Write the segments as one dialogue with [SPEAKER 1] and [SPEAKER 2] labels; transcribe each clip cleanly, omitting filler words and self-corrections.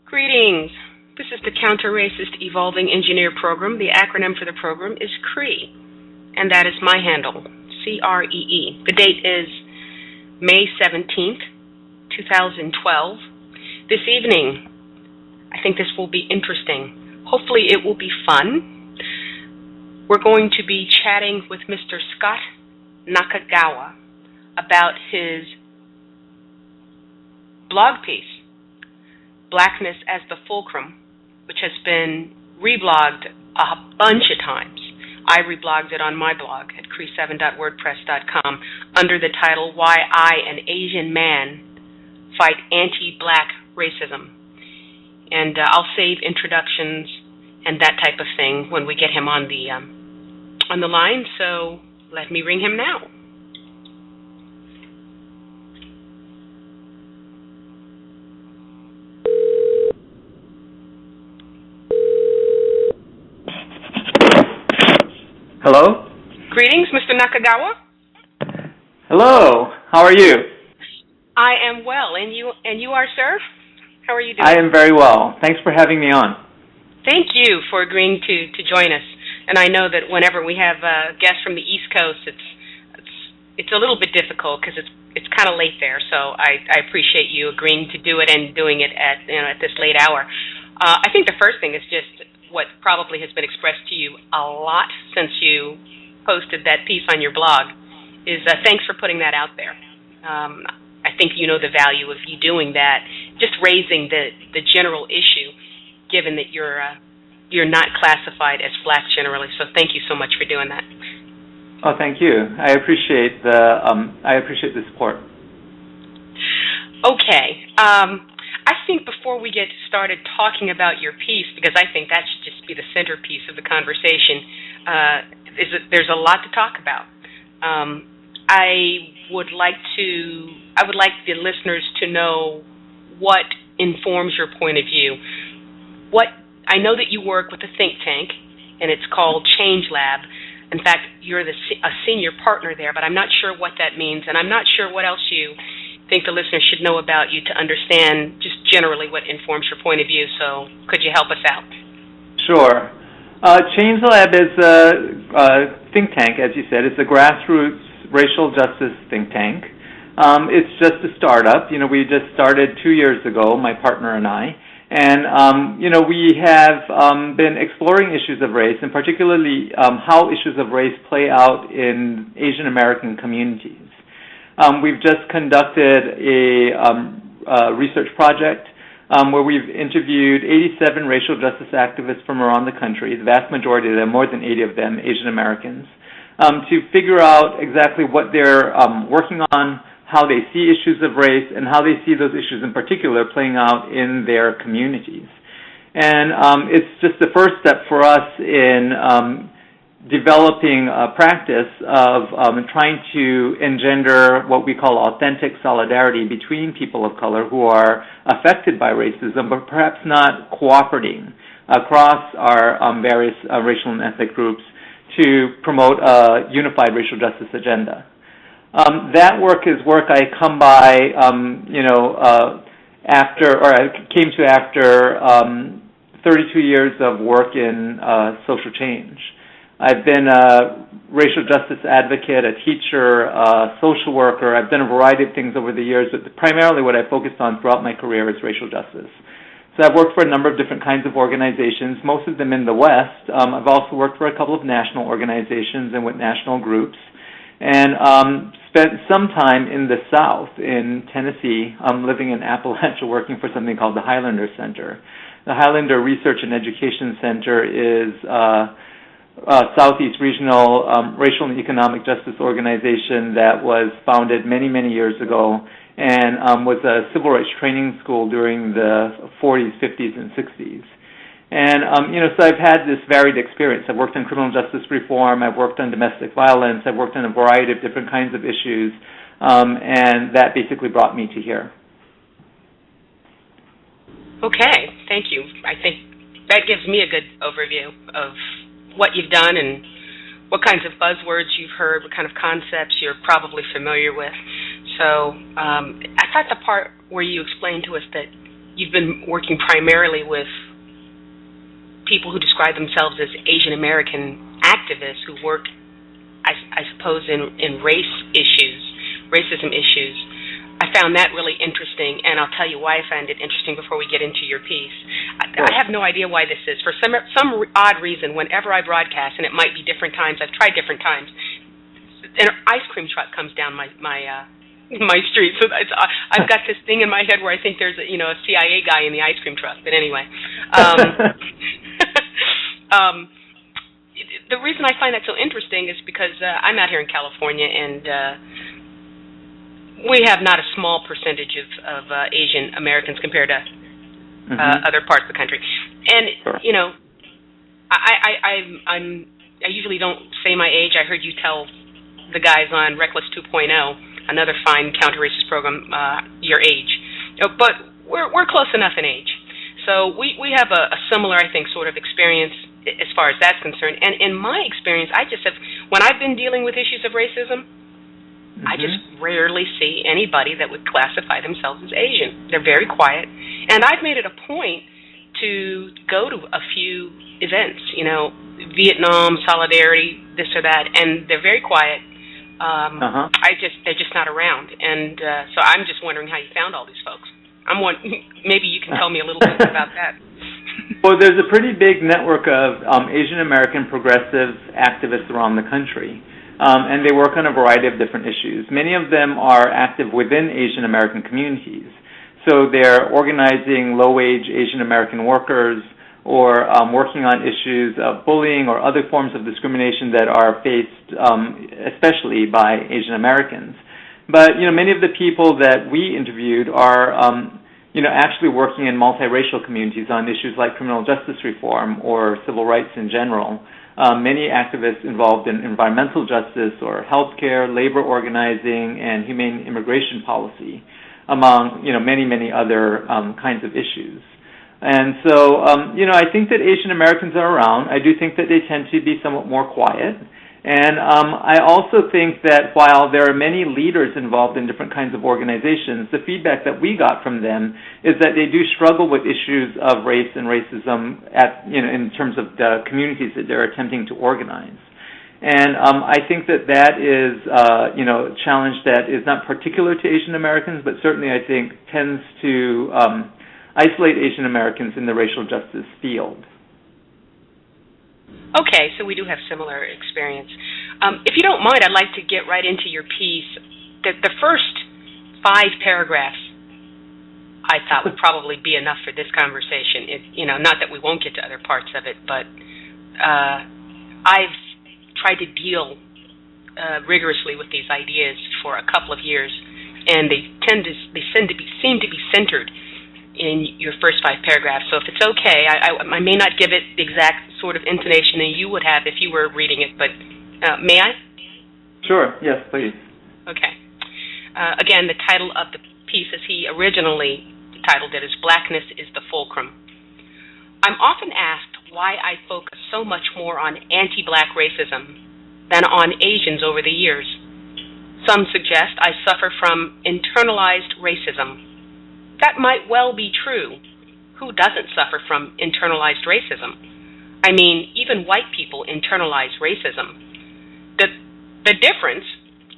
[SPEAKER 1] Greetings. This is the Counter-Racist Evolving Engineer Program. The acronym for the program is CREE, and that is my handle, CREE. The date is May 17th, 2012. This evening, I think this will be interesting. Hopefully it will be fun. We're going to be chatting with Mr. Scott Nakagawa about his blog piece, Blackness as the Fulcrum, which has been reblogged a bunch of times. I reblogged it on my blog at cree7.wordpress.com under the title Why I, an Asian Man, Fight Anti-Black Racism. And I'll save introductions and that type of thing when we get him on the line, so let me ring him now.
[SPEAKER 2] Hello?
[SPEAKER 1] Greetings, Mr. Nakagawa.
[SPEAKER 2] Hello. How are you?
[SPEAKER 1] I am well, and you are, sir? How are you doing?
[SPEAKER 2] I am very well. Thanks for having me on.
[SPEAKER 1] Thank you for agreeing to join us. And I know that whenever we have guests from the East Coast, it's a little bit difficult because it's kind of late there. So I appreciate you agreeing to do it and doing it at this late hour. I think the first thing is just what probably has been expressed to you a lot since you posted that piece on your blog is thanks for putting that out there. I think you know the value of you doing that, just raising the general issue, given that you're not classified as black generally. So thank you so much for doing that.
[SPEAKER 2] Oh, thank you. I appreciate the support.
[SPEAKER 1] Okay. I think before we get started talking about your piece, because I think that should just be the centerpiece of the conversation, there's a lot to talk about. I would like the listeners to know what informs your point of view. I know that you work with a think tank, and it's called Change Lab. In fact, you're a senior partner there, but I'm not sure what that means, and I'm not sure what else you think the listeners should know about you to understand just generally what informs your point of view. So could you help us out?
[SPEAKER 2] Sure. Change Lab is a think tank, as you said. It's a grassroots racial justice think tank. It's just a startup. We just started 2 years ago, my partner and I. And, we have been exploring issues of race, and particularly how issues of race play out in Asian American communities. We've just conducted a research project where we've interviewed 87 racial justice activists from around the country, the vast majority of them, more than 80 of them, Asian Americans, to figure out exactly what they're working on, how they see issues of race, and how they see those issues in particular playing out in their communities. And it's just the first step for us in developing a practice of trying to engender what we call authentic solidarity between people of color who are affected by racism, but perhaps not cooperating across our various racial and ethnic groups to promote a unified racial justice agenda. That work is work I come by, I came to after 32 years of work in social change. I've been a racial justice advocate, a teacher, a social worker. I've done a variety of things over the years, but primarily what I focused on throughout my career is racial justice. So I've worked for a number of different kinds of organizations, most of them in the West. I've also worked for a couple of national organizations and with national groups, and spent some time in the South, in Tennessee, living in Appalachia, working for something called the Highlander Center. The Highlander Research and Education Center is Southeast Regional Racial and Economic Justice Organization that was founded many, many years ago and was a civil rights training school during the 40s, 50s, and 60s. And, so I've had this varied experience. I've worked on criminal justice reform, I've worked on domestic violence, I've worked on a variety of different kinds of issues, and that basically brought me to here.
[SPEAKER 1] Okay, thank you. I think that gives me a good overview of what you've done and what kinds of buzzwords you've heard, what kind of concepts you're probably familiar with. So I thought the part where you explained to us that you've been working primarily with people who describe themselves as Asian American activists who work, I suppose, in racism issues. I found that really interesting, and I'll tell you why I found it interesting before we get into your piece. I have no idea why this is. For some odd reason, whenever I broadcast, and it might be different times, I've tried different times, an ice cream truck comes down my street. So I've got this thing in my head where I think there's a CIA guy in the ice cream truck. But anyway, the reason I find that so interesting is because I'm out here in California, and we have not a small percentage of Asian Americans compared to other parts of the country. And
[SPEAKER 2] Sure.
[SPEAKER 1] I usually don't say my age. I heard you tell the guys on Reckless 2.0, another fine counter-racist program, your age. But we're close enough in age. So we have a similar, I think, sort of experience as far as that's concerned. And in my experience, I just have, when I've been dealing with issues of racism, I just rarely see anybody that would classify themselves as Asian. They're very quiet. And I've made it a point to go to a few events, Vietnam, Solidarity, this or that, and they're very quiet. They're just not around. And so I'm just wondering how you found all these folks. Maybe you can tell me a little bit about that.
[SPEAKER 2] Well, there's a pretty big network of Asian American progressive activists around the country. And they work on a variety of different issues. Many of them are active within Asian American communities. So they're organizing low-wage Asian American workers or working on issues of bullying or other forms of discrimination that are faced especially by Asian Americans. But, many of the people that we interviewed are, actually working in multiracial communities on issues like criminal justice reform or civil rights in general. Many activists involved in environmental justice or healthcare, labor organizing, and humane immigration policy, among many, many other kinds of issues. And so, I think that Asian Americans are around. I do think that they tend to be somewhat more quiet. And I also think that while there are many leaders involved in different kinds of organizations, the feedback that we got from them is that they do struggle with issues of race and racism in terms of the communities that they're attempting to organize. And I think that is a challenge that is not particular to Asian Americans, but certainly I think tends to isolate Asian Americans in the racial justice field.
[SPEAKER 1] Okay, so we do have similar experience. If you don't mind, I'd like to get right into your piece. The first 5 paragraphs I thought would probably be enough for this conversation. Not that we won't get to other parts of it, but I've tried to deal rigorously with these ideas for a couple of years, and they seem to be centered in your first 5 paragraphs. So if it's okay, I may not give it the exact sort of intonation that you would have if you were reading it, but may I?
[SPEAKER 2] Sure, yes, please.
[SPEAKER 1] Okay. Again, the title of the piece, as he originally titled it, is Blackness is the Fulcrum. I'm often asked why I focus so much more on anti-black racism than on Asians over the years. Some suggest I suffer from internalized racism. That might well be true. Who doesn't suffer from internalized racism? I mean, even white people internalize racism. The difference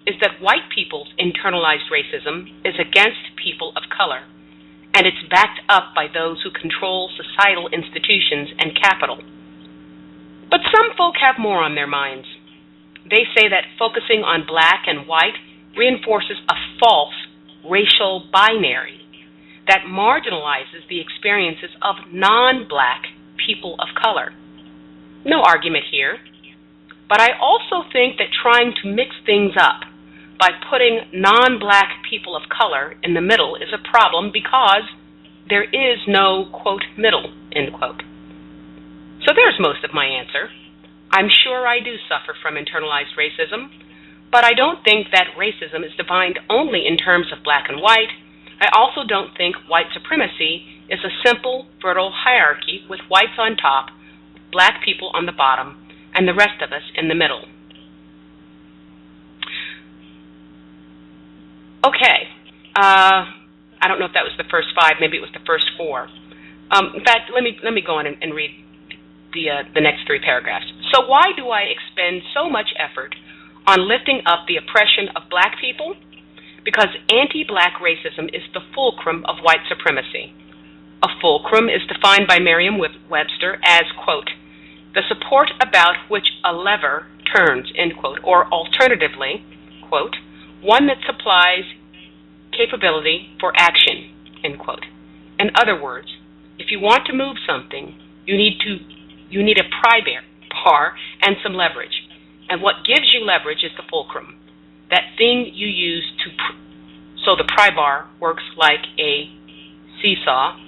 [SPEAKER 1] is that white people's internalized racism is against people of color, and it's backed up by those who control societal institutions and capital. But some folk have more on their minds. They say that focusing on black and white reinforces a false racial binary that marginalizes the experiences of non-black people of color. No argument here. But I also think that trying to mix things up by putting non-black people of color in the middle is a problem because there is no, quote, middle, end quote. So there's most of my answer. I'm sure I do suffer from internalized racism, but I don't think that racism is defined only in terms of black and white. I also don't think white supremacy is a simple, brutal hierarchy with whites on top, black people on the bottom, and the rest of us in the middle. Okay. I don't know if that was the first 5, maybe it was the first 4. In fact, let me go on and read the next 3 paragraphs. So why do I expend so much effort on lifting up the oppression of black people? Because anti-black racism is the fulcrum of white supremacy. A fulcrum is defined by Merriam-Webster as, quote, the support about which a lever turns, end quote, or alternatively, quote, one that supplies capability for action, end quote. In other words, if you want to move something, you need a pry bar and some leverage. And what gives you leverage is the fulcrum, that thing you use so the pry bar works like a seesaw.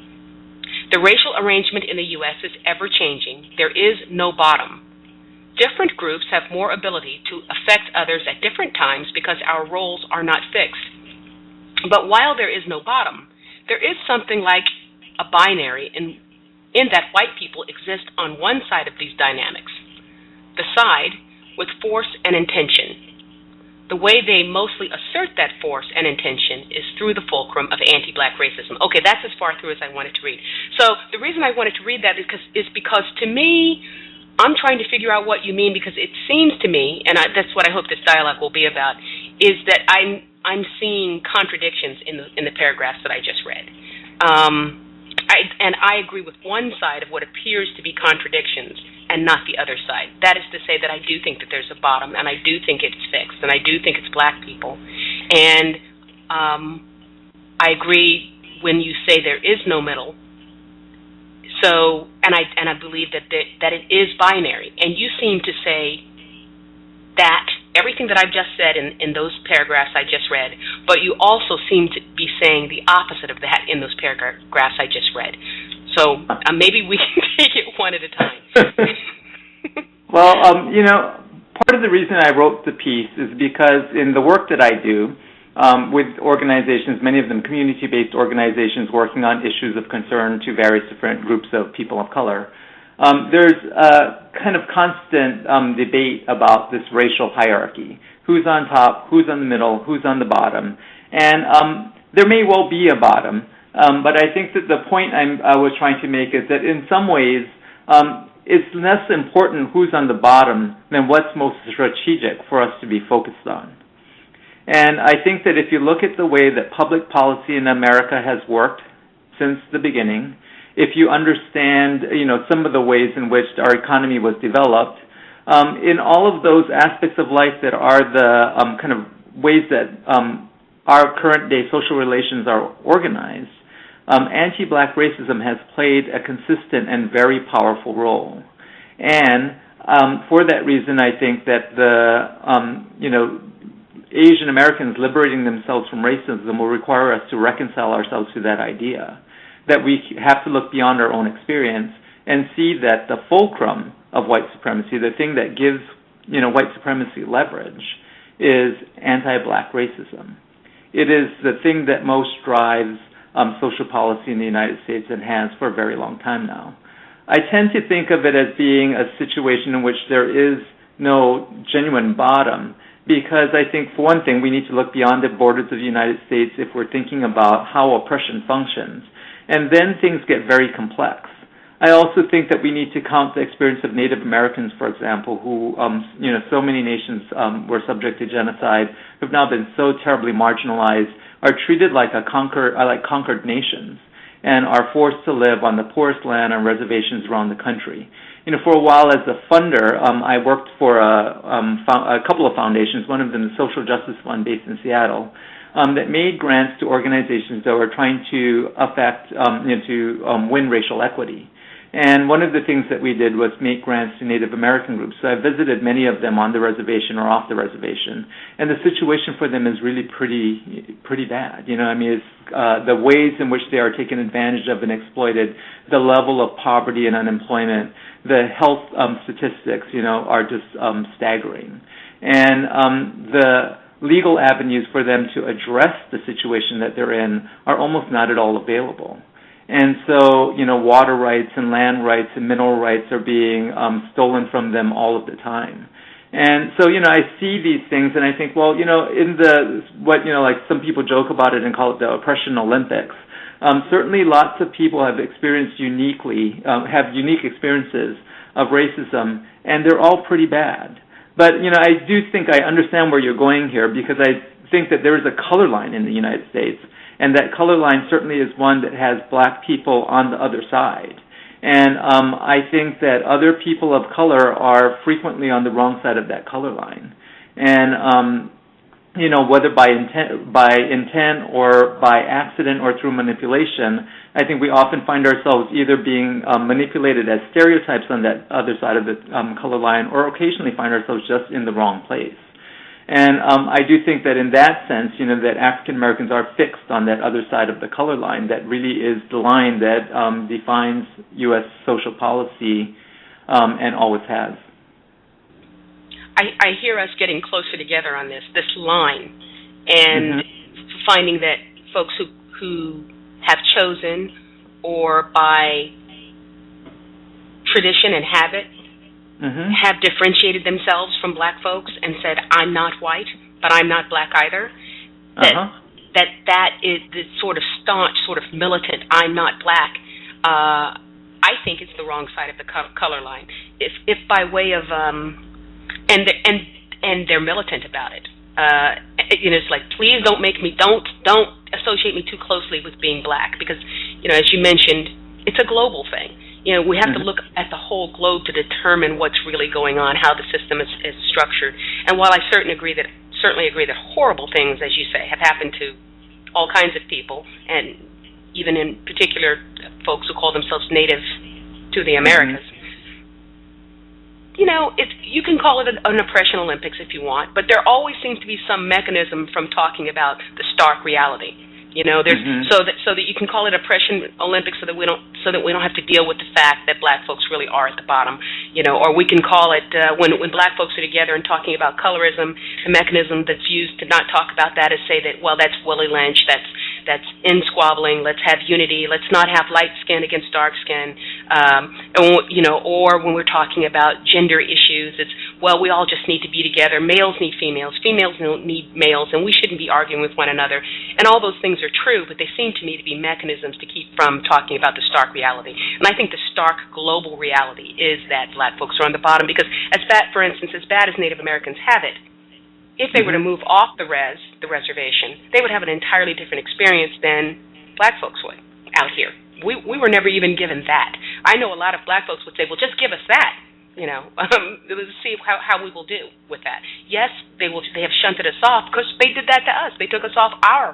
[SPEAKER 1] The racial arrangement in the U.S. is ever-changing. There is no bottom. Different groups have more ability to affect others at different times because our roles are not fixed. But while there is no bottom, there is something like a binary in that white people exist on one side of these dynamics, the side with force and intention. The way they mostly assert that force and intention is through the fulcrum of anti-black racism. Okay, that's as far through as I wanted to read. So the reason I wanted to read that is because to me, I'm trying to figure out what you mean, because it seems to me, and that's what I hope this dialogue will be about, is that I'm seeing contradictions in the paragraphs that I just read. I agree with one side of what appears to be contradictions and not the other side. That is to say that I do think that there's a bottom, and I do think it's fixed, and I do think it's black people. And I agree when you say there is no middle. So, and I believe that it is binary. And you seem to say that everything that I've just said in those paragraphs I just read, but you also seem to be saying the opposite of that in those paragraphs I just read. So maybe we can take it one at a time.
[SPEAKER 2] Well, part of the reason I wrote the piece is because in the work that I do with organizations, many of them community-based organizations working on issues of concern to various different groups of people of color, there's a kind of constant debate about this racial hierarchy. Who's on top, who's on the middle, who's on the bottom. And there may well be a bottom, but I think that the point I was trying to make is that in some ways, it's less important who's on the bottom than what's most strategic for us to be focused on. And I think that if you look at the way that public policy in America has worked since the beginning, if you understand, some of the ways in which our economy was developed, in all of those aspects of life that are the kind of ways that our current day social relations are organized, anti-black racism has played a consistent and very powerful role. And for that reason, I think that Asian Americans liberating themselves from racism will require us to reconcile ourselves to that idea, that we have to look beyond our own experience and see that the fulcrum of white supremacy, the thing that gives white supremacy leverage, is anti-black racism. It is the thing that most drives social policy in the United States and has for a very long time now. I tend to think of it as being a situation in which there is no genuine bottom, because I think, for one thing, we need to look beyond the borders of the United States if we're thinking about how oppression functions. And then things get very complex. I also think that we need to count the experience of Native Americans, for example, who, so many nations were subject to genocide, have now been so terribly marginalized, are treated like conquered nations, and are forced to live on the poorest land on reservations around the country. For a while as a funder, I worked for a couple of foundations, one of them the Social Justice Fund based in Seattle, that made grants to organizations that were trying to win racial equity. And one of the things that we did was make grants to Native American groups. So I visited many of them on the reservation or off the reservation, and the situation for them is really pretty bad. It's the ways in which they are taken advantage of and exploited, the level of poverty and unemployment, the health statistics, are just staggering. And the legal avenues for them to address the situation that they're in are almost not at all available. And so, water rights and land rights and mineral rights are being stolen from them all of the time. And so, I see these things and I think, well, in like some people joke about it and call it the oppression Olympics. Certainly lots of people have experienced have unique experiences of racism, and they're all pretty bad. But, I do think I understand where you're going here, because I think that there is a color line in the United States, and that color line certainly is one that has black people on the other side. And I think that other people of color are frequently on the wrong side of that color line. And, whether by intent or by accident or through manipulation, I think we often find ourselves either being manipulated as stereotypes on that other side of the color line, or occasionally find ourselves just in the wrong place. And I do think that in that sense, that African Americans are fixed on that other side of the color line. That really is the line that defines U.S. social policy and always has.
[SPEAKER 1] I hear us getting closer together on this line, and finding that folks who have chosen, or by tradition and habit, have differentiated themselves from black folks and said, I'm not white, but I'm not black either, that is the sort of staunch, sort of militant, I'm not black, I think it's the wrong side of the color line. If by way of, and they're militant about it. It's like, please don't associate me too closely with being black, because, as you mentioned, it's a global thing. We have to look at the whole globe to determine what's really going on, how the system is structured. And while I certainly agree that horrible things, as you say, have happened to all kinds of people, and even in particular folks who call themselves native to the Americas, you can call it an oppression Olympics if you want, but there always seems to be some mechanism from talking about the stark reality. There's so that you can call it oppression Olympics, so that we don't have to deal with the fact that black folks really are at the bottom. Or we can call it when black folks are together and talking about colorism, the mechanism that's used to not talk about that is say that, well, that's Willie Lynch, that's in squabbling. Let's have unity. Let's not have light skin against dark skin. Or when we're talking about gender issues, it's, well, we all just need to be together. Males need females. Females don't need males, and we shouldn't be arguing with one another. And all those things are true, but they seem to me to be mechanisms to keep from talking about the stark reality. And I think the stark global reality is that black folks are on the bottom, because for instance, as bad as Native Americans have it, if they were to move off the reservation, they would have an entirely different experience than black folks would out here. We were never even given that. I know a lot of black folks would say, well, just give us that, let's see how we will do with that. Yes, they have shunted us off because they did that to us. They took us off our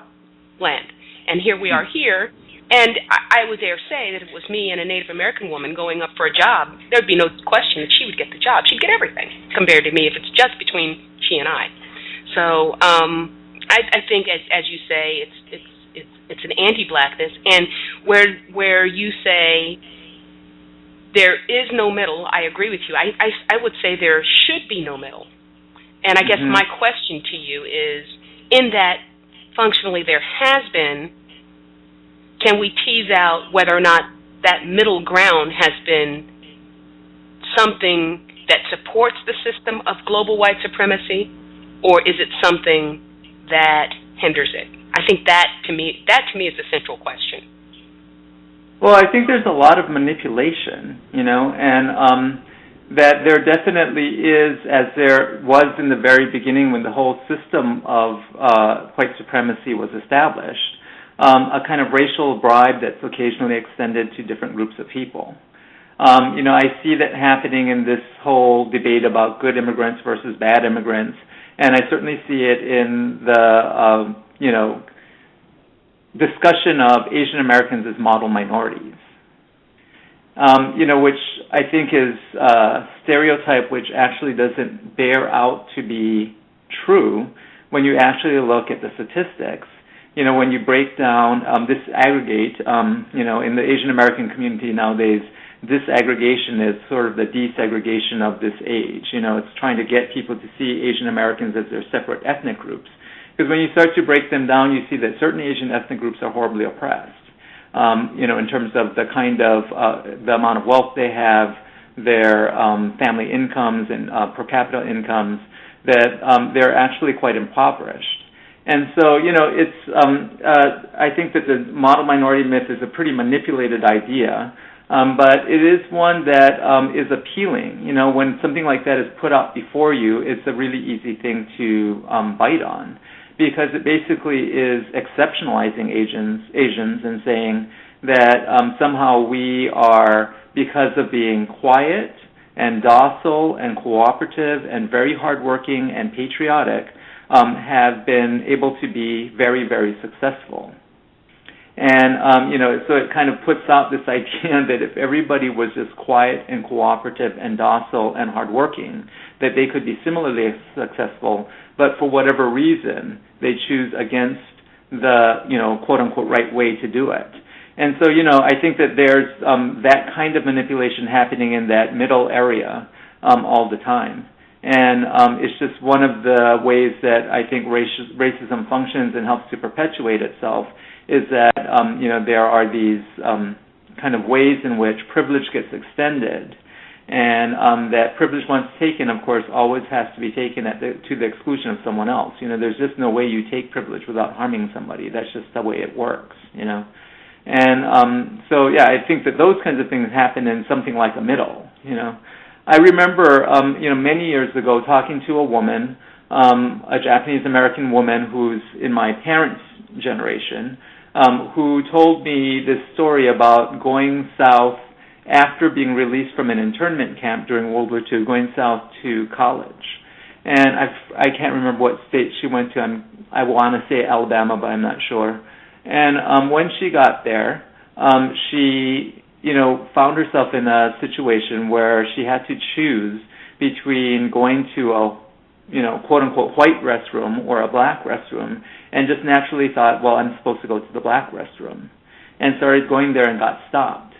[SPEAKER 1] land. And here we are here, and I would dare say that if it was me and a Native American woman going up for a job, there would be no question that she would get the job. She'd get everything compared to me if it's just between she and I. So I think, as you say, it's an anti-blackness, and where you say there is no middle, I agree with you. I would say there should be no middle, and I guess my question to you is, in that functionally there has been, can we tease out whether or not that middle ground has been something that supports the system of global white supremacy? Or is it something that hinders it? I think that to me is the central question.
[SPEAKER 2] Well, I think there's a lot of manipulation, and that there definitely is, as there was in the very beginning when the whole system of white supremacy was established, a kind of racial bribe that's occasionally extended to different groups of people. I see that happening in this whole debate about good immigrants versus bad immigrants. And I certainly see it in the, discussion of Asian Americans as model minorities, which I think is a stereotype which actually doesn't bear out to be true when you actually look at the statistics. When you break down, disaggregate, in the Asian American community nowadays, disaggregation is sort of the desegregation of this age. It's trying to get people to see Asian Americans as their separate ethnic groups. Because when you start to break them down, you see that certain Asian ethnic groups are horribly oppressed, in terms of the kind of, the amount of wealth they have, their family incomes and per capita incomes, that they're actually quite impoverished. And so, I think that the model minority myth is a pretty manipulated idea, but it is one that is appealing. When something like that is put out before you, it's a really easy thing to bite on, because it basically is exceptionalizing Asians and saying that somehow we are, because of being quiet and docile and cooperative and very hardworking and patriotic, have been able to be very, very successful. And, so it kind of puts out this idea that if everybody was just quiet and cooperative and docile and hardworking, that they could be similarly successful, but for whatever reason, they choose against the, quote-unquote right way to do it. And so, I think that there's that kind of manipulation happening in that middle area all the time. And it's just one of the ways that I think racism functions and helps to perpetuate itself, is that, there are these kind of ways in which privilege gets extended, and that privilege, once taken, of course, always has to be taken to the exclusion of someone else. There's just no way you take privilege without harming somebody. That's just the way it works, And so, yeah, I think that those kinds of things happen in something like a middle, I remember, many years ago talking to a woman, a Japanese-American woman who's in my parents' generation, who told me this story about going south after being released from an internment camp during World War II, going south to college. And I can't remember what state she went to. I want to say Alabama, but I'm not sure. And when she got there, she found herself in a situation where she had to choose between going to a, quote-unquote white restroom or a black restroom, and just naturally thought, well, I'm supposed to go to the black restroom, and started going there and got stopped.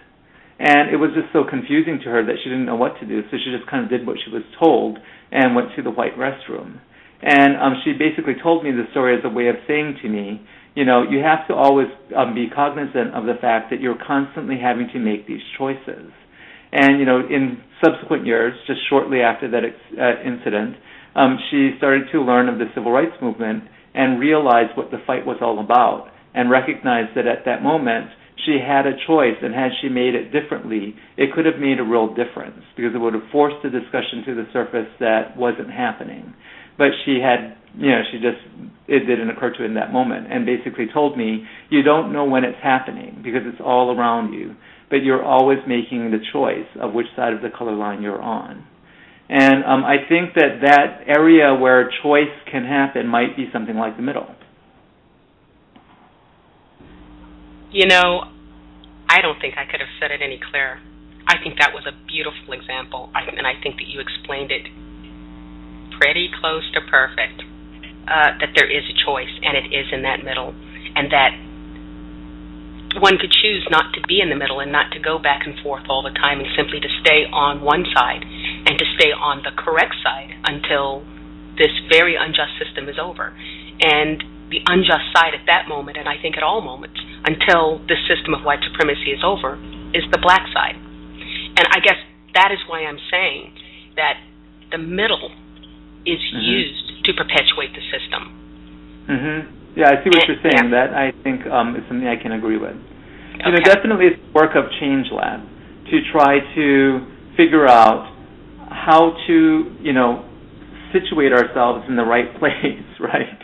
[SPEAKER 2] And it was just so confusing to her that she didn't know what to do, so she just kind of did what she was told and went to the white restroom. And she basically told me the story as a way of saying to me, you have to always be cognizant of the fact that you're constantly having to make these choices. And, in subsequent years, just shortly after that incident, she started to learn of the civil rights movement and realized what the fight was all about, and recognized that at that moment she had a choice, and had she made it differently, it could have made a real difference, because it would have forced the discussion to the surface that wasn't happening. But she had, it didn't occur to her in that moment, and basically told me, you don't know when it's happening because it's all around you, but you're always making the choice of which side of the color line you're on. And I think that area where choice can happen might be something like the middle.
[SPEAKER 1] I don't think I could have said it any clearer. I think that was a beautiful example, and I think that you explained it pretty close to perfect, that there is a choice, and it is in that middle, and that one could choose not to be in the middle and not to go back and forth all the time, and simply to stay on one side and to stay on the correct side until this very unjust system is over. And the unjust side at that moment, and I think at all moments, until this system of white supremacy is over, is the black side. And I guess that is why I'm saying that the middle is used to perpetuate the system.
[SPEAKER 2] Yeah, I see what you're saying. That, I think, is something I can agree with.
[SPEAKER 1] Okay.
[SPEAKER 2] Definitely it's the work of Change Lab to try to figure out how to, situate ourselves in the right place, right?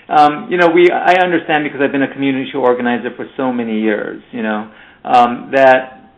[SPEAKER 2] I understand, because I've been a community organizer for so many years, that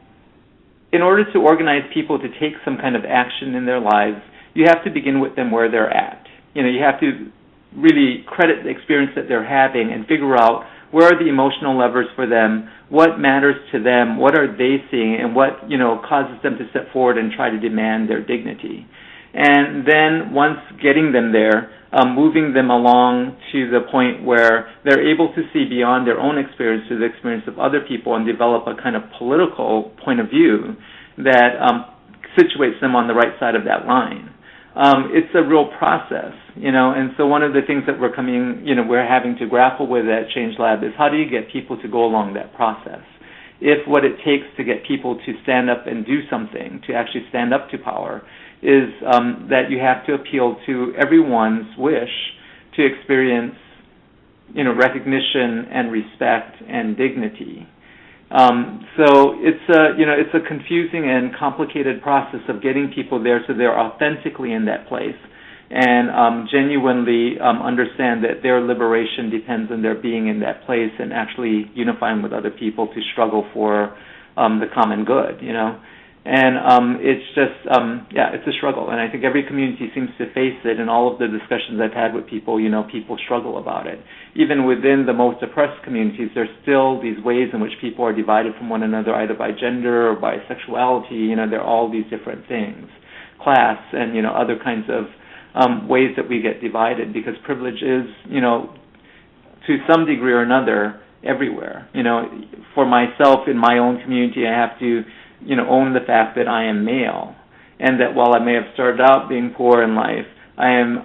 [SPEAKER 2] in order to organize people to take some kind of action in their lives, you have to begin with them where they're at. You have to really credit the experience that they're having and figure out where are the emotional levers for them, what matters to them, what are they seeing, and what, causes them to step forward and try to demand their dignity. And then once getting them there, moving them along to the point where they're able to see beyond their own experience to the experience of other people and develop a kind of political point of view that situates them on the right side of that line. It's a real process, and so one of the things that we're having to grapple with at Change Lab is how do you get people to go along that process? if what it takes to get people to stand up and do something, to actually stand up to power, is that you have to appeal to everyone's wish to experience, recognition and respect and dignity. So it's a confusing and complicated process of getting people there so they're authentically in that place and genuinely understand that their liberation depends on their being in that place and actually unifying with other people to struggle for the common good, And it's just, it's a struggle. And I think every community seems to face it. In all of the discussions I've had with people, people struggle about it. Even within the most oppressed communities, there's still these ways in which people are divided from one another, either by gender or by sexuality. There are all these different things, class, and, other kinds of ways that we get divided, because privilege is, to some degree or another, everywhere. For myself, in my own community, I have to own the fact that I am male, and that while I may have started out being poor in life, I am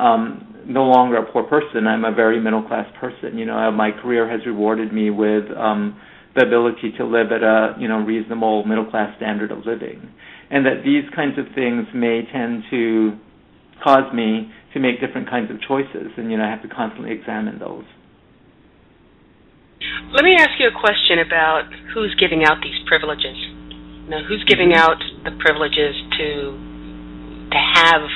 [SPEAKER 2] no longer a poor person. I'm a very middle-class person. My career has rewarded me with the ability to live at a reasonable middle-class standard of living, and that these kinds of things may tend to cause me to make different kinds of choices, and I have to constantly examine those.
[SPEAKER 1] Let me ask you a question about who's giving out these privileges. Who's giving out the privileges to have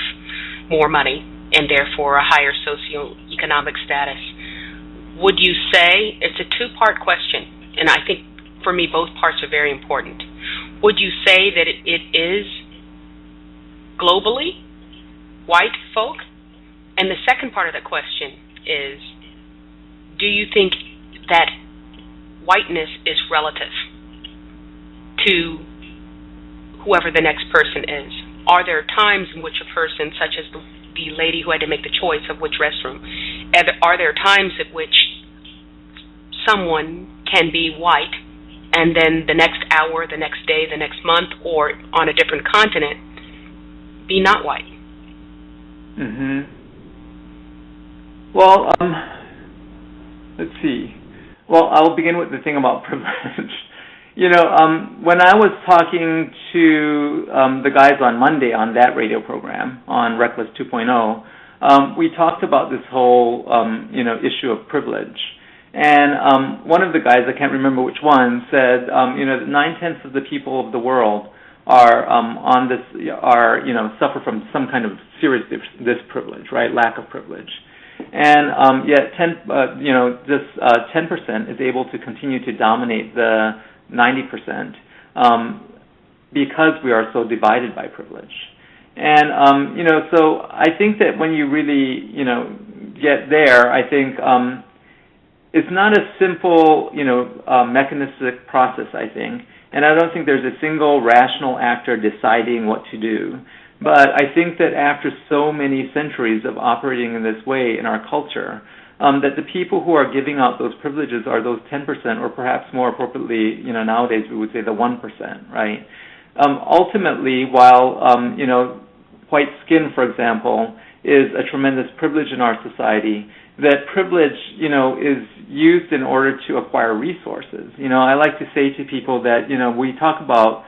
[SPEAKER 1] more money and therefore a higher socioeconomic status? Would you say, it's a two-part question, and I think for me both parts are very important. Would you say that it is globally white folk? And the second part of the question is, do you think that whiteness is relative to whoever the next person is? Are there times in which a person, such as the lady who had to make the choice of which restroom, are there times at which someone can be white and then the next hour, the next day, the next month, or on a different continent, be not white?
[SPEAKER 2] Well, let's see. Well, I'll begin with the thing about privilege. When I was talking to the guys on Monday on that radio program, on Reckless 2.0, we talked about this whole, issue of privilege. And one of the guys, I can't remember which one, said, that 9/10 of the people of the world are suffer from some kind of serious disprivilege, right? Lack of privilege. And yet 10% is able to continue to dominate the 90% because we are so divided by privilege. And so I think that when you really get there, I think it's not a simple mechanistic process, I think, and I don't think there's a single rational actor deciding what to do. But I think that after so many centuries of operating in this way in our culture, that the people who are giving out those privileges are those 10%, or perhaps more appropriately, nowadays we would say the 1%, right? Ultimately, while, white skin, for example, is a tremendous privilege in our society, that privilege, is used in order to acquire resources. I like to say to people that, we talk about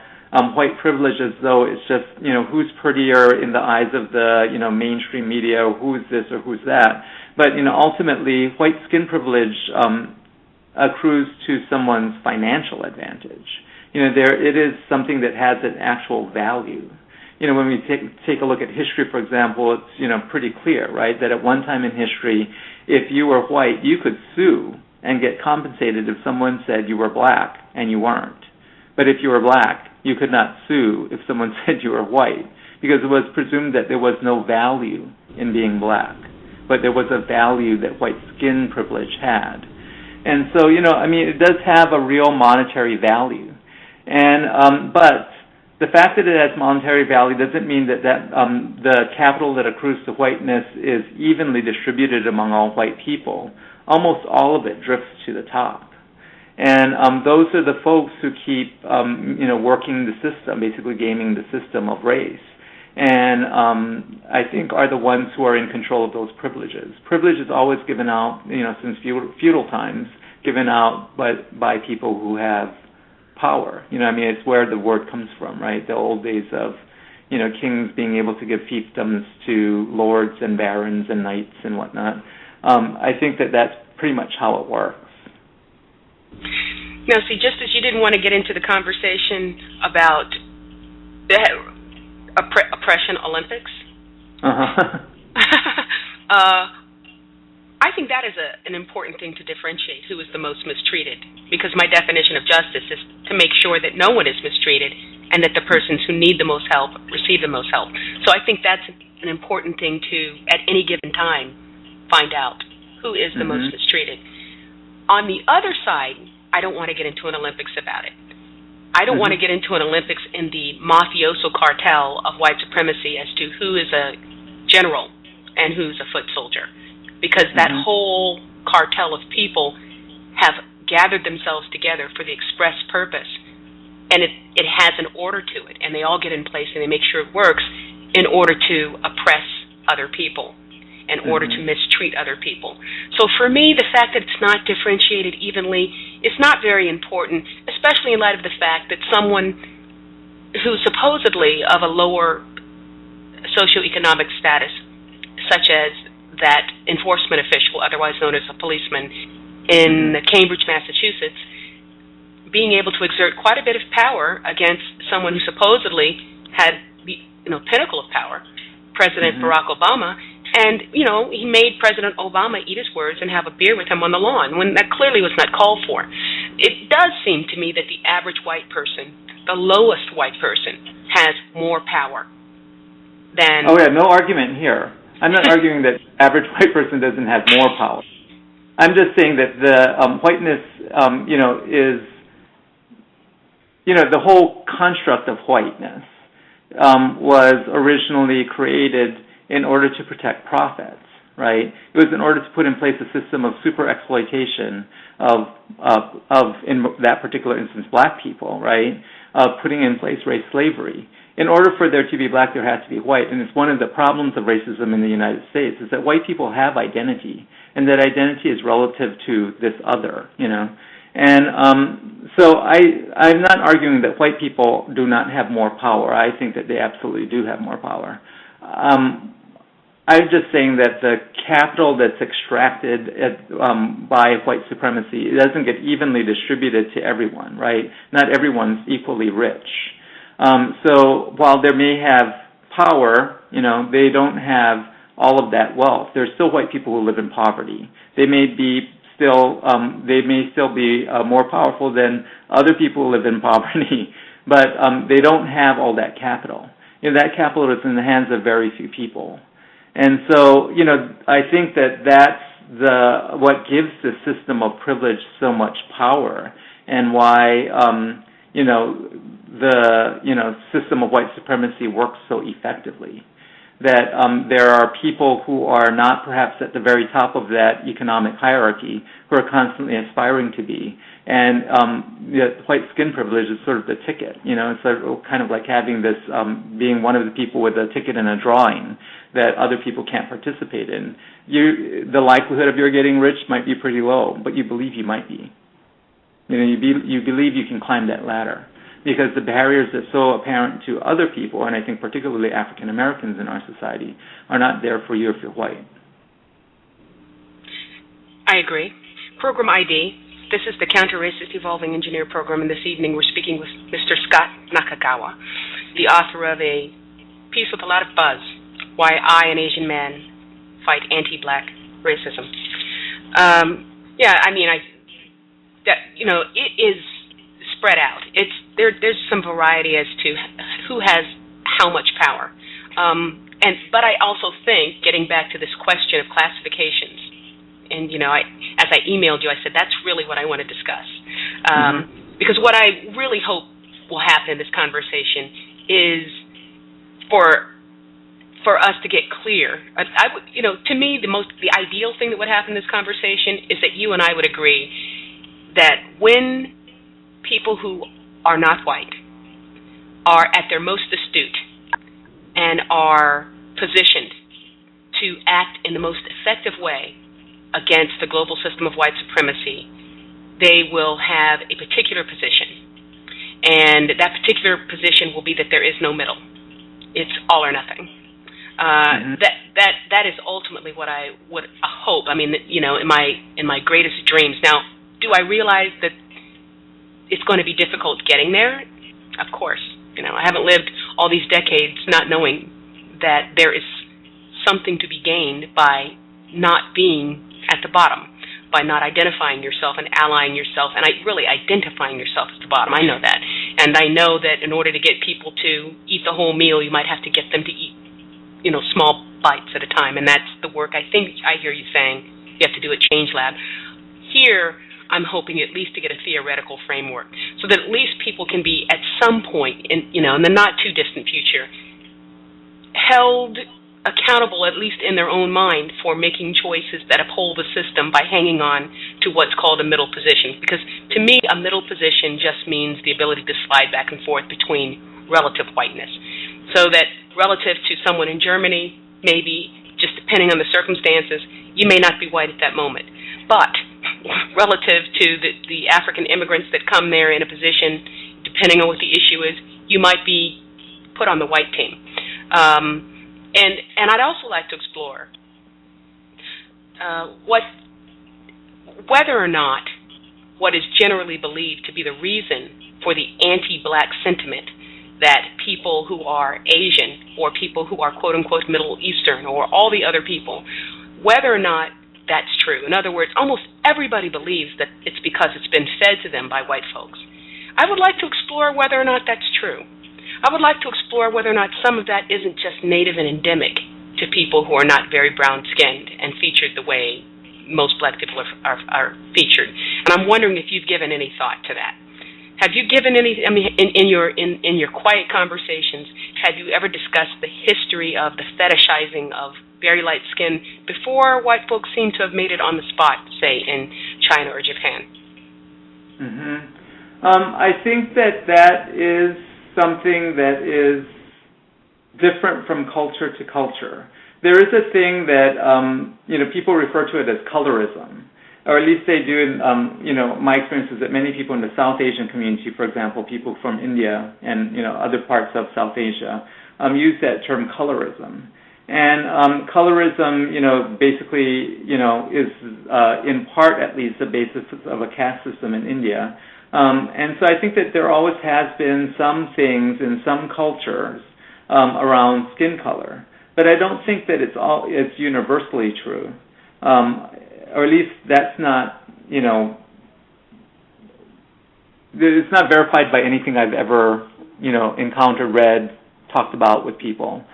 [SPEAKER 2] white privilege as though it's just, who's prettier in the eyes of the, mainstream media, who's this or who's that. But, ultimately, white skin privilege accrues to someone's financial advantage. It is something that has an actual value. When we take a look at history, for example, it's, pretty clear, right, that at one time in history, if you were white, you could sue and get compensated if someone said you were black and you weren't. But if you were black, you could not sue if someone said you were white, because it was presumed that there was no value in being black, but there was a value that white skin privilege had. And so, it does have a real monetary value. And but the fact that it has monetary value doesn't mean that the capital that accrues to whiteness is evenly distributed among all white people. Almost all of it drifts to the top. And those are the folks who keep, working the system, basically gaming the system of race. And I think are the ones who are in control of those privileges. Privilege is always given out, since feudal times, given out by people who have power. I mean, it's where the word comes from, right? The old days of, kings being able to give fiefdoms to lords and barons and knights and whatnot. I think that that's pretty much how it works.
[SPEAKER 1] Now, see, just as you didn't want to get into the conversation about the oppression Olympics, I think that is an important thing to differentiate who is the most mistreated, because my definition of justice is to make sure that no one is mistreated and that the persons who need the most help receive the most help. So I think that's an important thing to, at any given time, find out who is the most mistreated. On the other side, I don't want to get into an Olympics about it. I don't want to get into an Olympics in the mafioso cartel of white supremacy as to who is a general and who's a foot soldier, because that whole cartel of people have gathered themselves together for the express purpose, and it has an order to it, and they all get in place and they make sure it works in order to oppress other people, in order to mistreat other people. So for me, the fact that it's not differentiated evenly is not very important, especially in light of the fact that someone who's supposedly of a lower socioeconomic status, such as that enforcement official, otherwise known as a policeman, in Cambridge, Massachusetts, being able to exert quite a bit of power against someone who supposedly had the pinnacle of power, President Barack Obama, and, he made President Obama eat his words and have a beer with him on the lawn, when that clearly was not called for. It does seem to me that the average white person, the lowest white person, has more power than...
[SPEAKER 2] Oh, yeah, no argument here. I'm not arguing that average white person doesn't have more power. I'm just saying that the whiteness, is, the whole construct of whiteness was originally created in order to protect profits, right? It was in order to put in place a system of super exploitation of in that particular instance, black people, right? Putting in place race slavery. In order for there to be black, there has to be white, and it's one of the problems of racism in the United States is that white people have identity, and that identity is relative to this other, And so I'm not arguing that white people do not have more power. I think that they absolutely do have more power. I'm just saying that the capital that's extracted by white supremacy doesn't get evenly distributed to everyone, right? Not everyone's equally rich. So while they may have power, they don't have all of that wealth. There's still white people who live in poverty. They may still be more powerful than other people who live in poverty, but they don't have all that capital. That capital is in the hands of very few people. And so, I think that that's what gives the system of privilege so much power, and why, the system of white supremacy works so effectively. That there are people who are not perhaps at the very top of that economic hierarchy who are constantly aspiring to be. And white skin privilege is sort of the ticket. It's kind of like having this, being one of the people with a ticket in a drawing that other people can't participate in. The likelihood of your getting rich might be pretty low, but you believe you might be. You believe you can climb that ladder, because the barriers that are so apparent to other people, and I think particularly African Americans in our society, are not there for you if you're white.
[SPEAKER 1] I agree. Program ID. This is the Counter-Racist Evolving Engineer Program, and this evening we're speaking with Mr. Scott Nakagawa, the author of a piece with a lot of buzz, Why I, an Asian Man, Fight Anti-Black Racism. It is spread out. There's some variety as to who has how much power. But I also think, getting back to this question of classifications, and as I emailed you, I said that's really what I want to discuss, because what I really hope will happen in this conversation is for us to get clear. To me, the ideal thing that would happen in this conversation is that you and I would agree that when people who are not white are at their most astute and are positioned to act in the most effective way against the global system of white supremacy, they will have a particular position. and that particular position will be that there is no middle. It's all or nothing. That is ultimately what I would hope. I mean, you know, in my greatest dreams. Now, do I realize that it's going to be difficult getting there? Of course. You know, I haven't lived all these decades not knowing that there is something to be gained by not being at the bottom, by not identifying yourself and allying yourself, and really identifying yourself at the bottom. I know that. And I know that in order to get people to eat the whole meal, you might have to get them to eat, you know, small bites at a time. And that's the work I think I hear you saying you have to do at Change Lab. Here, I'm hoping at least to get a theoretical framework so that at least people can be at some point in the not too distant future held accountable, at least in their own mind, for making choices that uphold the system by hanging on to what's called a middle position. Because to me, a middle position just means the ability to slide back and forth between relative whiteness. So that relative to someone in Germany, maybe, just depending on the circumstances, you may not be white at that moment. But relative to the African immigrants that come there in a position, depending on what the issue is, you might be put on the white team. And I'd also like to explore whether or not what is generally believed to be the reason for the anti-black sentiment that people who are Asian or people who are quote-unquote Middle Eastern or all the other people, whether or not that's true. In other words, almost everybody believes that it's because it's been fed to them by white folks. I would like to explore whether or not that's true. I would like to explore whether or not some of that isn't just native and endemic to people who are not very brown-skinned and featured the way most black people are featured. And I'm wondering if you've given any thought to that. Have you given any? I mean, in your quiet conversations, have you ever discussed the history of the fetishizing of very light skin before white folks seem to have made it on the spot, say in China or Japan?
[SPEAKER 2] I think that is something that is different from culture to culture. There is a thing that people refer to it as colorism, or at least they do in my experience is that many people in the South Asian community, for example, people from India and other parts of South Asia, use that term colorism. And colorism, basically, is in part at least the basis of a caste system in India. And so I think that there always has been some things in some cultures around skin color, but I don't think that it's universally true, or at least that's not it's not verified by anything I've ever encountered, read, talked about with people.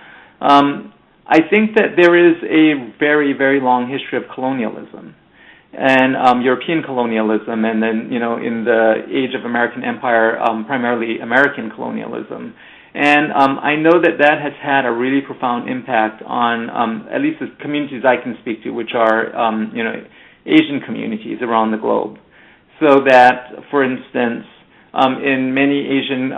[SPEAKER 2] I think that there is a very, very long history of colonialism and European colonialism, and then in the age of American empire, primarily American colonialism. And I know that has had a really profound impact on at least the communities I can speak to, which are Asian communities around the globe. So that, for instance, in many Asian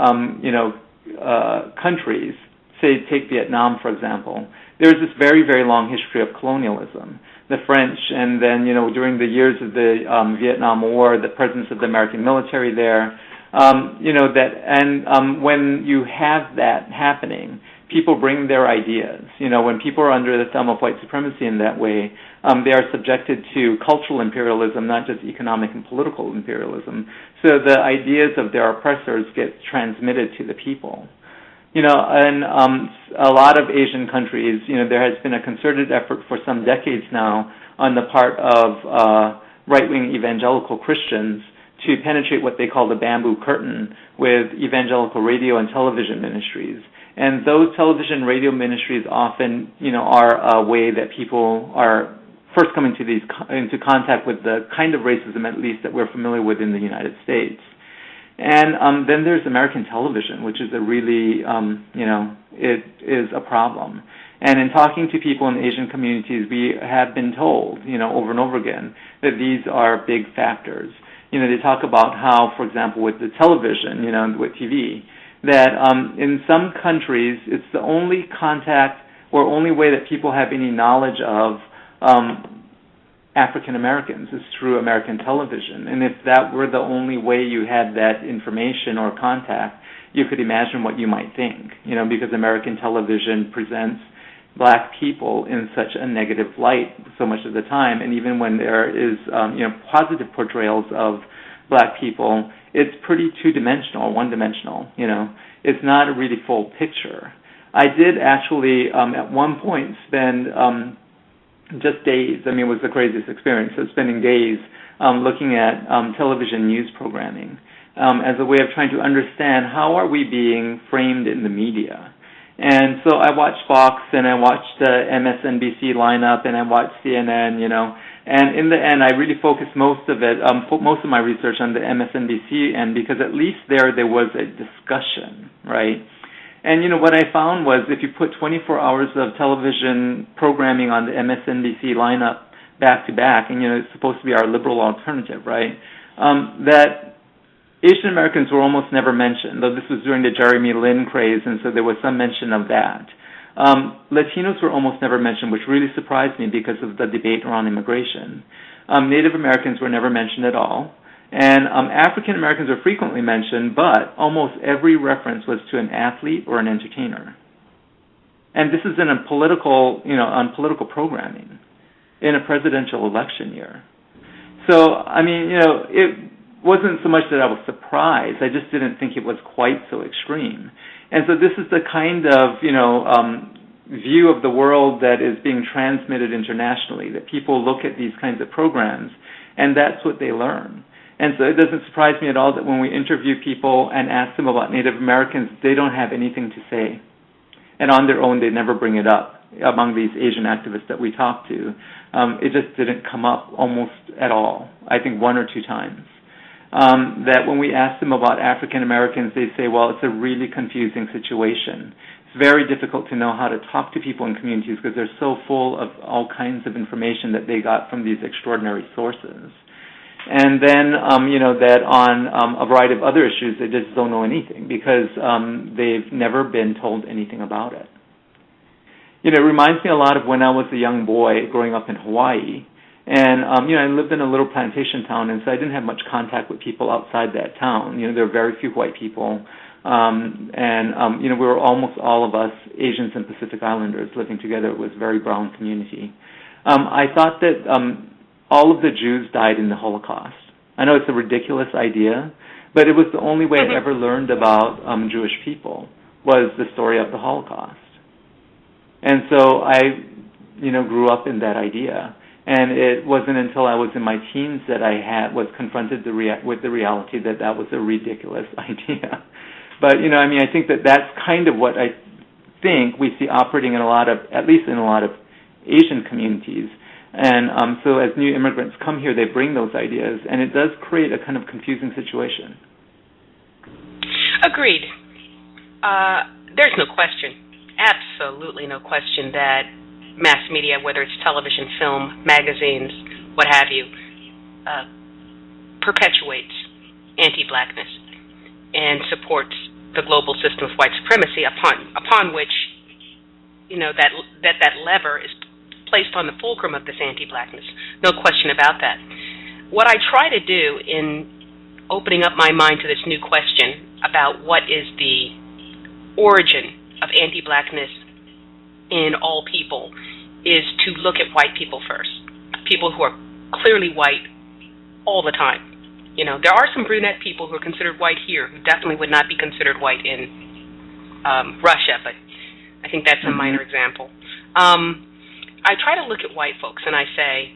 [SPEAKER 2] countries, say take Vietnam for example, there's this very, very long history of colonialism. The French, and then during the years of the Vietnam War, the presence of the American military there, when you have that happening, people bring their ideas. When people are under the thumb of white supremacy in that way, they are subjected to cultural imperialism, not just economic and political imperialism. So the ideas of their oppressors get transmitted to the people. In a lot of Asian countries, there has been a concerted effort for some decades now on the part of right-wing evangelical Christians to penetrate what they call the bamboo curtain with evangelical radio and television ministries. And those television radio ministries often, are a way that people are first coming into contact with the kind of racism, at least, that we're familiar with in the United States. And then there's American television, which is a really, it is a problem. And in talking to people in Asian communities, we have been told, over and over again, that these are big factors. They talk about how, for example, with the television, with TV, that in some countries, it's the only contact or only way that people have any knowledge of African Americans is through American television. And if that were the only way you had that information or contact, you could imagine what you might think, because American television presents Black people in such a negative light so much of the time. And even when there is, positive portrayals of Black people, it's pretty two-dimensional, one-dimensional, It's not a really full picture. I did actually, at one point, spend just days. It was the craziest experience. So spending days looking at television news programming as a way of trying to understand how are we being framed in the media. And so I watched Fox and I watched MSNBC lineup and I watched CNN, and in the end I really focused most of my research on the MSNBC end, because at least there was a discussion, right? And what I found was if you put 24 hours of television programming on the MSNBC lineup back to back, and it's supposed to be our liberal alternative, right? That Asian Americans were almost never mentioned, though this was during the Jeremy Lin craze, and so there was some mention of that. Latinos were almost never mentioned, which really surprised me because of the debate around immigration. Native Americans were never mentioned at all. And African Americans were frequently mentioned, but almost every reference was to an athlete or an entertainer. And this is in a political, on political programming in a presidential election year. So, it wasn't so much that I was surprised. I just didn't think it was quite so extreme. And so this is the kind of, view of the world that is being transmitted internationally, that people look at these kinds of programs, and that's what they learn. And so it doesn't surprise me at all that when we interview people and ask them about Native Americans, they don't have anything to say. And on their own, they never bring it up among these Asian activists that we talk to. It just didn't come up almost at all, I think one or two times. That when we ask them about African Americans, they say, well, it's a really confusing situation. It's very difficult to know how to talk to people in communities because they're so full of all kinds of information that they got from these extraordinary sources. And then, that on a variety of other issues, they just don't know anything because they've never been told anything about it. It reminds me a lot of when I was a young boy growing up in Hawaii. And, I lived in a little plantation town, and so I didn't have much contact with people outside that town. There were very few white people. We were almost all of us Asians and Pacific Islanders living together. It was a very brown community. I thought that all of the Jews died in the Holocaust. I know it's a ridiculous idea, but it was the only way I ever learned about Jewish people was the story of the Holocaust. And so I, grew up in that idea. And it wasn't until I was in my teens that I was confronted with the reality that was a ridiculous idea. But, I think that that's kind of what I think we see operating at least in a lot of Asian communities. And so as new immigrants come here, they bring those ideas, and it does create a kind of confusing situation.
[SPEAKER 1] Agreed. There's no question, absolutely no question that mass media, whether it's television, film, magazines, what have you, perpetuates anti-Blackness and supports the global system of white supremacy upon which, that lever is placed on the fulcrum of this anti-Blackness. No question about that. What I try to do in opening up my mind to this new question about what is the origin of anti-Blackness in all people is to look at white people first, people who are clearly white all the time. There are some brunette people who are considered white here who definitely would not be considered white in Russia, but I think that's a minor example. I try to look at white folks and I say,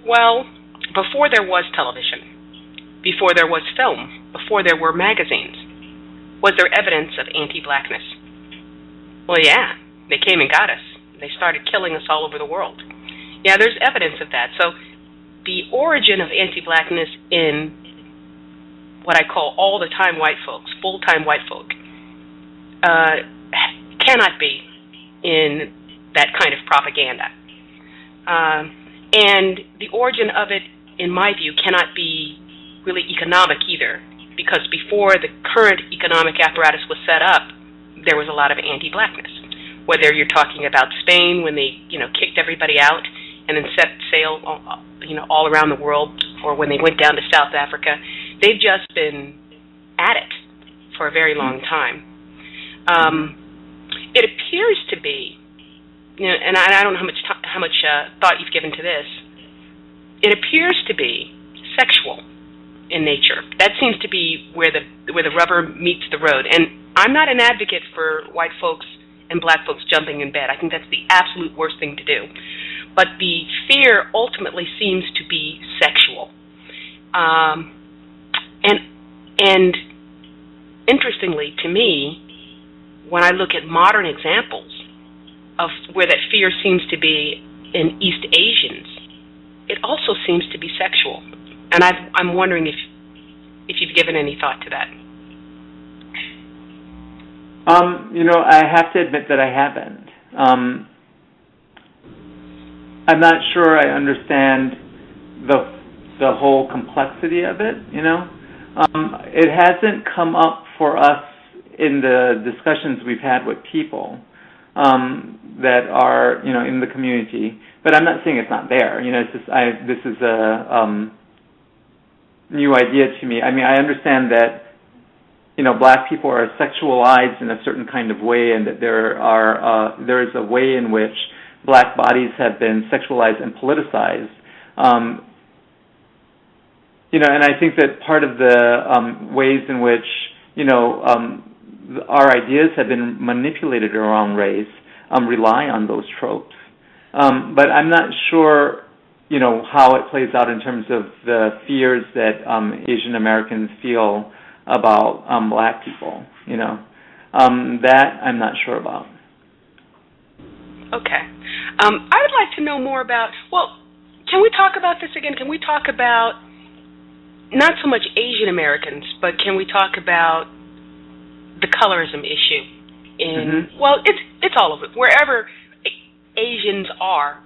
[SPEAKER 1] well, before there was television, before there was film, before there were magazines, was there evidence of anti-Blackness? Well, yeah, they came and got us. They started killing us all over the world. Yeah, there's evidence of that. So the origin of anti-Blackness in what I call all-the-time white folks, full-time white folk, cannot be in that kind of propaganda. And the origin of it, in my view, cannot be really economic either, because before the current economic apparatus was set up, there was a lot of anti-Blackness. Whether you're talking about Spain when they, kicked everybody out and then set sail, all around the world, or when they went down to South Africa. They've just been at it for a very long time. It appears to be, and I don't know how much thought you've given to this. It appears to be sexual in nature. That seems to be where the rubber meets the road. And I'm not an advocate for white folks and black folks jumping in bed. I think that's the absolute worst thing to do. But the fear ultimately seems to be sexual. And interestingly to me, when I look at modern examples of where that fear seems to be in East Asians, it also seems to be sexual. And I'm wondering if you've given any thought to that.
[SPEAKER 2] I have to admit that I haven't. I'm not sure I understand the whole complexity of it, It hasn't come up for us in the discussions we've had with people that are, in the community. But I'm not saying it's not there. It's just this is a new idea to me. I mean, I understand that, black people are sexualized in a certain kind of way, and that there is a way in which black bodies have been sexualized and politicized. And I think that part of the ways in which, our ideas have been manipulated around race rely on those tropes. But I'm not sure, how it plays out in terms of the fears that Asian Americans feel about black people, That I'm not sure about.
[SPEAKER 1] Okay. I would like to know more about, can we talk about this again? Can we talk about not so much Asian Americans, but can we talk about the colorism issue? It's all of it. Wherever Asians are,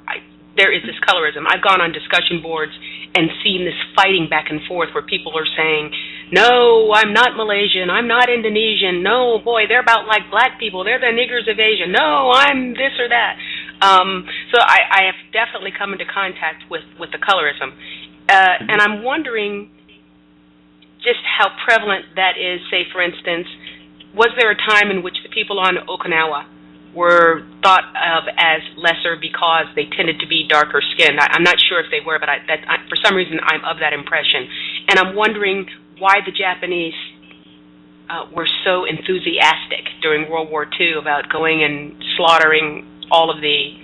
[SPEAKER 1] there is this colorism. I've gone on discussion boards and seen this fighting back and forth where people are saying, no, I'm not Malaysian, I'm not Indonesian, no, boy, they're about like black people, they're the niggers of Asia, no, I'm this or that. So I have definitely come into contact with the colorism. And I'm wondering just how prevalent that is. Say, for instance, was there a time in which the people on Okinawa were thought of as lesser because they tended to be darker skinned? I'm not sure if they were, but for some reason I'm of that impression. And I'm wondering why the Japanese were so enthusiastic during World War II about going and slaughtering all of the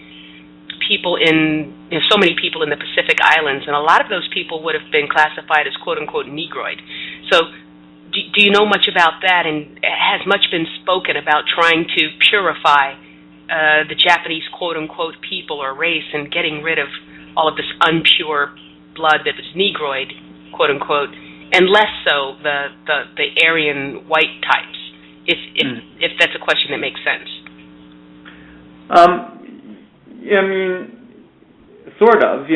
[SPEAKER 1] people so many people in the Pacific Islands, and a lot of those people would have been classified as quote-unquote Negroid. So do you know much about that, and has much been spoken about trying to purify the Japanese quote-unquote people or race and getting rid of all of this unpure blood that was Negroid, quote-unquote, and less so the Aryan white types, if that's a question that makes sense?
[SPEAKER 2] I mean, sort of,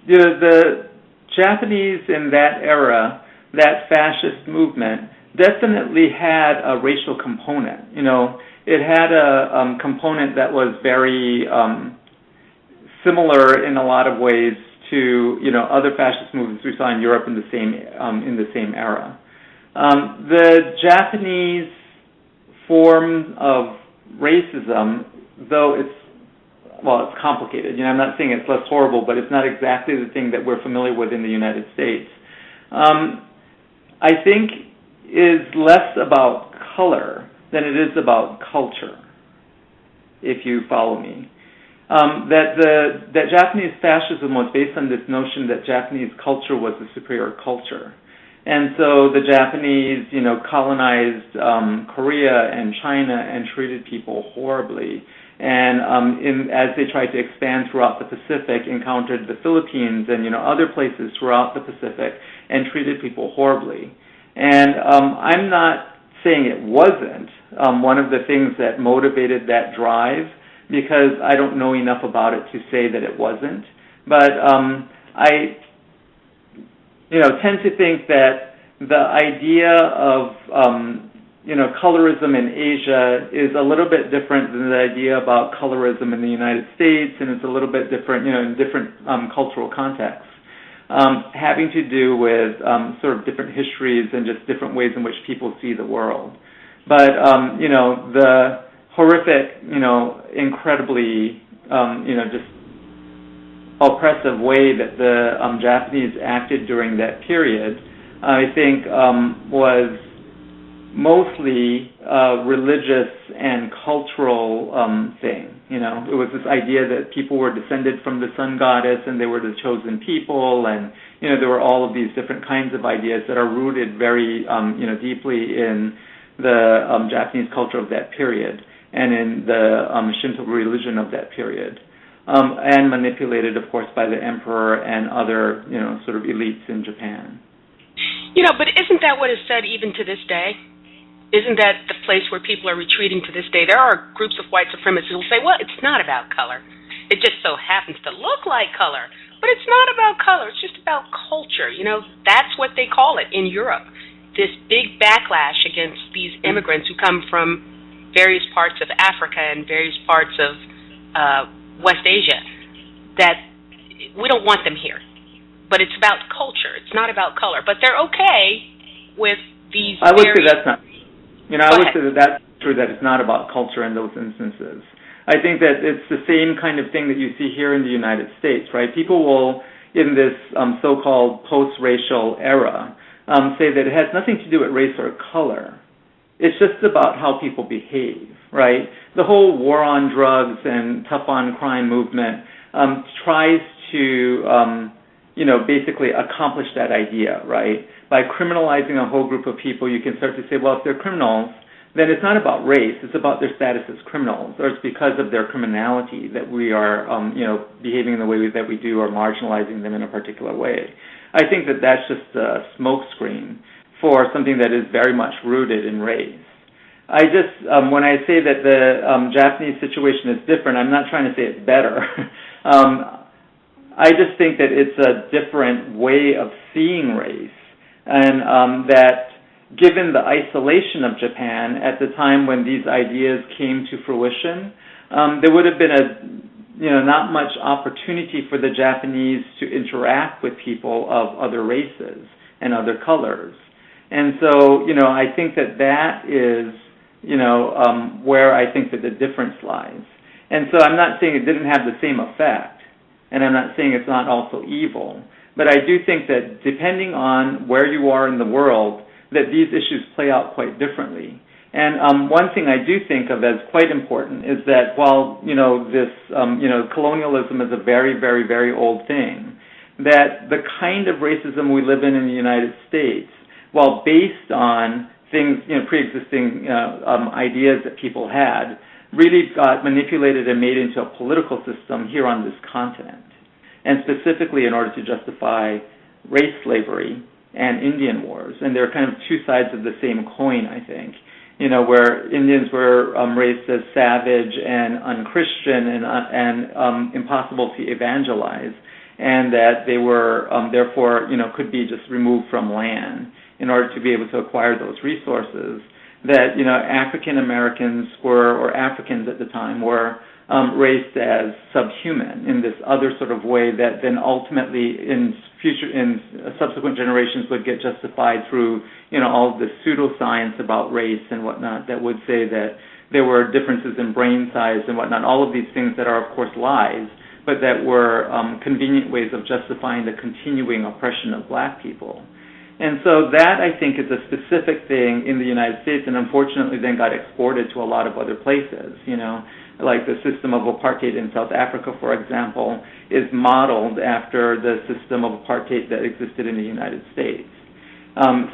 [SPEAKER 2] the Japanese in that era, that fascist movement, definitely had a racial component. It had a component that was very similar in a lot of ways to other fascist movements we saw in Europe in the same era. The Japanese form of racism, though it's complicated. I'm not saying it's less horrible, but it's not exactly the thing that we're familiar with in the United States. I think is less about color than it is about culture, if you follow me. That Japanese fascism was based on this notion that Japanese culture was the superior culture. And so the Japanese, colonized Korea and China and treated people horribly. And as they tried to expand throughout the Pacific, encountered the Philippines and other places throughout the Pacific and treated people horribly. And I'm not saying it wasn't one of the things that motivated that drive, because I don't know enough about it to say that it wasn't. But I tend to think that the idea of colorism in Asia is a little bit different than the idea about colorism in the United States, and it's a little bit different, in different cultural contexts, having to do with sort of different histories and just different ways in which people see the world. But, the horrific, incredibly, just oppressive way that the Japanese acted during that period, I think, was mostly a religious and cultural thing. It was this idea that people were descended from the sun goddess and they were the chosen people, and there were all of these different kinds of ideas that are rooted very deeply in the Japanese culture of that period and in the Shinto religion of that period, and manipulated, of course, by the emperor and other sort of elites in Japan.
[SPEAKER 1] But isn't that what is said even to this day? Isn't that the place where people are retreating to this day? There are groups of white supremacists who will say, well, it's not about color. It just so happens to look like color. But it's not about color. It's just about culture. That's what they call it in Europe. This big backlash against these immigrants who come from various parts of Africa and various parts of West Asia, that we don't want them here. But it's about culture. It's not about color. But they're okay with these
[SPEAKER 2] I would say that's not... I would say that's true, that it's not about culture in those instances. I think that it's the same kind of thing that you see here in the United States, right? People will, in this so-called post-racial era, say that it has nothing to do with race or color. It's just about how people behave, right? The whole war on drugs and tough on crime movement tries to, basically accomplish that idea, right? By criminalizing a whole group of people, you can start to say, well, if they're criminals, then it's not about race, it's about their status as criminals, or it's because of their criminality that we are, behaving in the way that we do or marginalizing them in a particular way. I think that that's just a smokescreen for something that is very much rooted in race. I just, when I say that the Japanese situation is different, I'm not trying to say it's better. I just think that it's a different way of seeing race, and that given the isolation of Japan at the time when these ideas came to fruition, there would have been not much opportunity for the Japanese to interact with people of other races and other colors. And so, I think that is, where I think that the difference lies. And so I'm not saying it didn't have the same effect, and I'm not saying it's not also evil, but I do think that depending on where you are in the world, that these issues play out quite differently. And one thing I do think of as quite important is that while, this, colonialism is a very, very, very old thing, that the kind of racism we live in the United States, while based on things, pre-existing ideas that people had, really got manipulated and made into a political system here on this continent, and specifically in order to justify race slavery and Indian wars. And they're kind of two sides of the same coin, I think, where Indians were raised as savage and unchristian and impossible to evangelize, and that they were, therefore, could be just removed from land in order to be able to acquire those resources. That, African Americans or Africans at the time were raised as subhuman in this other sort of way that then ultimately in subsequent generations would get justified through, all of the pseudoscience about race and whatnot that would say that there were differences in brain size and whatnot, all of these things that are, of course, lies, but that were convenient ways of justifying the continuing oppression of black people. And so that, I think, is a specific thing in the United States, and unfortunately then got exported to a lot of other places, like the system of apartheid in South Africa, for example, is modeled after the system of apartheid that existed in the United States.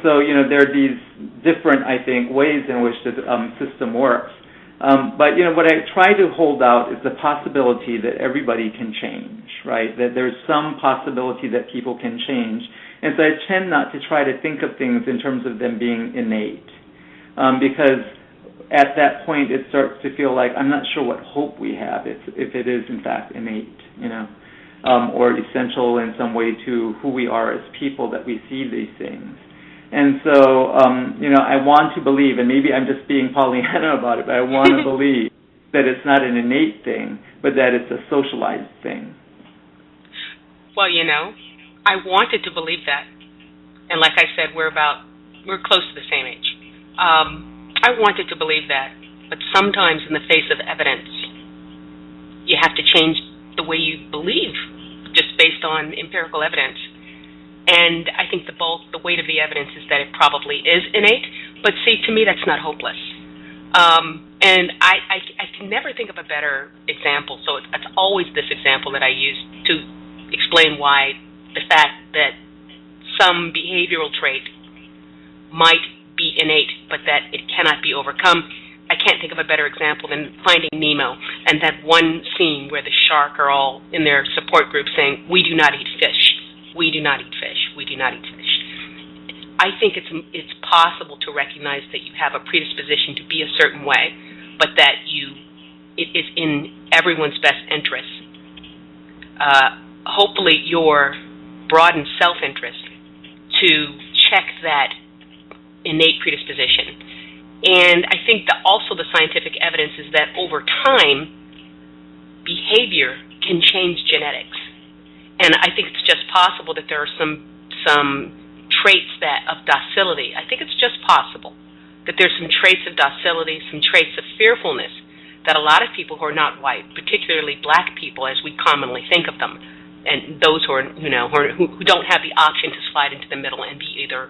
[SPEAKER 2] So, there are these different, I think, ways in which the system works. But, what I try to hold out is the possibility that everybody can change, right? That there's some possibility that people can change. And so I tend not to try to think of things in terms of them being innate, because at that point it starts to feel like I'm not sure what hope we have if it is in fact innate, or essential in some way to who we are as people that we see these things. And so, I want to believe, and maybe I'm just being Pollyanna about it, but I want to believe that it's not an innate thing, but that it's a socialized thing.
[SPEAKER 1] Well, I wanted to believe that. And like I said, we're close to the same age. I wanted to believe that, but sometimes in the face of evidence, you have to change the way you believe just based on empirical evidence. And I think the weight of the evidence is that it probably is innate, but see, to me, that's not hopeless. And I can never think of a better example, so it's always this example that I use to explain why the fact that some behavioral trait might be innate, but that it cannot be overcome. I can't think of a better example than Finding Nemo and that one scene where the shark are all in their support group saying, "We do not eat fish. We do not eat fish. We do not eat fish." I think it's possible to recognize that you have a predisposition to be a certain way, but that it is in everyone's best interest. Hopefully, your broadened self-interest to check that innate predisposition. And I think that also the scientific evidence is that over time, behavior can change genetics. And I think it's just possible that there are some traits of docility. I think it's just possible that there's some traits of docility, some traits of fearfulness that a lot of people who are not white, particularly black people as we commonly think of them, and those who are, who don't have the option to slide into the middle and be either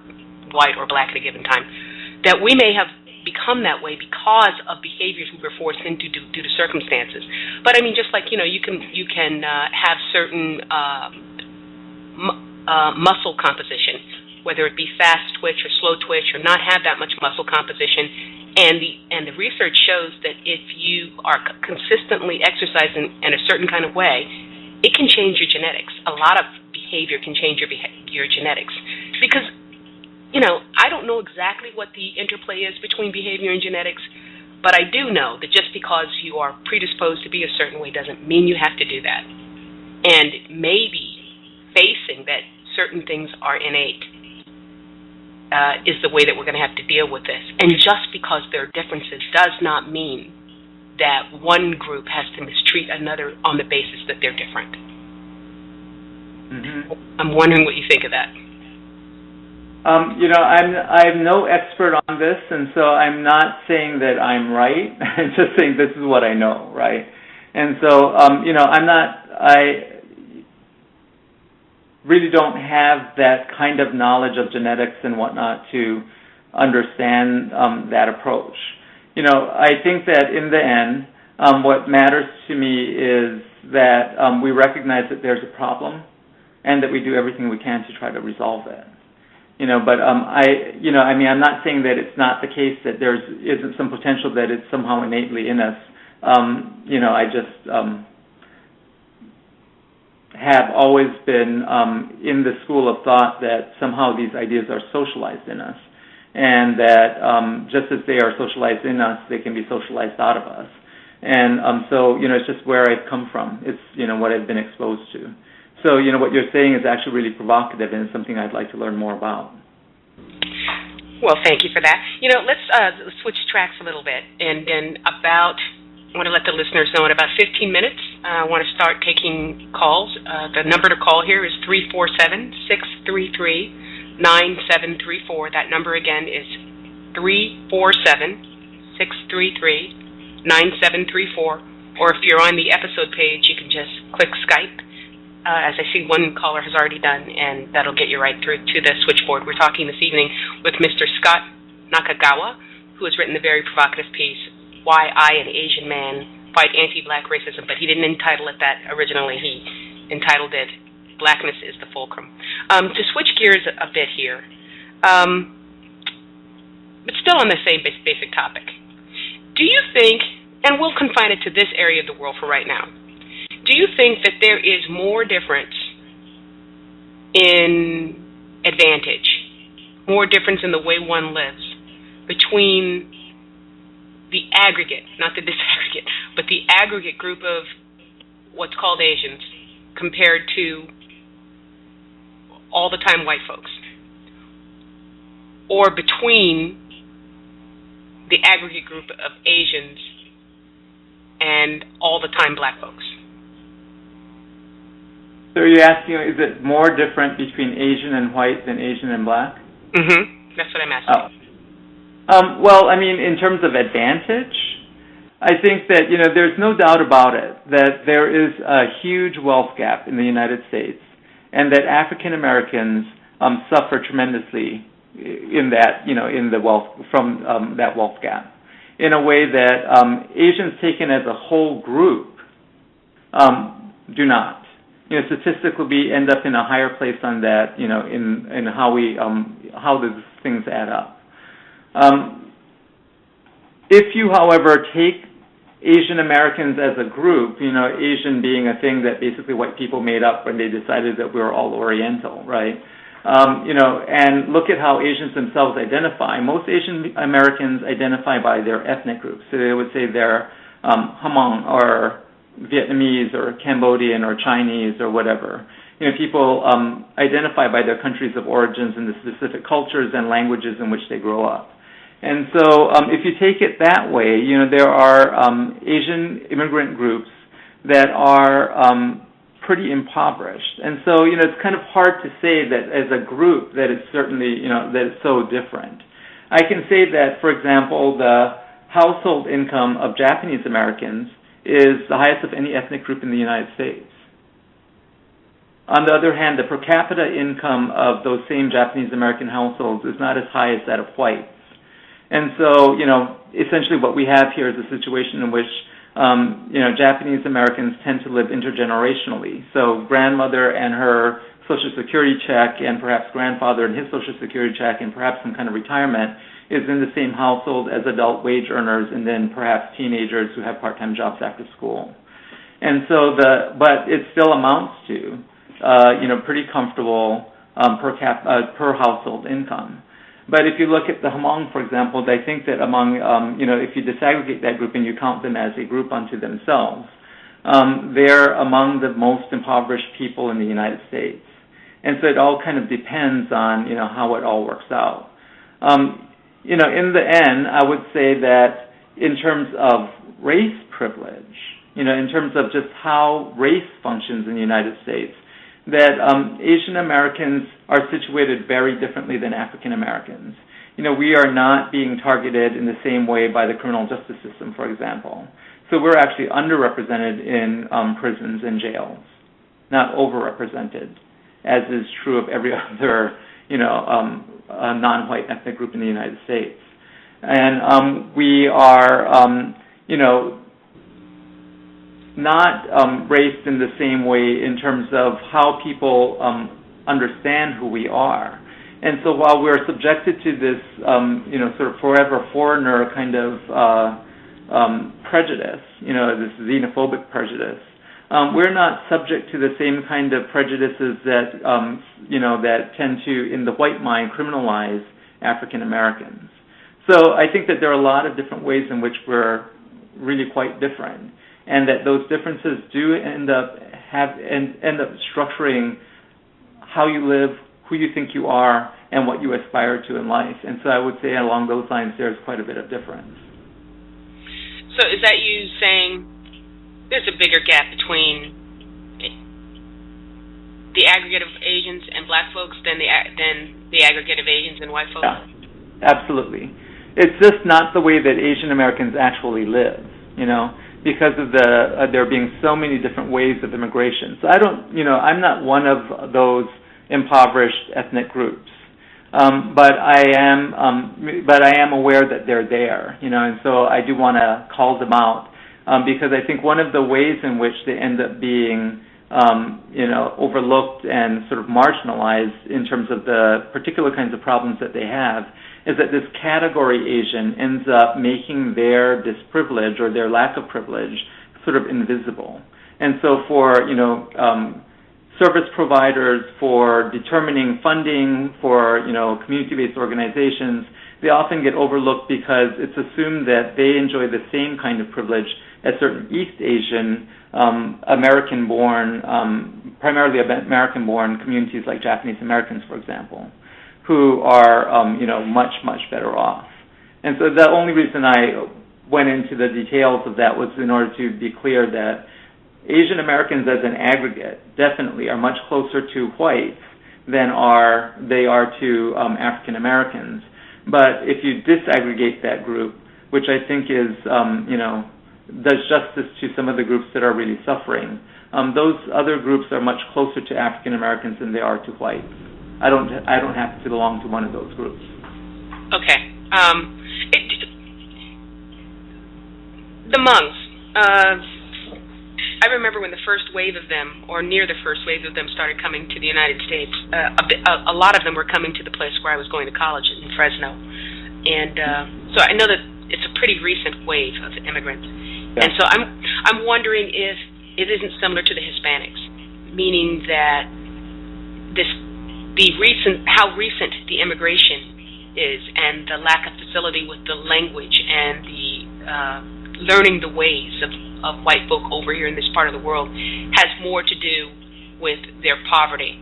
[SPEAKER 1] white or black at a given time, that we may have become that way because of behaviors we were forced into due to circumstances. But I mean, just like you can have certain muscle composition, whether it be fast twitch or slow twitch, or not have that much muscle composition. And the research shows that if you are consistently exercising in a certain kind of way, it can change your genetics. A lot of behavior can change your genetics. Because, I don't know exactly what the interplay is between behavior and genetics, but I do know that just because you are predisposed to be a certain way doesn't mean you have to do that. And maybe facing that certain things are innate is the way that we're going to have to deal with this. And just because there are differences does not mean that one group has to mistreat another on the basis that they're different. Mm-hmm. I'm wondering what you think of that.
[SPEAKER 2] I'm no expert on this, and so I'm not saying that I'm right. I'm just saying this is what I know, right? And so, I really don't have that kind of knowledge of genetics and whatnot to understand that approach. I think that in the end, what matters to me is that we recognize that there's a problem and that we do everything we can to try to resolve it. But I'm not saying that it's not the case that there isn't some potential that it's somehow innately in us. I just have always been in the school of thought that somehow these ideas are socialized in us, and that just as they are socialized in us, they can be socialized out of us. And so, it's just where I've come from. It's, what I've been exposed to. So, what you're saying is actually really provocative, and it's something I'd like to learn more about.
[SPEAKER 1] Well, thank you for that. Let's switch tracks a little bit. And then I want to let the listeners know in about 15 minutes, I want to start taking calls. The number to call here is 347-633-9734. That number again is 347-633-9734. Or if you're on the episode page, you can just click Skype, as I see one caller has already done, and that'll get you right through to the switchboard. We're talking this evening with Mr. Scott Nakagawa, who has written the very provocative piece, Why I, an Asian Man, Fight Anti-Black Racism, but he didn't entitle it that originally. He entitled it, Blackness is the Fulcrum. To switch gears a bit here, but still on the same basic topic, do you think, and we'll confine it to this area of the world for right now, do you think that there is more difference in advantage, more difference in the way one lives between the aggregate, not the disaggregate, but the aggregate group of what's called Asians compared to all the time white folks? or between the aggregate group of Asians and all the time black folks?
[SPEAKER 2] So you're asking, is it more different between Asian and white than Asian and black?
[SPEAKER 1] Mm-hmm. That's what I'm asking.
[SPEAKER 2] Well, I mean, in terms of advantage, I think that, there's no doubt about it that there is a huge wealth gap in the United States, and that African Americans suffer tremendously in that, in the wealth, from that wealth gap, in a way that Asians taken as a whole group do not. Statistically, we end up in a higher place on that, in how these things add up. If you, however, take Asian Americans as a group, Asian being a thing that basically white people made up when they decided that we were all Oriental, right? And look at how Asians themselves identify. Most Asian Americans identify by their ethnic groups. So they would say they're Hmong or Vietnamese or Cambodian or Chinese or whatever. People identify by their countries of origins and the specific cultures and languages in which they grow up. And so if you take it that way, there are Asian immigrant groups that are pretty impoverished. And so, it's kind of hard to say that as a group that it's certainly, that it's so different. I can say that, for example, the household income of Japanese Americans is the highest of any ethnic group in the United States. On the other hand, the per capita income of those same Japanese American households is not as high as that of whites. And so, essentially what we have here is a situation in which, Japanese Americans tend to live intergenerationally. So grandmother and her Social Security check and perhaps grandfather and his Social Security check and perhaps some kind of retirement is in the same household as adult wage earners and then perhaps teenagers who have part-time jobs after school. And so but it still amounts to, pretty comfortable per household income. But if you look at the Hmong, for example, I think that among, if you disaggregate that group and you count them as a group unto themselves, they're among the most impoverished people in the United States. And so it all kind of depends on, how it all works out. In the end, I would say that in terms of race privilege, in terms of just how race functions in the United States, that Asian Americans are situated very differently than African Americans. We are not being targeted in the same way by the criminal justice system, for example. So we're actually underrepresented in prisons and jails, not overrepresented, as is true of every other, non-white ethnic group in the United States. And we are, not raised in the same way in terms of how people understand who we are. And so while we're subjected to this, sort of forever foreigner kind of prejudice, this xenophobic prejudice, we're not subject to the same kind of prejudices that, that tend to, in the white mind, criminalize African Americans. So I think that there are a lot of different ways in which we're really quite different, and that those differences do end up structuring how you live, who you think you are, and what you aspire to in life. And so I would say along those lines there's quite a bit of difference.
[SPEAKER 1] So is that you saying there's a bigger gap between the aggregate of Asians and black folks than the aggregate of Asians and white folks?
[SPEAKER 2] Yeah, absolutely. It's just not the way that Asian Americans actually live, because of there being so many different ways of immigration. So I'm not one of those impoverished ethnic groups, but I am aware that they're there, and so I do want to call them out, because I think one of the ways in which they end up being, overlooked and sort of marginalized in terms of the particular kinds of problems that they have is that this category Asian ends up making their disprivilege or their lack of privilege sort of invisible. And so for, service providers, for determining funding, for, community-based organizations, they often get overlooked because it's assumed that they enjoy the same kind of privilege as certain East Asian, American-born, primarily American-born communities like Japanese Americans, for example, who are, much, much better off. And so the only reason I went into the details of that was in order to be clear that Asian Americans as an aggregate definitely are much closer to whites than they are to African Americans. But if you disaggregate that group, which I think is, does justice to some of the groups that are really suffering, those other groups are much closer to African Americans than they are to whites. I don't happen to belong to one of those groups.
[SPEAKER 1] Okay. The Hmongs. I remember when the first wave of them, or near the first wave of them, started coming to the United States. A lot of them were coming to the place where I was going to college in Fresno, and so I know that it's a pretty recent wave of immigrants. Yeah. And so I'm wondering if it isn't similar to the Hispanics, meaning that how recent the immigration is, and the lack of facility with the language and the learning the ways of white folk over here in this part of the world has more to do with their poverty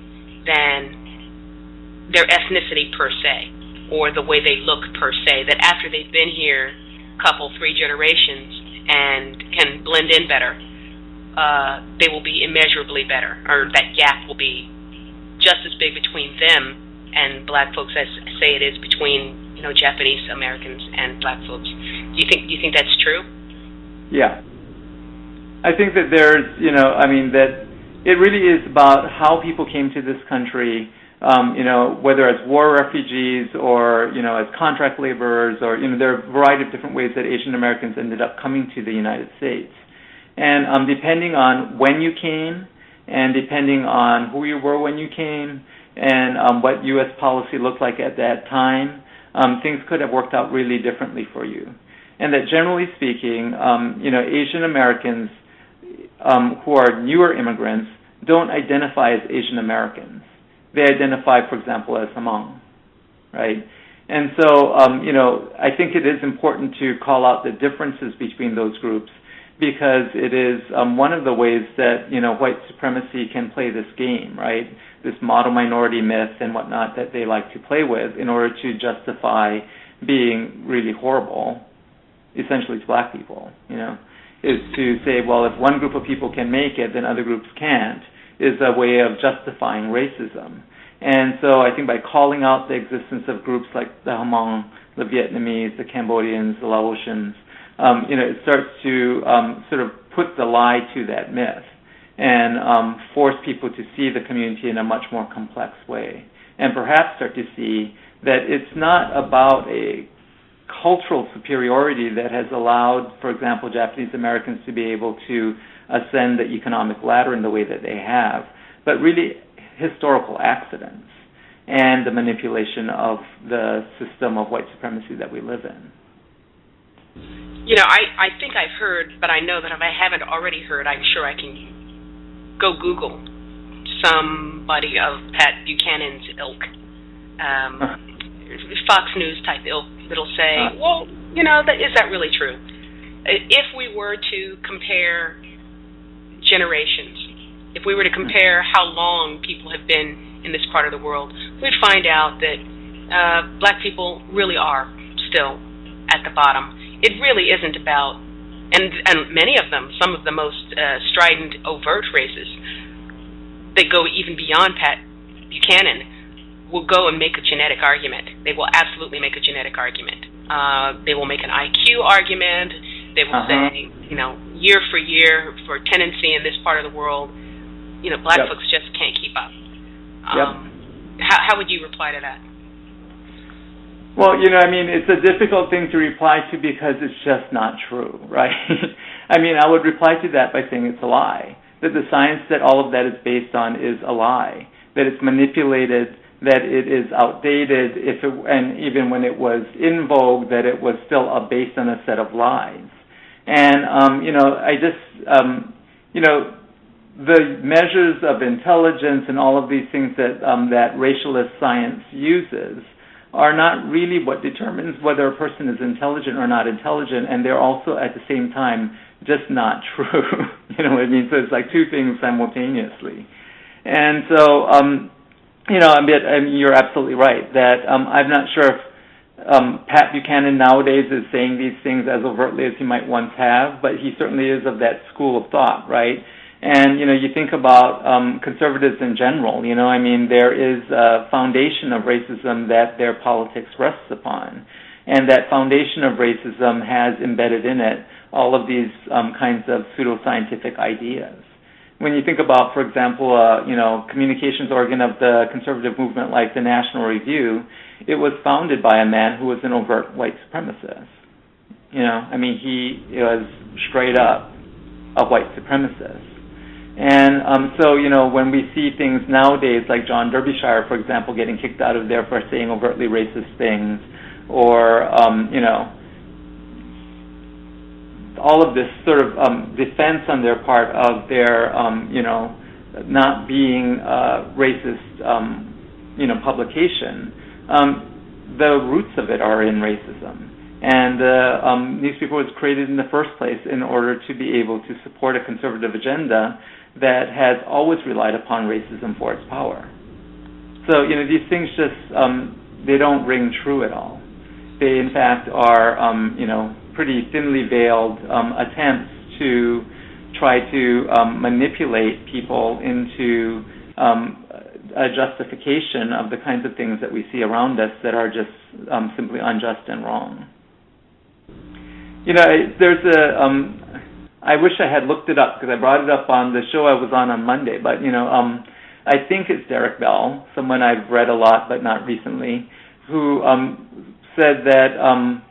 [SPEAKER 1] than their ethnicity per se, or the way they look per se, that after they've been here a couple, 3 generations and can blend in better, they will be immeasurably better, or that gap will be just as big between them and black folks as, say, it is between Japanese Americans and black folks. Do you think that's true?
[SPEAKER 2] Yeah. I think that there's, that it really is about how people came to this country, whether as war refugees or, as contract laborers, or, there are a variety of different ways that Asian Americans ended up coming to the United States. And depending on when you came, and depending on who you were when you came, and what U.S. policy looked like at that time, things could have worked out really differently for you. And that generally speaking, Asian Americans who are newer immigrants don't identify as Asian Americans. They identify, for example, as Hmong, right? And so, I think it is important to call out the differences between those groups, because it is one of the ways that, white supremacy can play this game, right? This model minority myth and whatnot that they like to play with in order to justify being really horrible, essentially to black people, is to say, well, if one group of people can make it, then other groups can't, is a way of justifying racism. And so I think by calling out the existence of groups like the Hmong, the Vietnamese, the Cambodians, the Laotians, it starts to sort of put the lie to that myth and force people to see the community in a much more complex way, and perhaps start to see that it's not about a cultural superiority that has allowed, for example, Japanese Americans to be able to ascend the economic ladder in the way that they have, but really historical accidents and the manipulation of the system of white supremacy that we live in.
[SPEAKER 1] I think I've heard, but I know that if I haven't already heard, I'm sure I can go Google somebody of Pat Buchanan's ilk, Fox News type ilk, that'll say, well, is that really true? If we were to compare generations, if we were to compare how long people have been in this part of the world, we'd find out that black people really are still at the bottom. It really isn't about, and many of them, some of the most strident, overt races, that go even beyond Pat Buchanan, will go and make a genetic argument. They will absolutely make a genetic argument. They will make an IQ argument. They will say, year for year, for tendency in this part of the world, black folks just can't keep up. How would you reply to that?
[SPEAKER 2] Well, it's a difficult thing to reply to because it's just not true, right? I would reply to that by saying it's a lie, that the science that all of that is based on is a lie, that it's manipulated, that it is outdated, and even when it was in vogue, that it was still based on a set of lies. And, the measures of intelligence and all of these things that that racialist science uses are not really what determines whether a person is intelligent or not intelligent, and they're also at the same time just not true. You know what I mean? So it's like two things simultaneously. And so, I mean, you're absolutely right that I'm not sure if Pat Buchanan nowadays is saying these things as overtly as he might once have, but he certainly is of that school of thought, right? And, you think about conservatives in general, I mean, there is a foundation of racism that their politics rests upon. And that foundation of racism has embedded in it all of these kinds of pseudoscientific ideas. When you think about, for example, communications organ of the conservative movement like the National Review, it was founded by a man who was an overt white supremacist. I mean, he was straight up a white supremacist. And so, when we see things nowadays like John Derbyshire, for example, getting kicked out of there for saying overtly racist things, or, all of this sort of defense on their part of their, not being racist, publication, the roots of it are in racism. And the newspaper was created in the first place in order to be able to support a conservative agenda that has always relied upon racism for its power. So, these things just, they don't ring true at all. They, in fact, are, pretty thinly veiled attempts to try to manipulate people into a justification of the kinds of things that we see around us that are just simply unjust and wrong. There's I wish I had looked it up because I brought it up on the show I was on Monday, but, I think it's Derek Bell, someone I've read a lot but not recently, who said that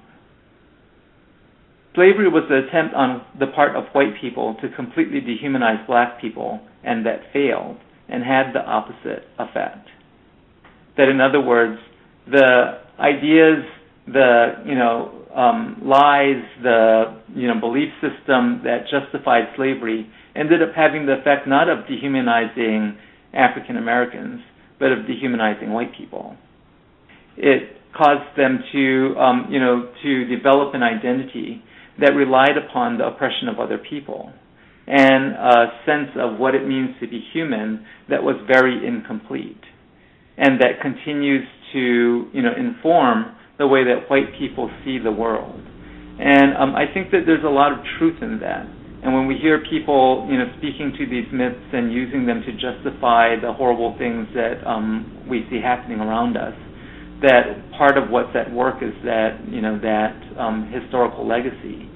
[SPEAKER 2] slavery was an attempt on the part of white people to completely dehumanize black people, and that failed and had the opposite effect. That, in other words, the ideas, the lies, the belief system that justified slavery ended up having the effect not of dehumanizing African Americans, but of dehumanizing white people. It caused them to to develop an identity that relied upon the oppression of other people and a sense of what it means to be human that was very incomplete, and that continues to inform the way that white people see the world. And I think that there's a lot of truth in that. And when we hear people speaking to these myths and using them to justify the horrible things that we see happening around us, that part of what's at work is that historical legacy.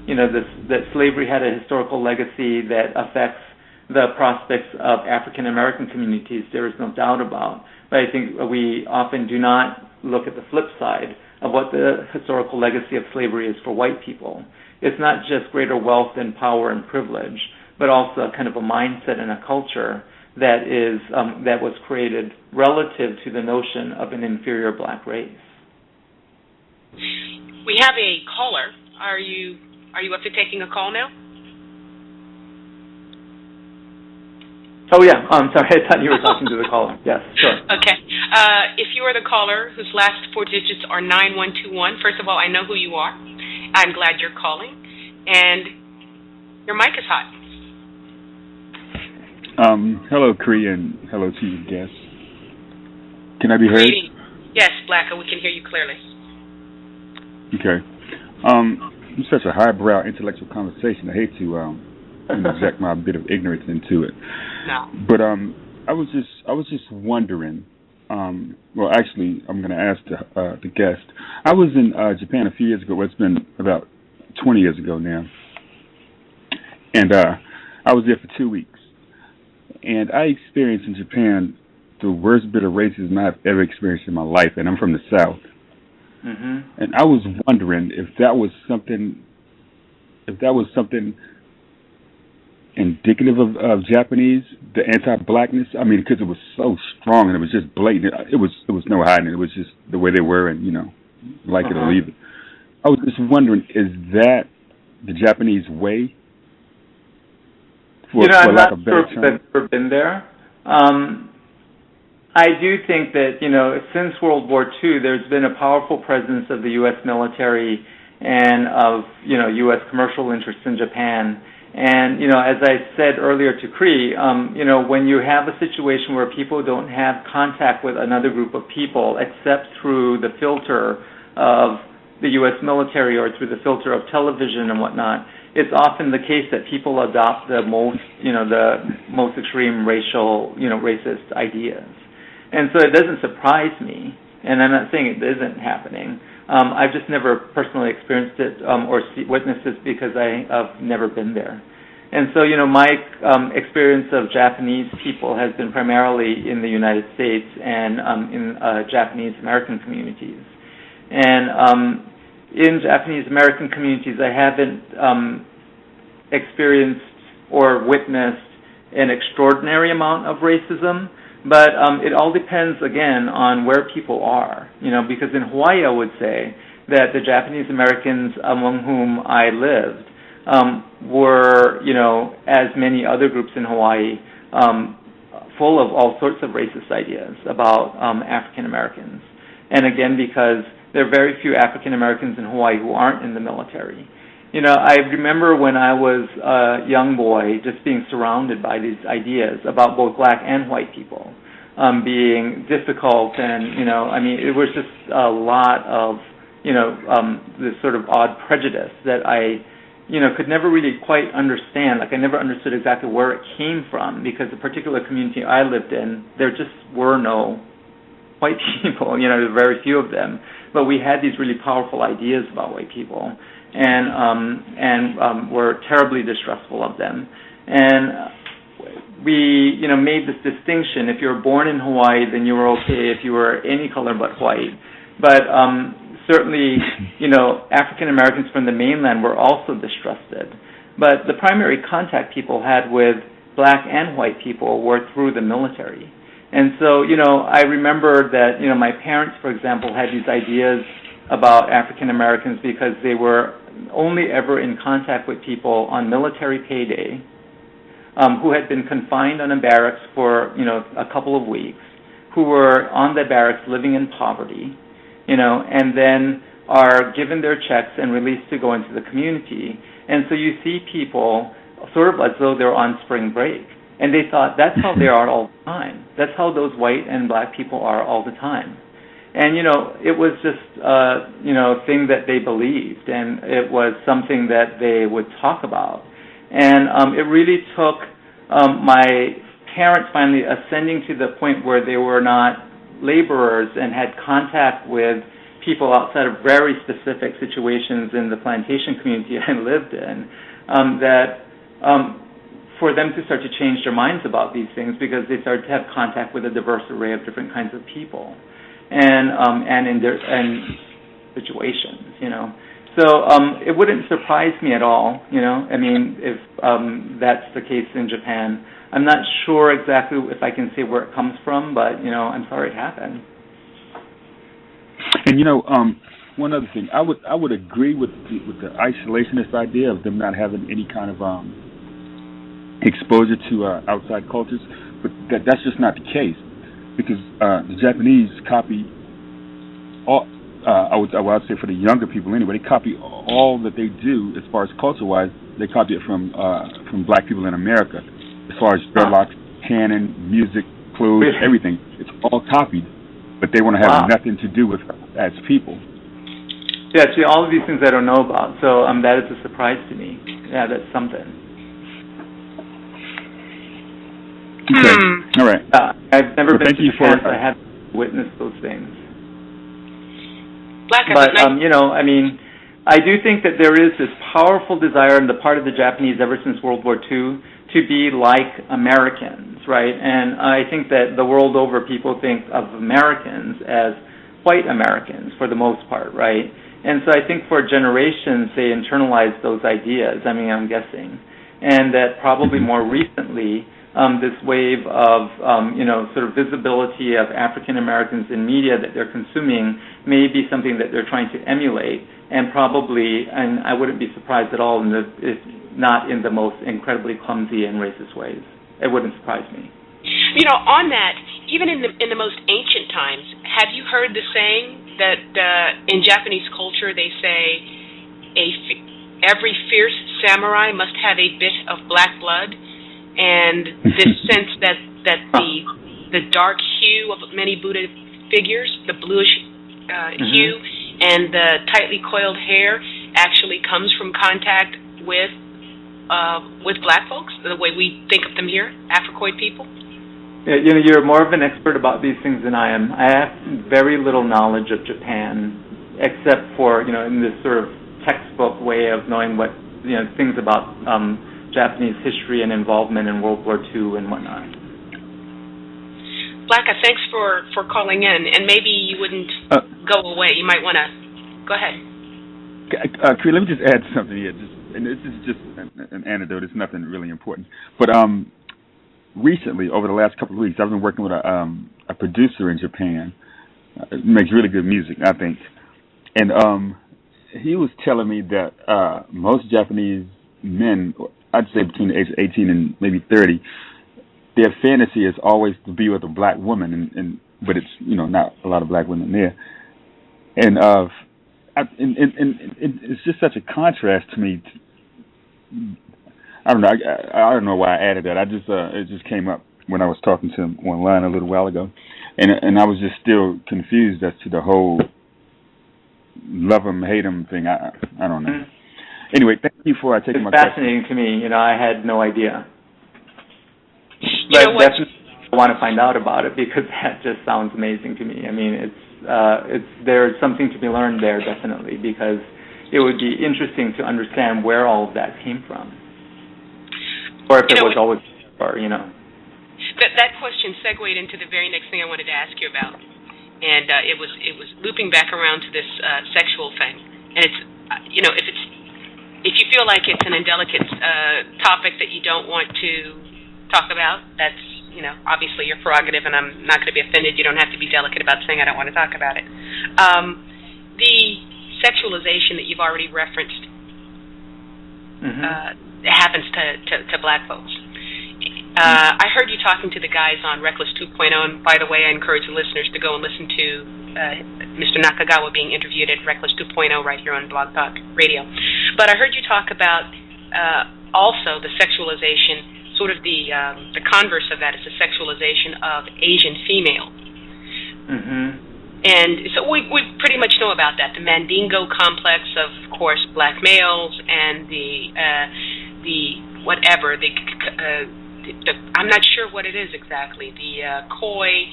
[SPEAKER 2] That slavery had a historical legacy that affects the prospects of African American communities. There is no doubt about. But I think we often do not look at the flip side of what the historical legacy of slavery is for white people. It's not just greater wealth and power and privilege, but also kind of a mindset and a culture that was created relative to the notion of an inferior black race.
[SPEAKER 1] We have a caller. Are you up to taking a call now?
[SPEAKER 2] Oh, yeah. I'm sorry. I thought you were talking to the caller. Yes, sure.
[SPEAKER 1] Okay. If you are the caller whose last four digits are 9121, first of all, I know who you are. I'm glad you're calling. And your mic is hot.
[SPEAKER 3] Hello, Cree, and hello to you, guests. Can I be heard?
[SPEAKER 1] Yes, Blacka, we can hear you clearly.
[SPEAKER 3] Okay. It's such a highbrow intellectual conversation. I hate to inject my bit of ignorance into it.
[SPEAKER 1] No.
[SPEAKER 3] But I was just wondering. Well, actually, I'm going to ask the guest. I was in Japan a few years ago. Well, it's been about 20 years ago now, and I was there for 2 weeks. And I experienced in Japan the worst bit of racism I've ever experienced in my life, and I'm from the South. Mm-hmm. And I was wondering if that was something indicative of Japanese, the anti-blackness. I mean, because it was so strong and it was just blatant. It was no hiding it. It was just the way they were, and like it or leave it. I was just wondering, is that the Japanese way?
[SPEAKER 2] I'm not sure if I've ever been there. I do think that, since World War II, there's been a powerful presence of the U.S. military and of, U.S. commercial interests in Japan. And, as I said earlier to Cree, when you have a situation where people don't have contact with another group of people except through the filter of the U.S. military or through the filter of television and whatnot, it's often the case that people adopt the most extreme racial, racist ideas. And so it doesn't surprise me, and I'm not saying it isn't happening. I've just never personally experienced it or witnessed it because I've never been there. And so, my experience of Japanese people has been primarily in the United States and in Japanese American communities. And in Japanese American communities, I haven't experienced or witnessed an extraordinary amount of racism, but it all depends, again, on where people are, because in Hawaii, I would say that the Japanese Americans among whom I lived were, as many other groups in Hawaii, full of all sorts of racist ideas about African Americans. And again, because there are very few African Americans in Hawaii who aren't in the military. I remember when I was a young boy just being surrounded by these ideas about both black and white people being difficult, and, it was just a lot of, this sort of odd prejudice that I, could never really quite understand. Like, I never understood exactly where it came from, because the particular community I lived in, there just were no white people, there were very few of them. But we had these really powerful ideas about white people, and were terribly distrustful of them. And we, made this distinction. If you were born in Hawaii, then you were okay if you were any color but white. But certainly, African Americans from the mainland were also distrusted. But the primary contact people had with black and white people were through the military. And so, I remember that, my parents, for example, had these ideas about African Americans because they were only ever in contact with people on military payday who had been confined on a barracks for, a couple of weeks, who were on the barracks living in poverty, and then are given their checks and released to go into the community. And so you see people sort of as though they're on spring break. And they thought that's how they are all the time. That's how those white and black people are all the time. And, it was just, a thing that they believed, and it was something that they would talk about. And it really took my parents finally ascending to the point where they were not laborers and had contact with people outside of very specific situations in the plantation community I lived in, for them to start to change their minds about these things, because they started to have contact with a diverse array of different kinds of people, and in their situations, So it wouldn't surprise me at all, if that's the case in Japan. I'm not sure exactly if I can say where it comes from, but I'm sorry it happened.
[SPEAKER 3] And one other thing, I would agree with the isolationist idea of them not having any kind of exposure to outside cultures, but that's just not the case, because the Japanese copy all. I would say for the younger people anyway, they copy all that they do as far as culture-wise. They copy it from black people in America, as far as dreadlocks, canon, music, clothes, everything. It's all copied, but they want to have nothing to do with us as people.
[SPEAKER 2] Yeah, see, all of these things I don't know about, so that is a surprise to me. Yeah, that's something.
[SPEAKER 3] Okay. All right.
[SPEAKER 2] I've never been to Japan, so I haven't witnessed those things. But, I do think that there is this powerful desire on the part of the Japanese ever since World War II to be like Americans, right? And I think that the world over people think of Americans as white Americans for the most part, right? And so I think for generations they internalized those ideas, I'm guessing. And that probably more recently this wave of, sort of visibility of African Americans in media that they're consuming may be something that they're trying to emulate, and probably, and I wouldn't be surprised at all, if not in the most incredibly clumsy and racist ways. It wouldn't surprise me.
[SPEAKER 1] On that, even in the most ancient times, have you heard the saying that in Japanese culture they say, every fierce samurai must have a bit of black blood, and this sense that the dark hue of many Buddha figures, the bluish hue, and the tightly coiled hair actually comes from contact with black folks, the way we think of them here, Africoid people.
[SPEAKER 2] Yeah, you're more of an expert about these things than I am. I have very little knowledge of Japan, except for, in this sort of textbook way of knowing what, things about Japanese history and involvement in World War II and whatnot.
[SPEAKER 1] Blacka, thanks for calling in, and maybe you wouldn't go away. You might want to go ahead.
[SPEAKER 3] Cree, let me just add something here. And this is just an anecdote. It's nothing really important. But recently, over the last couple of weeks, I've been working with a producer in Japan. Makes really good music, I think. And he was telling me that most Japanese men, I'd say between the age of 18 and maybe 30, their fantasy is always to be with a black woman, but it's not a lot of black women there. And it's just such a contrast to me. I don't know. I don't know why I added that. It just came up when I was talking to him online a little while ago, and I was just still confused as to the whole love him, hate him thing. I don't know. Anyway, thank you for taking my question.
[SPEAKER 2] It's fascinating to me. I had no idea. But definitely I want to find out about it because that just sounds amazing to me. I mean, there's something to be learned there, definitely, because it would be interesting to understand where all of that came from, or if it was always,
[SPEAKER 1] That question segued into the very next thing I wanted to ask you about, and it was looping back around to this sexual thing, and it's if you feel like it's an indelicate topic that you don't want to talk about, that's obviously your prerogative, and I'm not going to be offended. You don't have to be delicate about saying I don't want to talk about it. The sexualization that you've already referenced happens to black folks. I heard you talking to the guys on Reckless 2.0, and by the way, I encourage the listeners to go and listen to Mr. Nakagawa being interviewed at Reckless 2.0 right here on Blog Talk Radio. But I heard you talk about also the sexualization. Sort of the converse of that is the sexualization of Asian females. And so we pretty much know about that. The Mandingo complex of course, black males, and I'm not sure what it is exactly. The coy,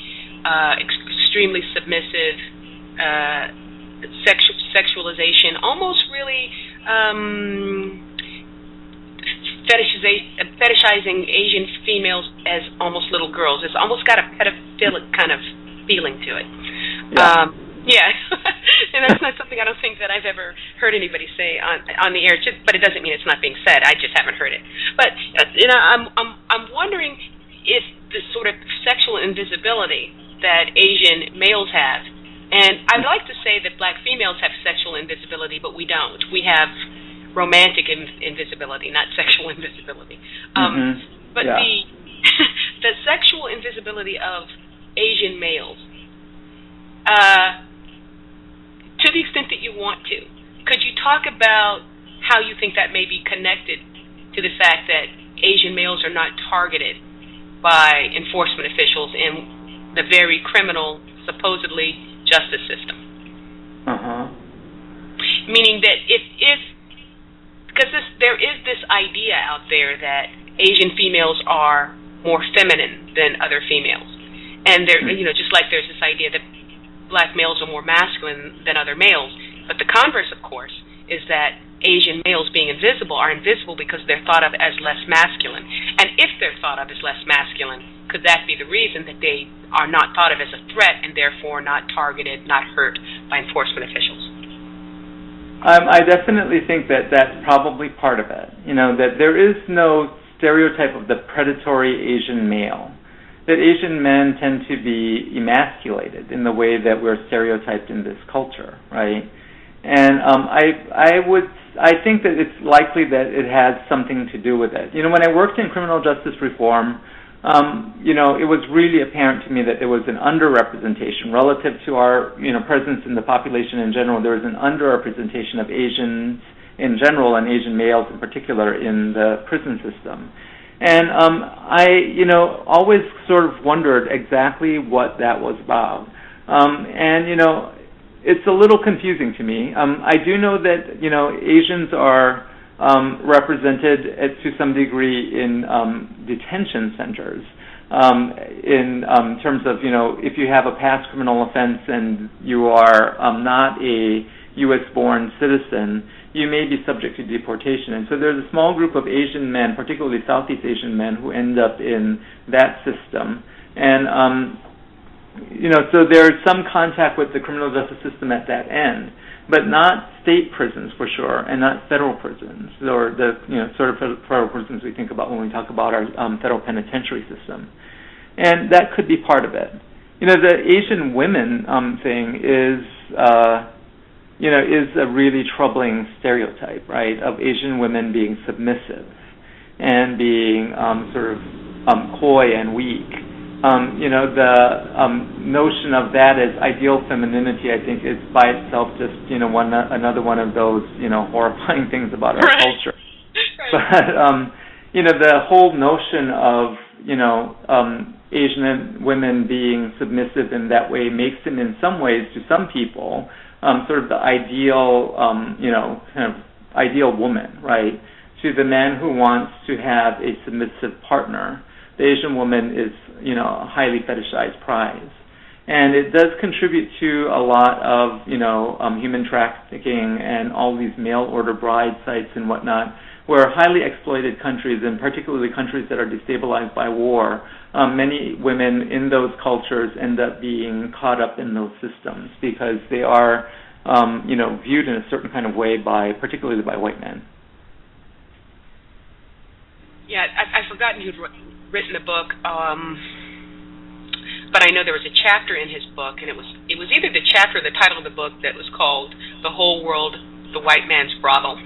[SPEAKER 1] extremely submissive sexualization, almost really. Fetishizing Asian females as almost little girls. It's almost got a pedophilic kind of feeling to it. Yeah. And that's not something I don't think that I've ever heard anybody say on the air. But it doesn't mean it's not being said. I just haven't heard it. But I'm wondering if the sort of sexual invisibility that Asian males have, and I'd like to say that black females have sexual invisibility, but we don't. We have romantic invisibility, not sexual invisibility. But the sexual invisibility of Asian males, to the extent that you want to, could you talk about how you think that may be connected to the fact that Asian males are not targeted by enforcement officials in the very criminal, supposedly, justice system? Meaning that because there is this idea out there that Asian females are more feminine than other females, and just like there's this idea that black males are more masculine than other males. But the converse, of course, is that Asian males being invisible are invisible because they're thought of as less masculine. And if they're thought of as less masculine, could that be the reason that they are not thought of as a threat and therefore not targeted, not hurt by enforcement officials?
[SPEAKER 2] I definitely think that that's probably part of it. That there is no stereotype of the predatory Asian male. That Asian men tend to be emasculated in the way that we're stereotyped in this culture, right? And I think that it's likely that it has something to do with it. When I worked in criminal justice reform, it was really apparent to me that there was an underrepresentation relative to our, presence in the population in general. There was an underrepresentation of Asians in general and Asian males in particular in the prison system. And I, always sort of wondered exactly what that was about. And, it's a little confusing to me. I do know that, Asians are represented to some degree in detention centers. In terms of, if you have a past criminal offense and you are not a U.S.-born citizen, you may be subject to deportation. And so there's a small group of Asian men, particularly Southeast Asian men, who end up in that system. And, so there's some contact with the criminal justice system at that end, but not state prisons for sure, and not federal prisons, or the sort of federal prisons we think about when we talk about our federal penitentiary system. And that could be part of it. The Asian women thing is a really troubling stereotype, right, of Asian women being submissive and being sort of coy and weak. The notion of that as ideal femininity, I think, is by itself just, another one of those, horrifying things about our culture. Right. But, the whole notion of, Asian women being submissive in that way makes them, in some ways, to some people, sort of the ideal, kind of ideal woman, right? To the man who wants to have a submissive partner, the Asian woman is, a highly fetishized prize. And it does contribute to a lot of, human trafficking and all these mail-order bride sites and whatnot, where highly exploited countries, and particularly countries that are destabilized by war, many women in those cultures end up being caught up in those systems because they are, viewed in a certain kind of way particularly by white men.
[SPEAKER 1] Yeah, I've forgotten you'd written a book, but I know there was a chapter in his book, and it was either the chapter or the title of the book that was called "The Whole World, the White Man's Brothel."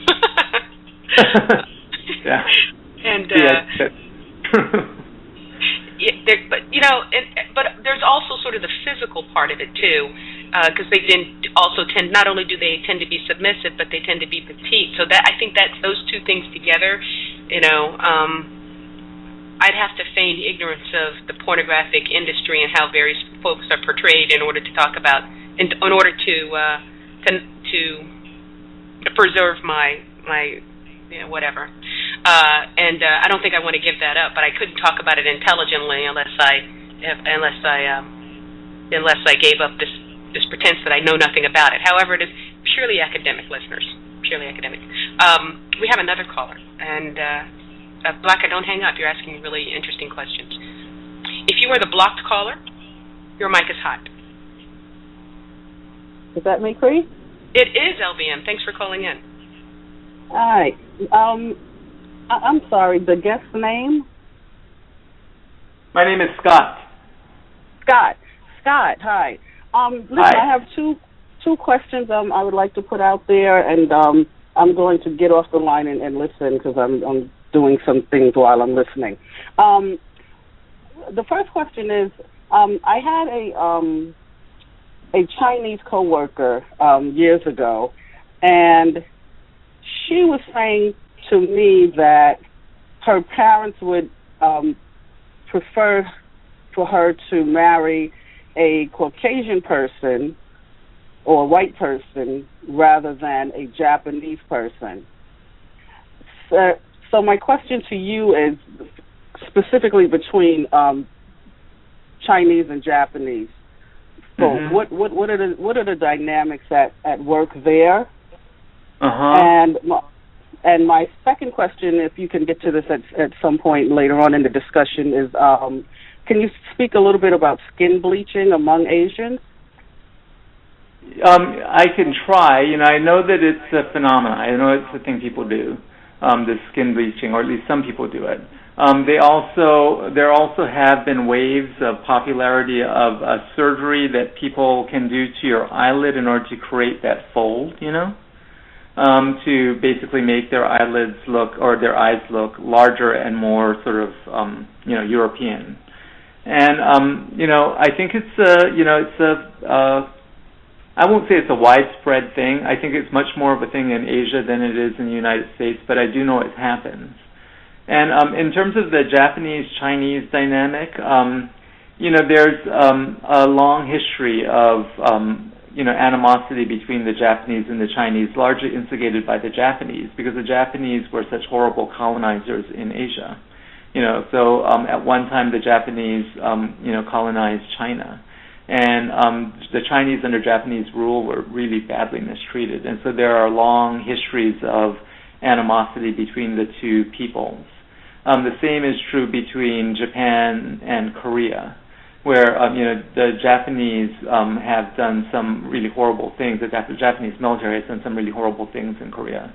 [SPEAKER 2] Yeah.
[SPEAKER 1] And but there's also sort of the physical part of it too, because they also tend, not only do they tend to be submissive, but they tend to be petite. So that I think that those two things together, I'd have to feign ignorance of the pornographic industry and how various folks are portrayed in order to talk about, in order to preserve my whatever. And I don't think I want to give that up, but I couldn't talk about it intelligently unless I gave up this pretense that I know nothing about it. However, it is purely academic, listeners, purely academic. We have another caller, and Black, don't hang up. You're asking really interesting questions. If you are the blocked caller, your mic is hot.
[SPEAKER 4] Is that me, Cree?
[SPEAKER 1] It is, LVM. Thanks for calling in.
[SPEAKER 4] Hi. I'm sorry, the guest's name?
[SPEAKER 2] My name is Scott.
[SPEAKER 4] Scott, hi. Listen,
[SPEAKER 2] hi.
[SPEAKER 4] I have two questions I would like to put out there, and I'm going to get off the line and listen because I'm doing some things while I'm listening. The first question is, I had a Chinese coworker years ago, and she was saying to me that her parents would prefer for her to marry a Caucasian person or a white person rather than a Japanese person. So my question to you is specifically between Chinese and Japanese. So what are the dynamics at work there? And my second question, if you can get to this at some point later on in the discussion, is can you speak a little bit about skin bleaching among Asians?
[SPEAKER 2] I can try. I know that it's a phenomenon. I know it's a thing people do, the skin bleaching, or at least some people do it. There also have been waves of popularity of surgery that people can do to your eyelid in order to create that fold, to basically make their eyelids look, or their eyes look larger and more sort of, European. And, I think it's a I won't say it's a widespread thing. I think it's much more of a thing in Asia than it is in the United States, but I do know it happens. And in terms of the Japanese-Chinese dynamic, there's a long history of animosity between the Japanese and the Chinese, largely instigated by the Japanese, because the Japanese were such horrible colonizers in Asia. So at one time the Japanese, colonized China, and the Chinese under Japanese rule were really badly mistreated, and so there are long histories of animosity between the two peoples. The same is true between Japan and Korea, where the Japanese have done some really horrible things. The Japanese military has done some really horrible things in Korea,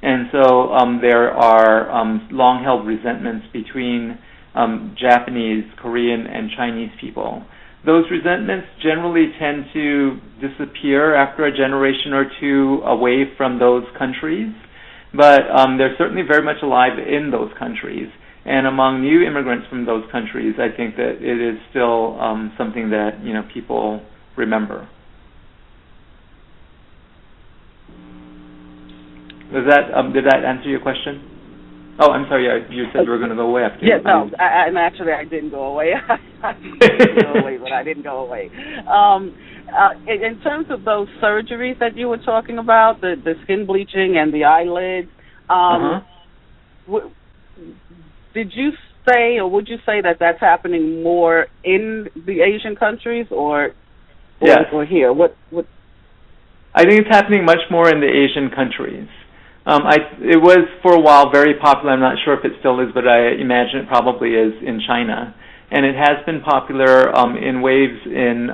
[SPEAKER 2] and so there are long-held resentments between Japanese, Korean, and Chinese people. Those resentments generally tend to disappear after a generation or two away from those countries, but they're certainly very much alive in those countries. And among new immigrants from those countries, I think that it is still something that people remember. Did that answer your question? Oh, I'm sorry. You said you were going to go away after.
[SPEAKER 4] Yeah, no. I didn't go away. I didn't go away, but I didn't go away. In terms of those surgeries that you were talking about, the skin bleaching and the eyelids, did you say, or would you say that that's happening more in the Asian countries or here? What?
[SPEAKER 2] I think it's happening much more in the Asian countries. It was for a while very popular. I'm not sure if it still is, but I imagine it probably is in China. And it has been popular in waves in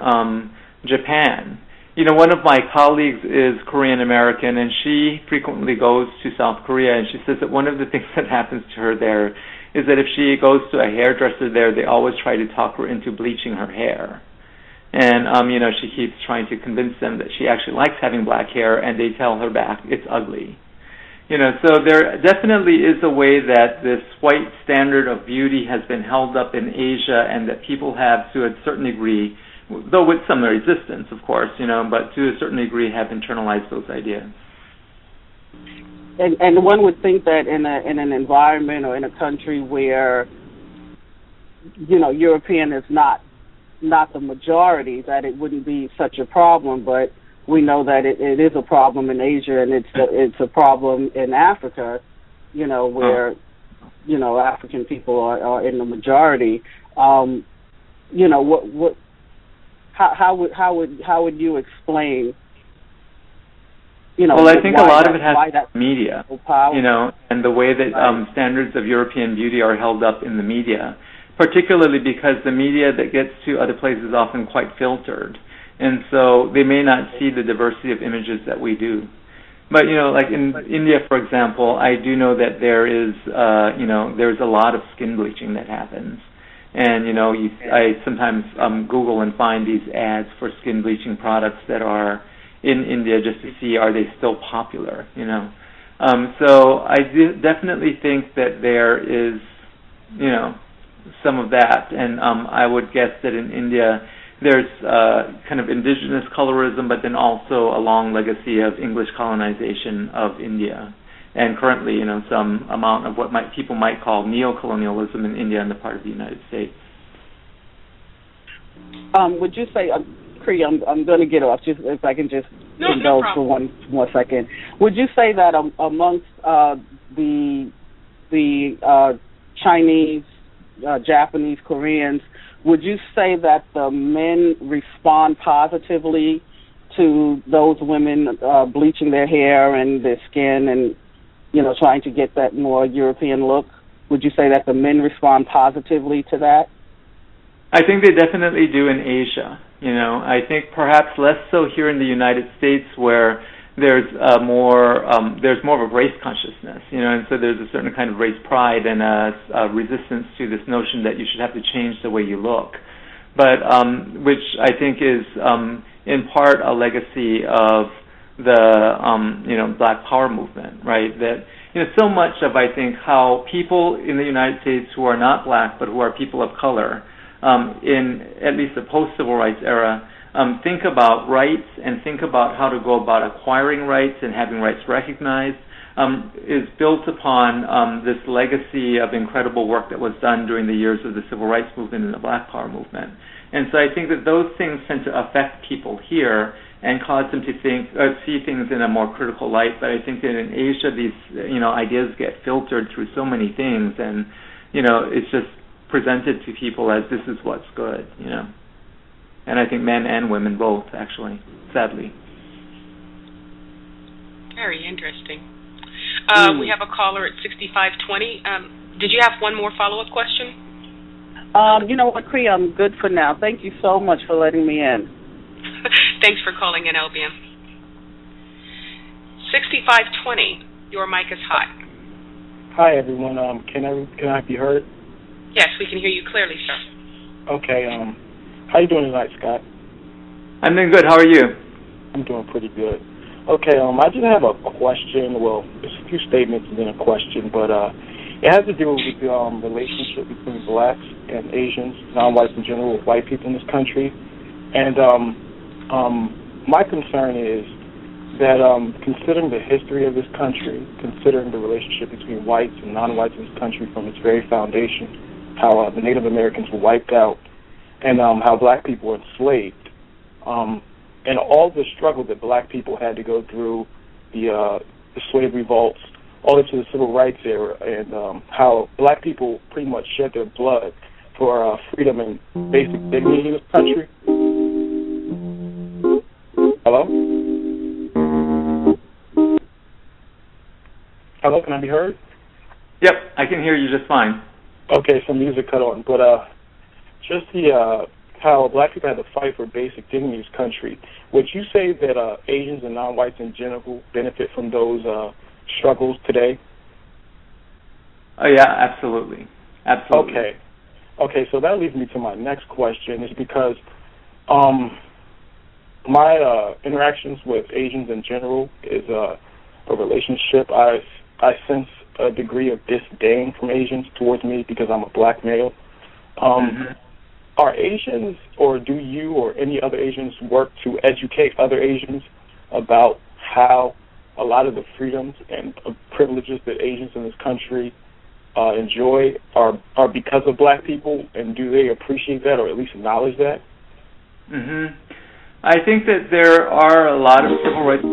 [SPEAKER 2] Japan. One of my colleagues is Korean American, and she frequently goes to South Korea, and she says that one of the things that happens to her there is that if she goes to a hairdresser there, they always try to talk her into bleaching her hair. And, she keeps trying to convince them that she actually likes having black hair, and they tell her back it's ugly. So there definitely is a way that this white standard of beauty has been held up in Asia, and that people have, to a certain degree, though with some resistance, of course, but to a certain degree have internalized those ideas.
[SPEAKER 4] And one would think that in an environment or in a country where, European is not the majority, that it wouldn't be such a problem, but we know that it is a problem in Asia, and it's a problem in Africa, where African people are in the majority. How would you explain?
[SPEAKER 2] Well, I think a lot of it has to do with media,
[SPEAKER 4] power.
[SPEAKER 2] And the way that standards of European beauty are held up in the media, particularly because the media that gets to other places is often quite filtered. And so they may not see the diversity of images that we do. But, like in India, for example, I do know that there is, there's a lot of skin bleaching that happens. And, I sometimes Google and find these ads for skin bleaching products that are in India just to see are they still popular, So I definitely think that there is, some of that. And I would guess that in India there's kind of indigenous colorism, but then also a long legacy of English colonization of India. And currently, some amount of what people might call neo-colonialism in India on the part of the United States.
[SPEAKER 4] Would you say, Cree, I'm going to get off, just if I can just indulge for one more second. Would you say that amongst the Chinese, Japanese, Koreans, would you say that the men respond positively to those women bleaching their hair and their skin and, trying to get that more European look? Would you say that the men respond positively to that?
[SPEAKER 2] I think they definitely do in Asia. I think perhaps less so here in the United States, where there's more of a race consciousness, and so there's a certain kind of race pride and a resistance to this notion that you should have to change the way you look, but which I think is in part a legacy of the Black Power movement, right? That so much of, I think, how people in the United States who are not black but who are people of color in at least the post-civil rights era think about rights and think about how to go about acquiring rights and having rights recognized is built upon this legacy of incredible work that was done during the years of the Civil Rights Movement and the Black Power movement. And so I think that those things tend to affect people here and cause them to see things in a more critical light. But I think that in Asia, these ideas get filtered through so many things, and it's just presented to people as this is what's good. And I think men and women both, actually, sadly.
[SPEAKER 1] Very interesting. We have a caller at 6520. Did you have one more follow-up question?
[SPEAKER 4] You know what, Cree, I'm good for now. Thank you so much for letting me in.
[SPEAKER 1] Thanks for calling in, LBM. 6520, your mic is hot.
[SPEAKER 5] Hi, everyone. Can I be heard?
[SPEAKER 1] Yes, we can hear you clearly, sir.
[SPEAKER 5] Okay. How you doing tonight, Scott?
[SPEAKER 2] I'm doing good. How are you?
[SPEAKER 5] I'm doing pretty good. Okay. I just have a question. Well, it's a few statements and then a question, but it has to do with the relationship between blacks and Asians, non-whites in general, with white people in this country. And my concern is that considering the history of this country, considering the relationship between whites and non-whites in this country from its very foundation, how the Native Americans were wiped out, and how black people were enslaved, and all the struggle that black people had to go through, the slave revolts, all the way to the civil rights era, and how black people pretty much shed their blood for freedom and basic dignity in this country. Hello? Hello, can I be heard?
[SPEAKER 2] Yep, I can hear you just fine.
[SPEAKER 5] Okay, some music cut on, but just how black people had to fight for basic dignity in this country. Would you say that Asians and non-whites in general benefit from those struggles today?
[SPEAKER 2] Oh yeah, absolutely.
[SPEAKER 5] Okay, so that leads me to my next question, is because my interactions with Asians in general is a relationship. I sense a degree of disdain from Asians towards me because I'm a black male. Are Asians, or do you or any other Asians work to educate other Asians about how a lot of the freedoms and privileges that Asians in this country enjoy are because of black people, and do they appreciate that or at least acknowledge that?
[SPEAKER 2] I think that there are a lot of civil rights.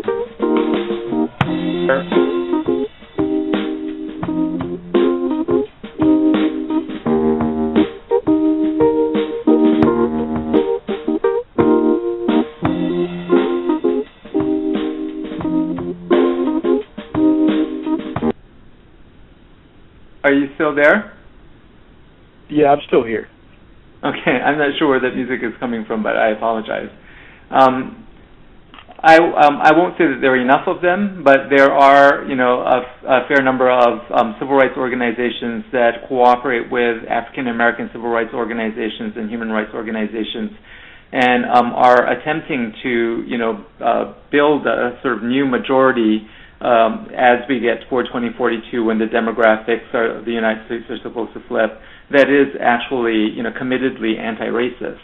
[SPEAKER 2] Are you still there?
[SPEAKER 5] Yeah, I'm still here.
[SPEAKER 2] Okay, I'm not sure where that music is coming from, but I apologize. I won't say that there are enough of them, but there are, a fair number of civil rights organizations that cooperate with African American civil rights organizations and human rights organizations, and are attempting to, build a sort of new majority as we get toward 2042, when the demographics of the United States are supposed to flip, that is actually, committedly anti-racist.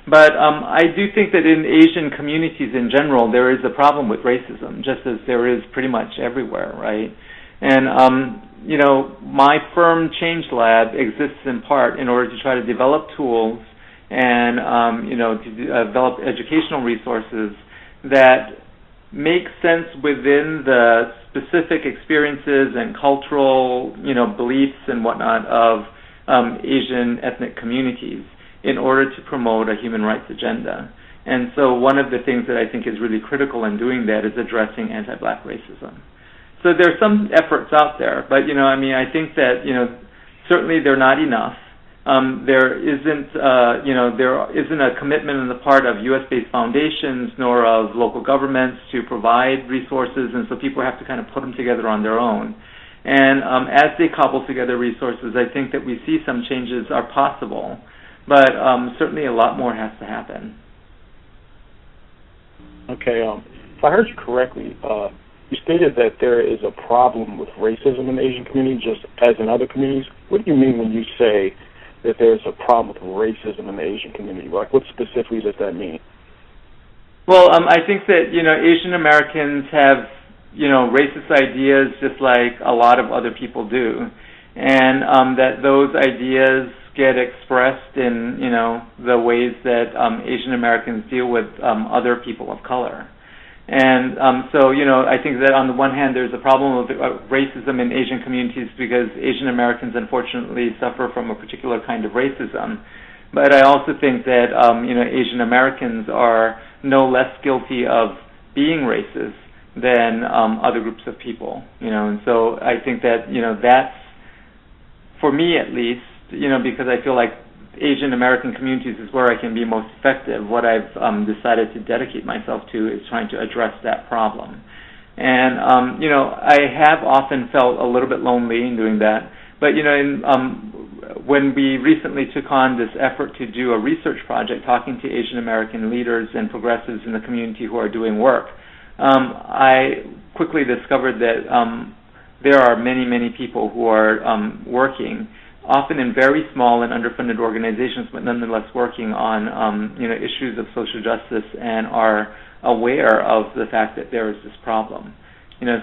[SPEAKER 2] But I do think that in Asian communities in general, there is a problem with racism, just as there is pretty much everywhere, right? And, my firm Change Lab exists in part in order to try to develop tools and, to develop educational resources that make sense within the specific experiences and cultural, beliefs and whatnot of Asian ethnic communities, in order to promote a human rights agenda. And so one of the things that I think is really critical in doing that is addressing anti-black racism. So there's some efforts out there, but, I think that, certainly they're not enough. There isn't a commitment on the part of U.S.-based foundations nor of local governments to provide resources, and so people have to kind of put them together on their own. And as they cobble together resources, I think that we see some changes are possible. But certainly a lot more has to happen. Okay.
[SPEAKER 5] If I heard you correctly, you stated that there is a problem with racism in the Asian community, just as in other communities. What do you mean when you say that there's a problem with racism in the Asian community? Like, what specifically does that mean?
[SPEAKER 2] Well, I think that, Asian Americans have, racist ideas just like a lot of other people do. And that those ideas get expressed in, the ways that Asian Americans deal with other people of color. And so, I think that on the one hand, there's a problem of racism in Asian communities because Asian Americans unfortunately suffer from a particular kind of racism. But I also think that, Asian Americans are no less guilty of being racist than other groups of people, And so I think that, that's, for me at least, because I feel like Asian American communities is where I can be most effective. What I've decided to dedicate myself to is trying to address that problem. And, I have often felt a little bit lonely in doing that. But, when we recently took on this effort to do a research project talking to Asian American leaders and progressives in the community who are doing work, I quickly discovered that there are many, many people who are working, often in very small and underfunded organizations, but nonetheless working on issues of social justice and are aware of the fact that there is this problem.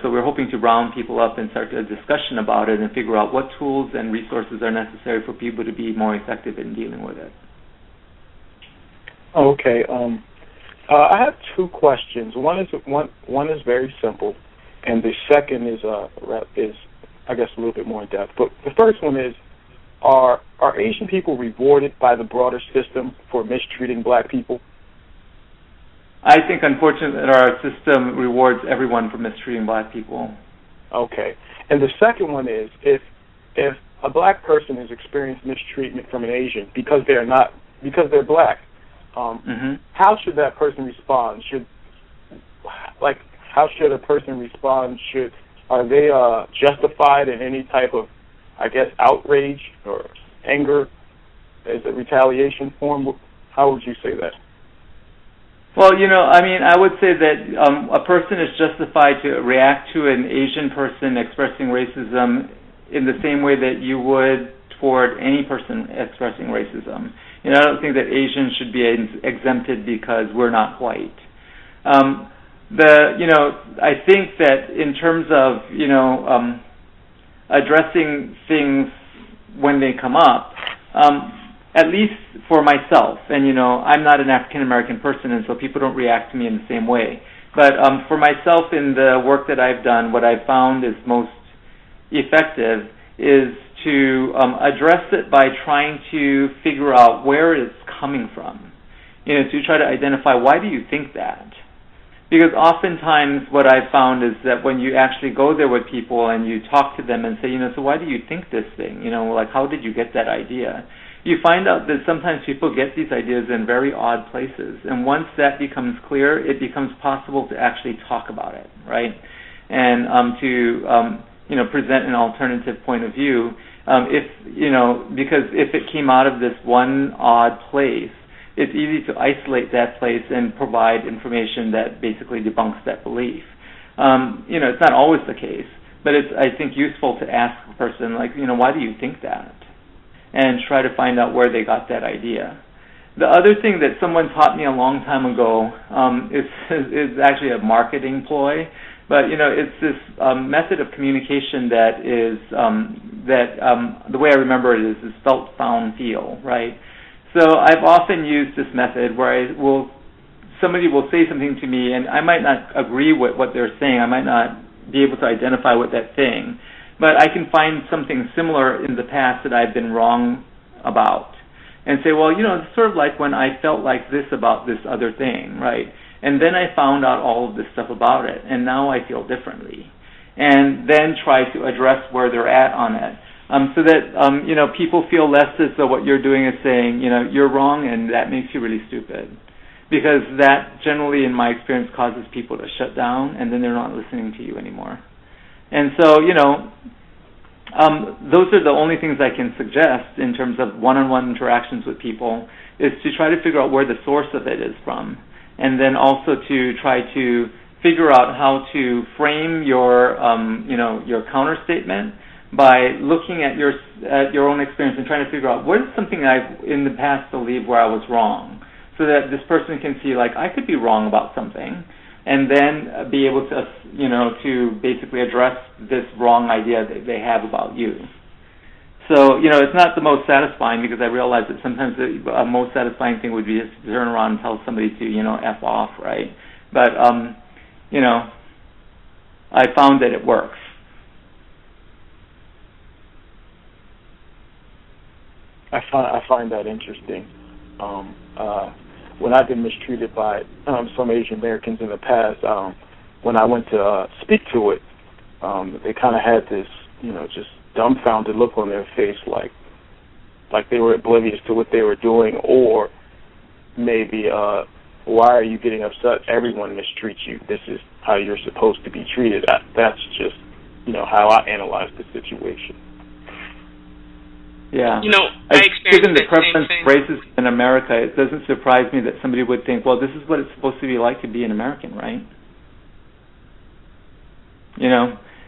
[SPEAKER 2] So we're hoping to round people up and start a discussion about it and figure out what tools and resources are necessary for people to be more effective in dealing with it.
[SPEAKER 5] Okay. I have two questions. One is very simple, and the second is I guess a little bit more in depth. But the first one is, are Asian people rewarded by the broader system for mistreating black people?
[SPEAKER 2] I think, unfortunately, that our system rewards everyone for mistreating black people.
[SPEAKER 5] Okay. And the second one is, if a black person has experienced mistreatment from an Asian because they're black, how should that person respond? How should a person respond? Are they justified in any type of, I guess, outrage or anger as a retaliation form? How would you say that?
[SPEAKER 2] Well, I would say that a person is justified to react to an Asian person expressing racism in the same way that you would toward any person expressing racism. I don't think that Asians should be exempted because we're not white. I think that in terms of, addressing things when they come up, at least for myself, and I'm not an African American person, and so people don't react to me in the same way. But for myself, in the work that I've done, what I've found is most effective is to address it by trying to figure out where it's coming from. To try to identify, why do you think that? Because oftentimes what I've found is that when you actually go there with people and you talk to them and say, so why do you think this thing? How did you get that idea? You find out that sometimes people get these ideas in very odd places. And once that becomes clear, it becomes possible to actually talk about it, right? And to present an alternative point of view. Because if it came out of this one odd place, it's easy to isolate that place and provide information that basically debunks that belief. It's not always the case, but it's, I think, useful to ask a person, why do you think that? And try to find out where they got that idea. The other thing that someone taught me a long time ago is actually a marketing ploy, but it's this method of communication that is the way I remember it is felt, found, feel, right? So I've often used this method where somebody will say something to me, and I might not agree with what they're saying. I might not be able to identify with that thing, but I can find something similar in the past that I've been wrong about, and say, well, it's sort of like when I felt like this about this other thing, right? And then I found out all of this stuff about it, and now I feel differently, and then try to address where they're at on it. So that people feel less as though what you're doing is saying, you're wrong and that makes you really stupid. Because that generally, in my experience, causes people to shut down and then they're not listening to you anymore. And so, those are the only things I can suggest in terms of one-on-one interactions with people, is to try to figure out where the source of it is from. And then also to try to figure out how to frame your counter statement by looking at your own experience and trying to figure out what is something I've in the past believed where I was wrong. so that this person can see, like, I could be wrong about something, and then be able to, to basically address this wrong idea that they have about you. So, it's not the most satisfying, because I realize that sometimes the most satisfying thing would be just to turn around and tell somebody to, F off, right? But, I found that it works.
[SPEAKER 5] I find that interesting. When I've been mistreated by some Asian Americans in the past, when I went to speak to it, they kind of had this, just dumbfounded look on their face, like they were oblivious to what they were doing, or maybe, why are you getting upset? Everyone mistreats you. This is how you're supposed to be treated. That's just, how I analyze the situation.
[SPEAKER 2] Yeah.
[SPEAKER 1] I experienced
[SPEAKER 2] given the
[SPEAKER 1] the
[SPEAKER 2] prevalence
[SPEAKER 1] same
[SPEAKER 2] of racism in America, it doesn't surprise me that somebody would think, well, this is what it's supposed to be like to be an American, right?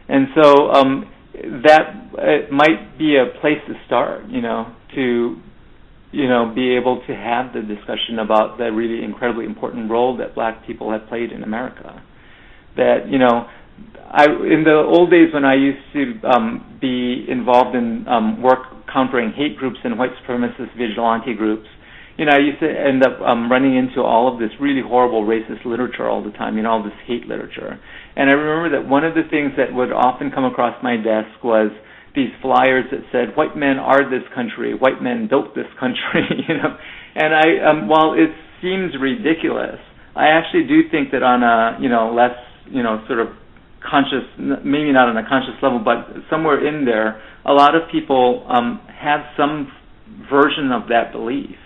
[SPEAKER 2] And so that it might be a place to start, to be able to have the discussion about the really incredibly important role that black people have played in America. That, in the old days when I used to be involved in work countering hate groups and white supremacist vigilante groups, I used to end up running into all of this really horrible racist literature all the time, all this hate literature. And I remember that one of the things that would often come across my desk was these flyers that said, white men are this country, white men built this country, And while it seems ridiculous, I actually do think that on a, less, sort of conscious, maybe not on a conscious level, but somewhere in there, a lot of people have some version of that belief,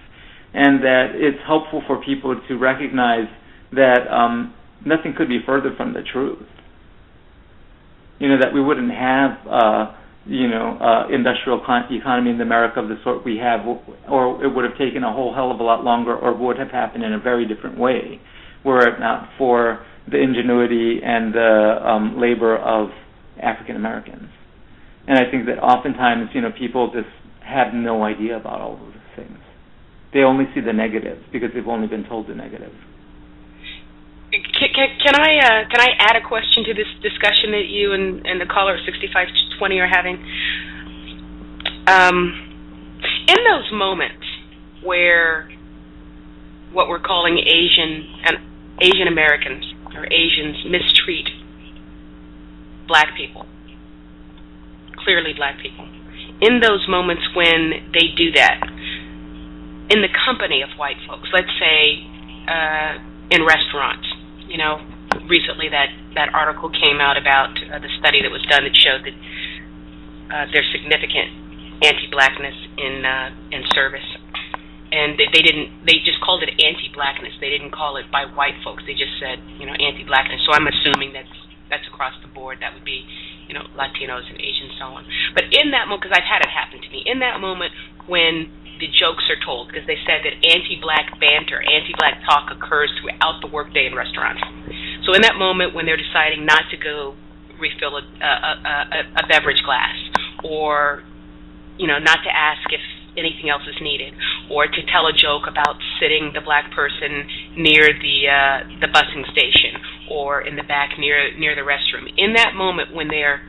[SPEAKER 2] and that it's helpful for people to recognize that nothing could be further from the truth. That we wouldn't have, industrial economy in America of the sort we have, or it would have taken a whole hell of a lot longer, or would have happened in a very different way, were it not for the ingenuity and the labor of African Americans. And I think that oftentimes, people just have no idea about all of those things. They only see the negatives because they've only been told the negatives.
[SPEAKER 1] Can I add a question to this discussion that you and the caller 6520 are having? In those moments where what we're calling Asian Americans or Asians mistreat black people, clearly black people, in those moments when they do that, in the company of white folks, let's say in restaurants, recently that article came out about the study that was done that showed that there's significant anti-blackness in service. And they just called it anti-blackness. They didn't call it by white folks. They just said, anti-blackness. So I'm assuming that's across the board. That would be, Latinos and Asians, so on. But in that moment, because I've had it happen to me, in that moment when the jokes are told, because they said that anti-black banter, anti-black talk occurs throughout the workday in restaurants. So in that moment when they're deciding not to go refill a beverage glass, or, not to ask if anything else is needed, or to tell a joke about sitting the black person near the busing station or in the back near the restroom. In that moment when they're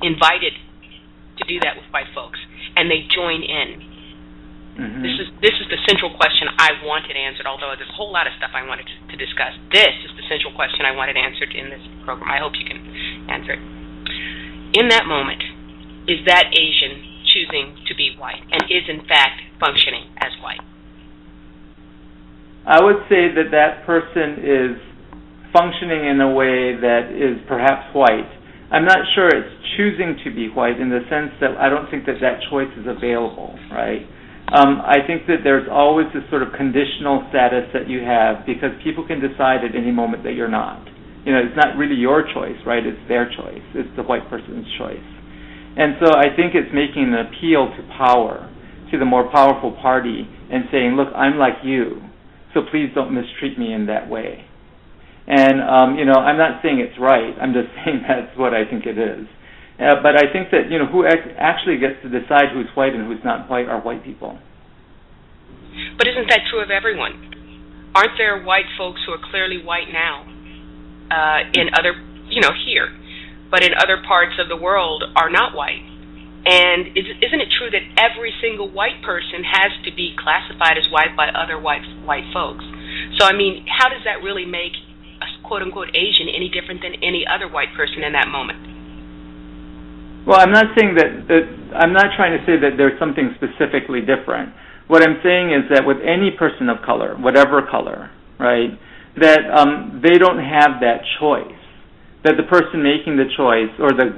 [SPEAKER 1] invited to do that with white folks and they join in, this is the central question I wanted answered, although there's a whole lot of stuff I wanted to discuss. This is the central question I wanted answered in this program. I hope you can answer it. In that moment, is that Asian choosing to be white and is in fact functioning as white?
[SPEAKER 2] I would say that person is functioning in a way that is perhaps white. I'm not sure it's choosing to be white in the sense that I don't think that choice is available, right? I think that there's always this sort of conditional status that you have because people can decide at any moment that you're not. It's not really your choice, right? It's their choice. It's the white person's choice. And so I think it's making an appeal to power, to the more powerful party, and saying, look, I'm like you, so please don't mistreat me in that way. And, I'm not saying it's right. I'm just saying that's what I think it is. But I think that, who actually gets to decide who's white and who's not white are white people.
[SPEAKER 1] But isn't that true of everyone? aren't there white folks who are clearly white now in other, here, but in other parts of the world are not white? And isn't it true that every single white person has to be classified as white by other white folks? So, I mean, how does that really make a quote-unquote Asian any different than any other white person in that moment?
[SPEAKER 2] Well, I'm not saying I'm not trying to say that there's something specifically different. What I'm saying is that with any person of color, whatever color, right, that they don't have that choice. That the person making the choice, or the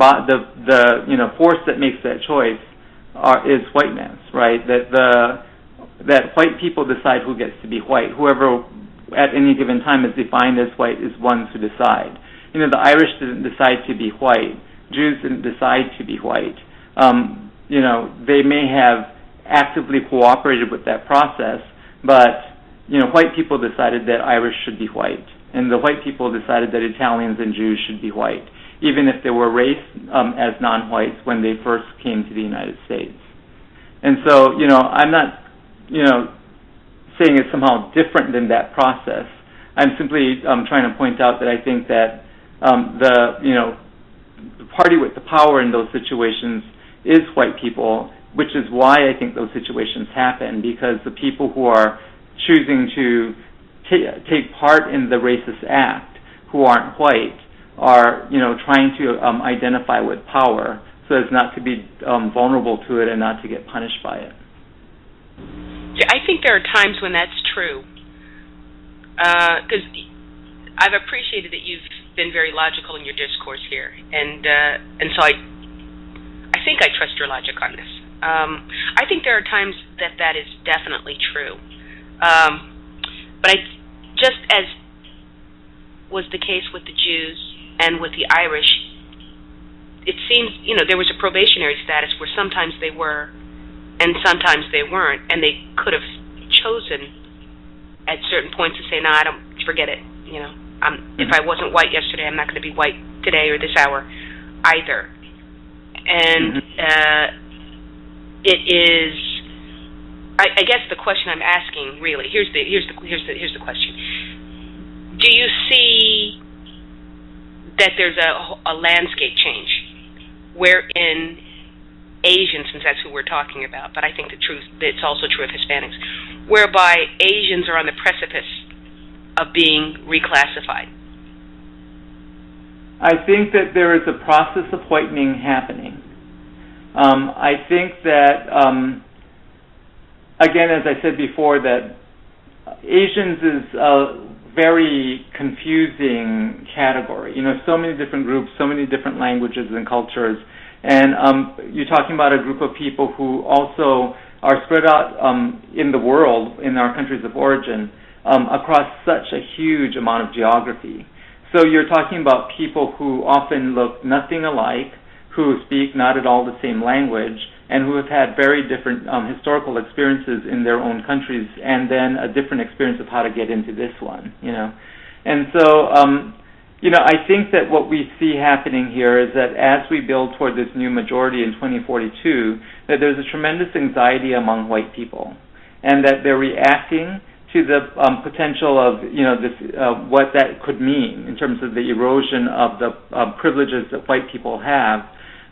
[SPEAKER 2] force that makes that choice, is whiteness, right? That white people decide who gets to be white. Whoever at any given time is defined as white is ones who decide. The Irish didn't decide to be white. Jews didn't decide to be white. They may have actively cooperated with that process, but white people decided that Irish should be white. And the white people decided that Italians and Jews should be white, even if they were raised as non-whites when they first came to the United States. And so, I'm not, saying it's somehow different than that process. I'm simply trying to point out that I think that the party with the power in those situations is white people, which is why I think those situations happen, because the people who are choosing to take part in the racist act, who aren't white, are trying to identify with power so as not to be vulnerable to it and not to get punished by it.
[SPEAKER 1] I think there are times when that's true, because I've appreciated that you've been very logical in your discourse here, and so I think I trust your logic on this. I think there are times that is definitely true. But just as was the case with the Jews and with the Irish, it seems, there was a probationary status where sometimes they were and sometimes they weren't, and they could have chosen at certain points to say, no, I don't, forget it. If I wasn't white yesterday, I'm not going to be white today or this hour either. And it is, I guess the question I'm asking, really, here's the question. Do you see that there's a landscape change wherein Asians, since that's who we're talking about, but I think it's also true of Hispanics, whereby Asians are on the precipice of being reclassified?
[SPEAKER 2] I think that there is a process of whitening happening. I think that, again, as I said before, that Asians is a very confusing category. So many different groups, so many different languages and cultures. And you're talking about a group of people who also are spread out in the world, in our countries of origin, across such a huge amount of geography. So you're talking about people who often look nothing alike, who speak not at all the same language, and who have had very different historical experiences in their own countries, and then a different experience of how to get into this one, And so, I think that what we see happening here is that as we build toward this new majority in 2042, that there's a tremendous anxiety among white people, and that they're reacting to the potential of, what that could mean in terms of the erosion of the privileges that white people have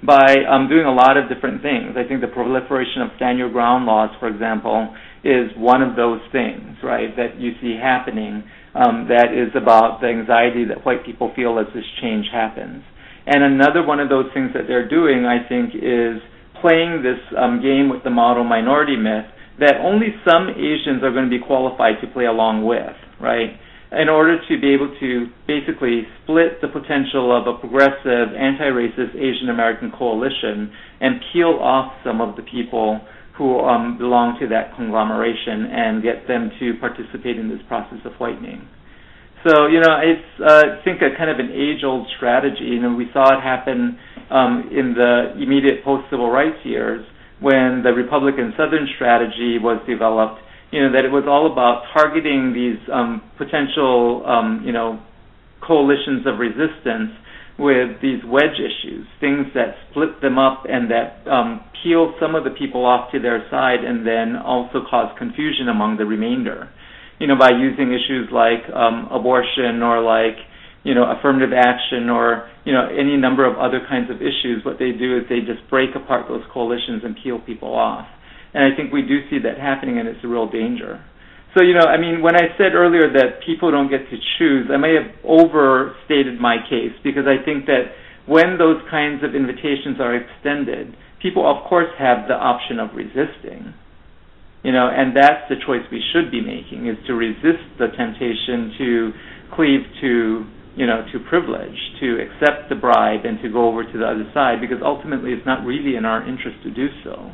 [SPEAKER 2] by doing a lot of different things. I think the proliferation of stand your ground laws, for example, is one of those things, right, that you see happening that is about the anxiety that white people feel as this change happens. And another one of those things that they're doing, I think, is playing this game with the model minority myth that only some Asians are going to be qualified to play along with, right, in order to be able to basically split the potential of a progressive, anti-racist Asian American coalition and peel off some of the people who belong to that conglomeration and get them to participate in this process of whitening. So, it's, I think, a kind of an age-old strategy. We saw it happen in the immediate post-civil rights years when the Republican Southern strategy was developed, that it was all about targeting these potential, coalitions of resistance with these wedge issues, things that split them up and that peel some of the people off to their side and then also cause confusion among the remainder. by using issues like abortion or like, affirmative action or, any number of other kinds of issues. What they do is they just break apart those coalitions and peel people off. And I think we do see that happening, and it's a real danger. So, when I said earlier that people don't get to choose, I may have overstated my case, because I think that when those kinds of invitations are extended, people, of course, have the option of resisting. And that's the choice we should be making, is to resist the temptation to cleave to, to privilege, to accept the bribe and to go over to the other side, because ultimately it's not really in our interest to do so.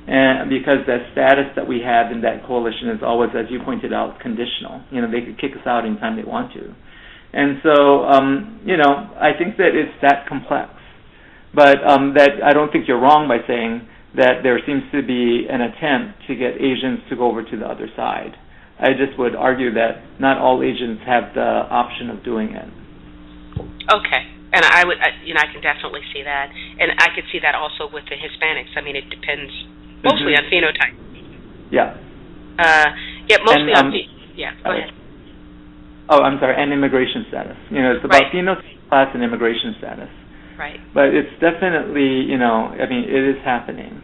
[SPEAKER 2] And because the status that we have in that coalition is always, as you pointed out, conditional. They could kick us out anytime they want to. And so, I think that it's that complex. But that I don't think you're wrong by saying that there seems to be an attempt to get Asians to go over to the other side. I just would argue that not all Asians have the option of doing it.
[SPEAKER 1] Okay. And I can definitely see that. And I could see that also with the Hispanics. It depends mostly on phenotype.
[SPEAKER 2] Yeah.
[SPEAKER 1] Mostly on go ahead.
[SPEAKER 2] Oh, I'm sorry, and immigration status. It's about phenotype, class, and immigration status.
[SPEAKER 1] Right.
[SPEAKER 2] But it's definitely, it is happening.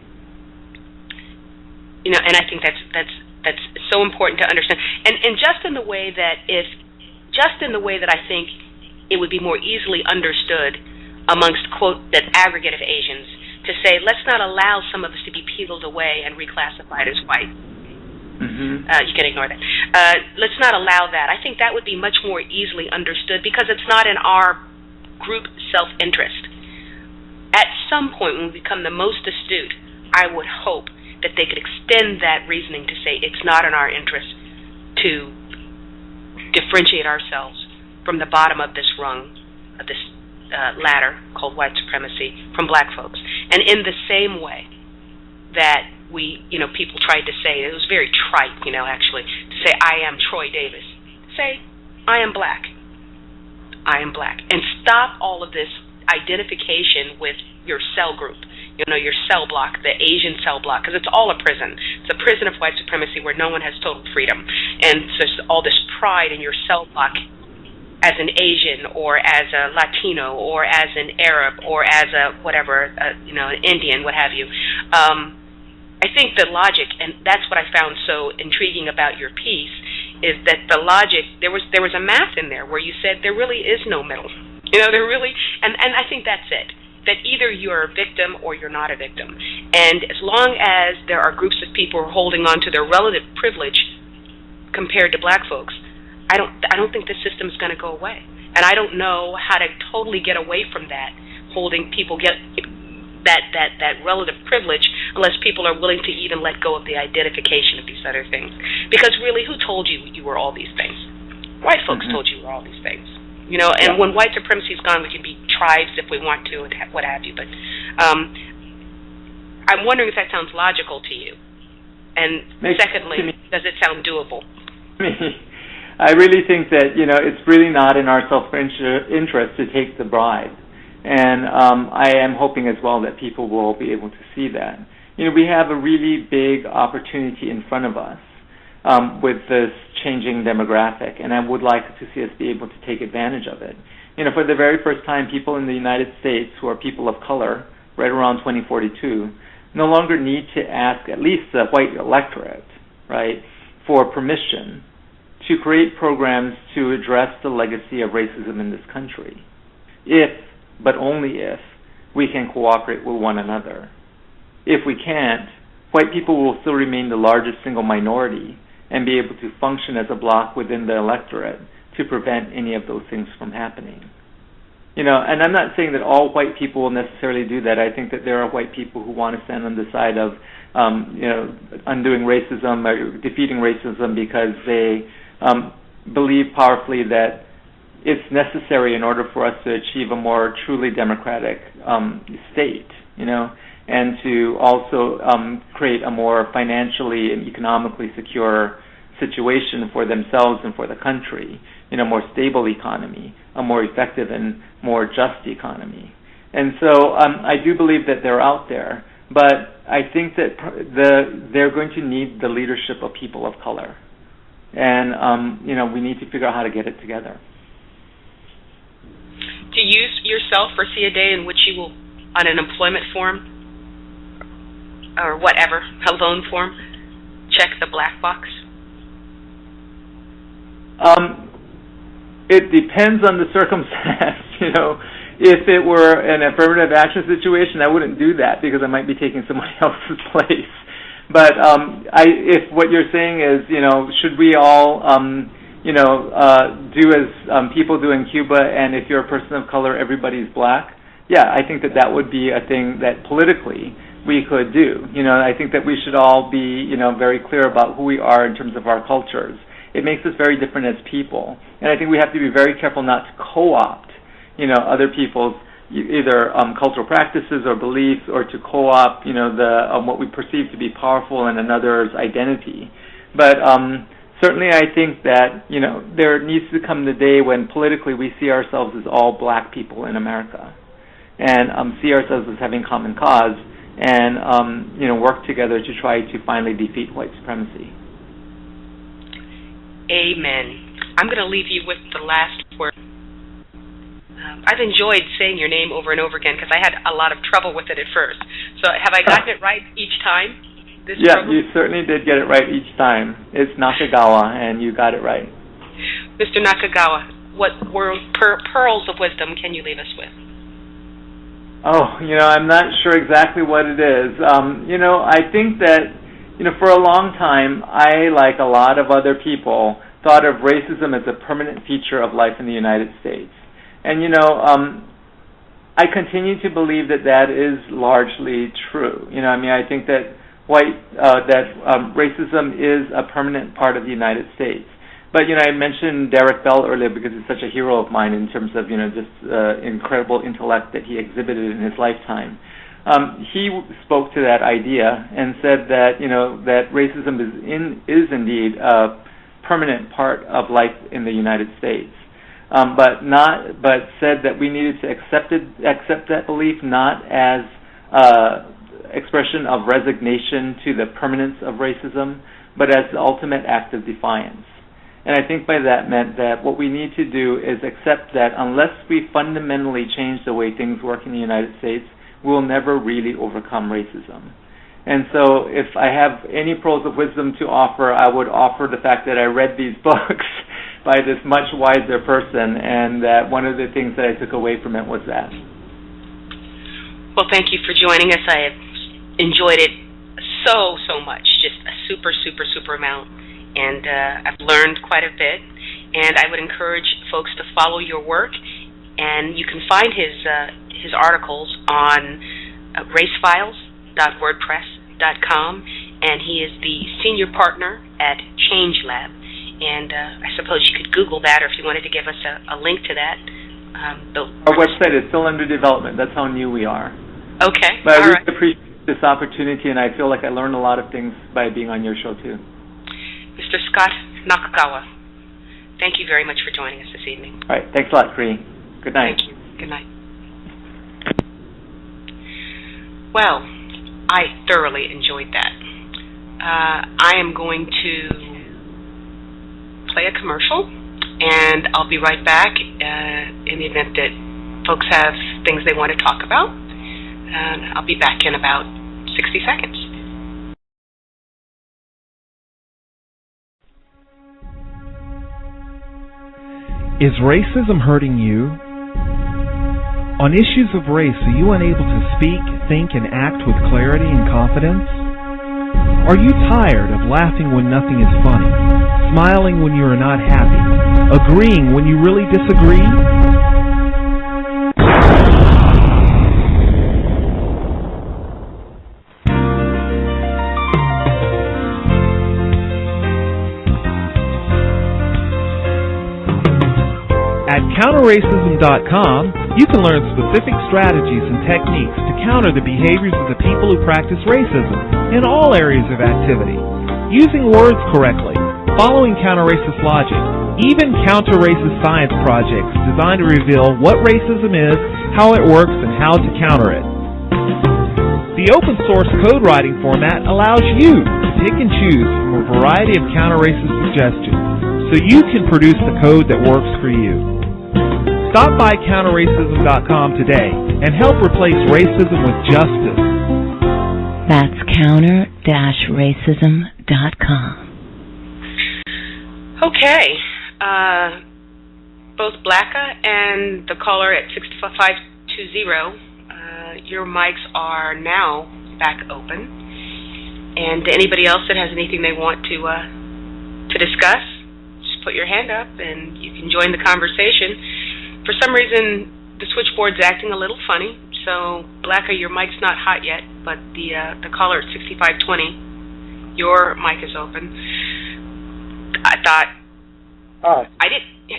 [SPEAKER 1] And I think that's so important to understand. And just in the way that I think it would be more easily understood amongst, quote, that aggregate of Asians, to say, let's not allow some of us to be peeled away and reclassified as white. You can ignore that. Let's not allow that. I think that would be much more easily understood, because it's not in our group self-interest. At some point, when we become the most astute, I would hope that they could extend that reasoning to say it's not in our interest to differentiate ourselves from the bottom of this rung, of this ladder called white supremacy, from black folks. And in the same way that people tried to say, it was very trite, actually, to say, I am Troy Davis. Say, I am black. I am black. And stop all of this identification with your cell group, your cell block, the Asian cell block, because it's all a prison. It's a prison of white supremacy where no one has total freedom. And so there's all this pride in your cell block as an Asian or as a Latino or as an Arab or as a whatever, an Indian, what have you. I think the logic, and that's what I found so intriguing about your piece, is that the logic, there was a math in there where you said there really is no middle. There really, and I think that's it. That either you're a victim or you're not a victim. And as long as there are groups of people holding on to their relative privilege compared to black folks, I don't think the system is going to go away. And I don't know how to totally get away from that, holding people get that relative privilege, unless people are willing to even let go of the identification of these other things. Because really, who told you were all these things? White folks told you were all these things. And when white supremacy is gone, we can be tribes if we want to, and what have you. But I'm wondering if that sounds logical to you. And secondly, does it sound doable?
[SPEAKER 2] I really think that, it's really not in our self-interest to take the bribe. And I am hoping as well that people will be able to see that. We have a really big opportunity in front of us with this changing demographic, and I would like to see us be able to take advantage of it. For the very first time, people in the United States who are people of color, right around 2042, no longer need to ask at least the white electorate, right, for permission to create programs to address the legacy of racism in this country, if, but only if, we can cooperate with one another. If we can't, white people will still remain the largest single minority and be able to function as a bloc within the electorate to prevent any of those things from happening. And I'm not saying that all white people will necessarily do that. I think that there are white people who want to stand on the side of, undoing racism or defeating racism because they believe powerfully that it's necessary in order for us to achieve a more truly democratic state, and to also create a more financially and economically secure situation for themselves and for the country, more stable economy, a more effective and more just economy. And so I do believe that they're out there, but I think that they're going to need the leadership of people of color. And, we need to figure out how to get it together.
[SPEAKER 1] Do you yourself foresee a day in which you will, on an employment form or whatever, a loan form, check the black box?
[SPEAKER 2] It depends on the circumstance. If it were an affirmative action situation, I wouldn't do that because I might be taking somebody else's place. But if what you're saying is, should we all, do as people do in Cuba, and if you're a person of color, everybody's black? Yeah, I think that would be a thing that politically we could do. I think that we should all be, very clear about who we are in terms of our cultures. It makes us very different as people. And I think we have to be very careful not to co-opt, other people's either cultural practices or beliefs, or to co-opt, what we perceive to be powerful in another's identity. But certainly I think that, there needs to come the day when politically we see ourselves as all black people in America, and see ourselves as having common cause, and, work together to try to finally defeat white supremacy.
[SPEAKER 1] Amen. I'm going to leave you with the last word. I've enjoyed saying your name over and over again because I had a lot of trouble with it at first. So have I gotten it right each time?
[SPEAKER 2] Yeah, you certainly did get it right each time. It's Nakagawa, and you got it right.
[SPEAKER 1] Mr. Nakagawa, what pearls of wisdom can you leave us with?
[SPEAKER 2] Oh, I'm not sure exactly what it is. I think that, for a long time, I, like a lot of other people, thought of racism as a permanent feature of life in the United States. And, I continue to believe that is largely true. I think that racism is a permanent part of the United States. But, I mentioned Derek Bell earlier because he's such a hero of mine in terms of, just incredible intellect that he exhibited in his lifetime. He spoke to that idea and said that, that racism is indeed a permanent part of life in the United States. But said that we needed to accept that belief not as expression of resignation to the permanence of racism, but as the ultimate act of defiance. And I think by that meant that what we need to do is accept that unless we fundamentally change the way things work in the United States, we'll never really overcome racism. And so if I have any pearls of wisdom to offer, I would offer the fact that I read these books by this much wiser person, and that one of the things that I took away from it was that.
[SPEAKER 1] Well, thank you for joining us. I have enjoyed it so much, just a super amount, and I've learned quite a bit, and I would encourage folks to follow your work, and you can find his articles on racefiles.wordpress.com, and he is the senior partner at Change Lab. And I suppose you could Google that, or if you wanted to give us a link to that.
[SPEAKER 2] Our website is still under development. That's how new we are.
[SPEAKER 1] Okay.
[SPEAKER 2] But I really appreciate this opportunity, and I feel like I learned a lot of things by being on your show, too.
[SPEAKER 1] Mr. Scott Nakagawa, thank you very much for joining us this evening.
[SPEAKER 2] All right. Thanks a lot, Cree. Good night.
[SPEAKER 1] Thank you. Good night. Well, I thoroughly enjoyed that. I am going to play a commercial, and I'll be right back in the event that folks have things they want to talk about. And I'll be back in about 60 seconds.
[SPEAKER 6] Is racism hurting you? On issues of race, are you unable to speak, think, and act with clarity and confidence? Are you tired of laughing when nothing is funny, smiling when you are not happy, agreeing when you really disagree? At counterracism.com, you can learn specific strategies and techniques to counter the behaviors of the people who practice racism in all areas of activity, using words correctly, following counter-racist logic, even counter-racist science projects designed to reveal what racism is, how it works, and how to counter it. The open source code writing format allows you to pick and choose from a variety of counter-racist suggestions so you can produce the code that works for you. Stop by counterracism.com today and help replace racism with justice.
[SPEAKER 7] That's counter-racism.com.
[SPEAKER 1] Okay. Both Blacka and the caller at 6520, your mics are now back open. And anybody else that has anything they want to discuss, just put your hand up and you can join the conversation. For some reason, the switchboard's acting a little funny. So, Blacka, your mic's not hot yet, but the caller at 6520, your mic is open. I thought...
[SPEAKER 5] Hi.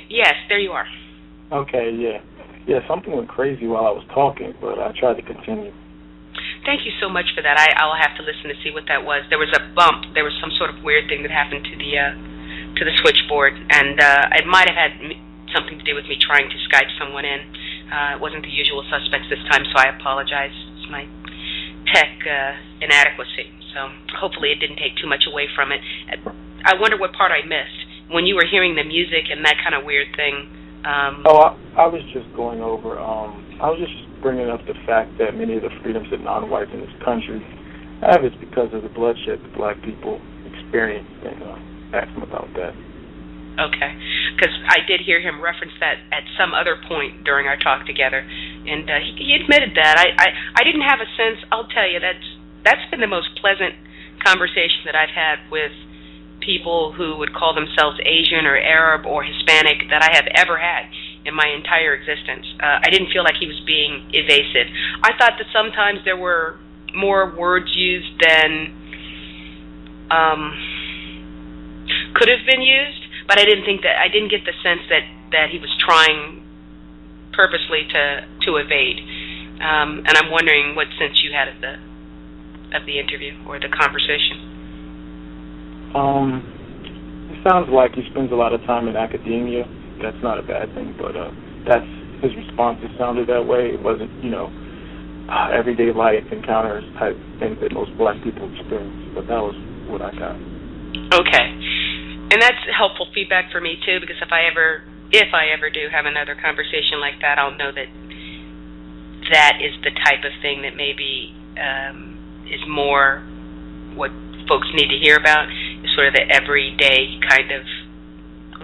[SPEAKER 1] Yes, there you are.
[SPEAKER 5] Okay, yeah. Yeah, something went crazy while I was talking, but I tried to continue.
[SPEAKER 1] Thank you so much for that. I'll have to listen to see what that was. There was a bump. There was some sort of weird thing that happened to the switchboard, and it might have had something to do with me trying to Skype someone in. It wasn't the usual suspects this time, so I apologize. It's my tech inadequacy. So hopefully it didn't take too much away from it. I wonder what part I missed when you were hearing the music and that kind of weird thing.
[SPEAKER 5] I was just going over, I was just bringing up the fact that many of the freedoms that non-whites in this country have is because of the bloodshed that black people experience, and ask them about that.
[SPEAKER 1] Okay, because I did hear him reference that at some other point during our talk together, and he admitted that. I didn't have a sense. I'll tell you, that's been the most pleasant conversation that I've had with people who would call themselves Asian or Arab or Hispanic that I have ever had in my entire existence. I didn't feel like he was being evasive. I thought that sometimes there were more words used than could have been used, but I didn't get the sense that he was trying purposely to evade. And I'm wondering what sense you had of the interview or the conversation.
[SPEAKER 5] It sounds like he spends a lot of time in academia. That's not a bad thing, but that's his responses sounded that way. It wasn't, everyday life encounters type things that most black people experience. But that was what I got.
[SPEAKER 1] Okay, and that's helpful feedback for me too, because if I ever do have another conversation like that, I'll know that is the type of thing that maybe is more what folks need to hear about, is sort of the everyday kind of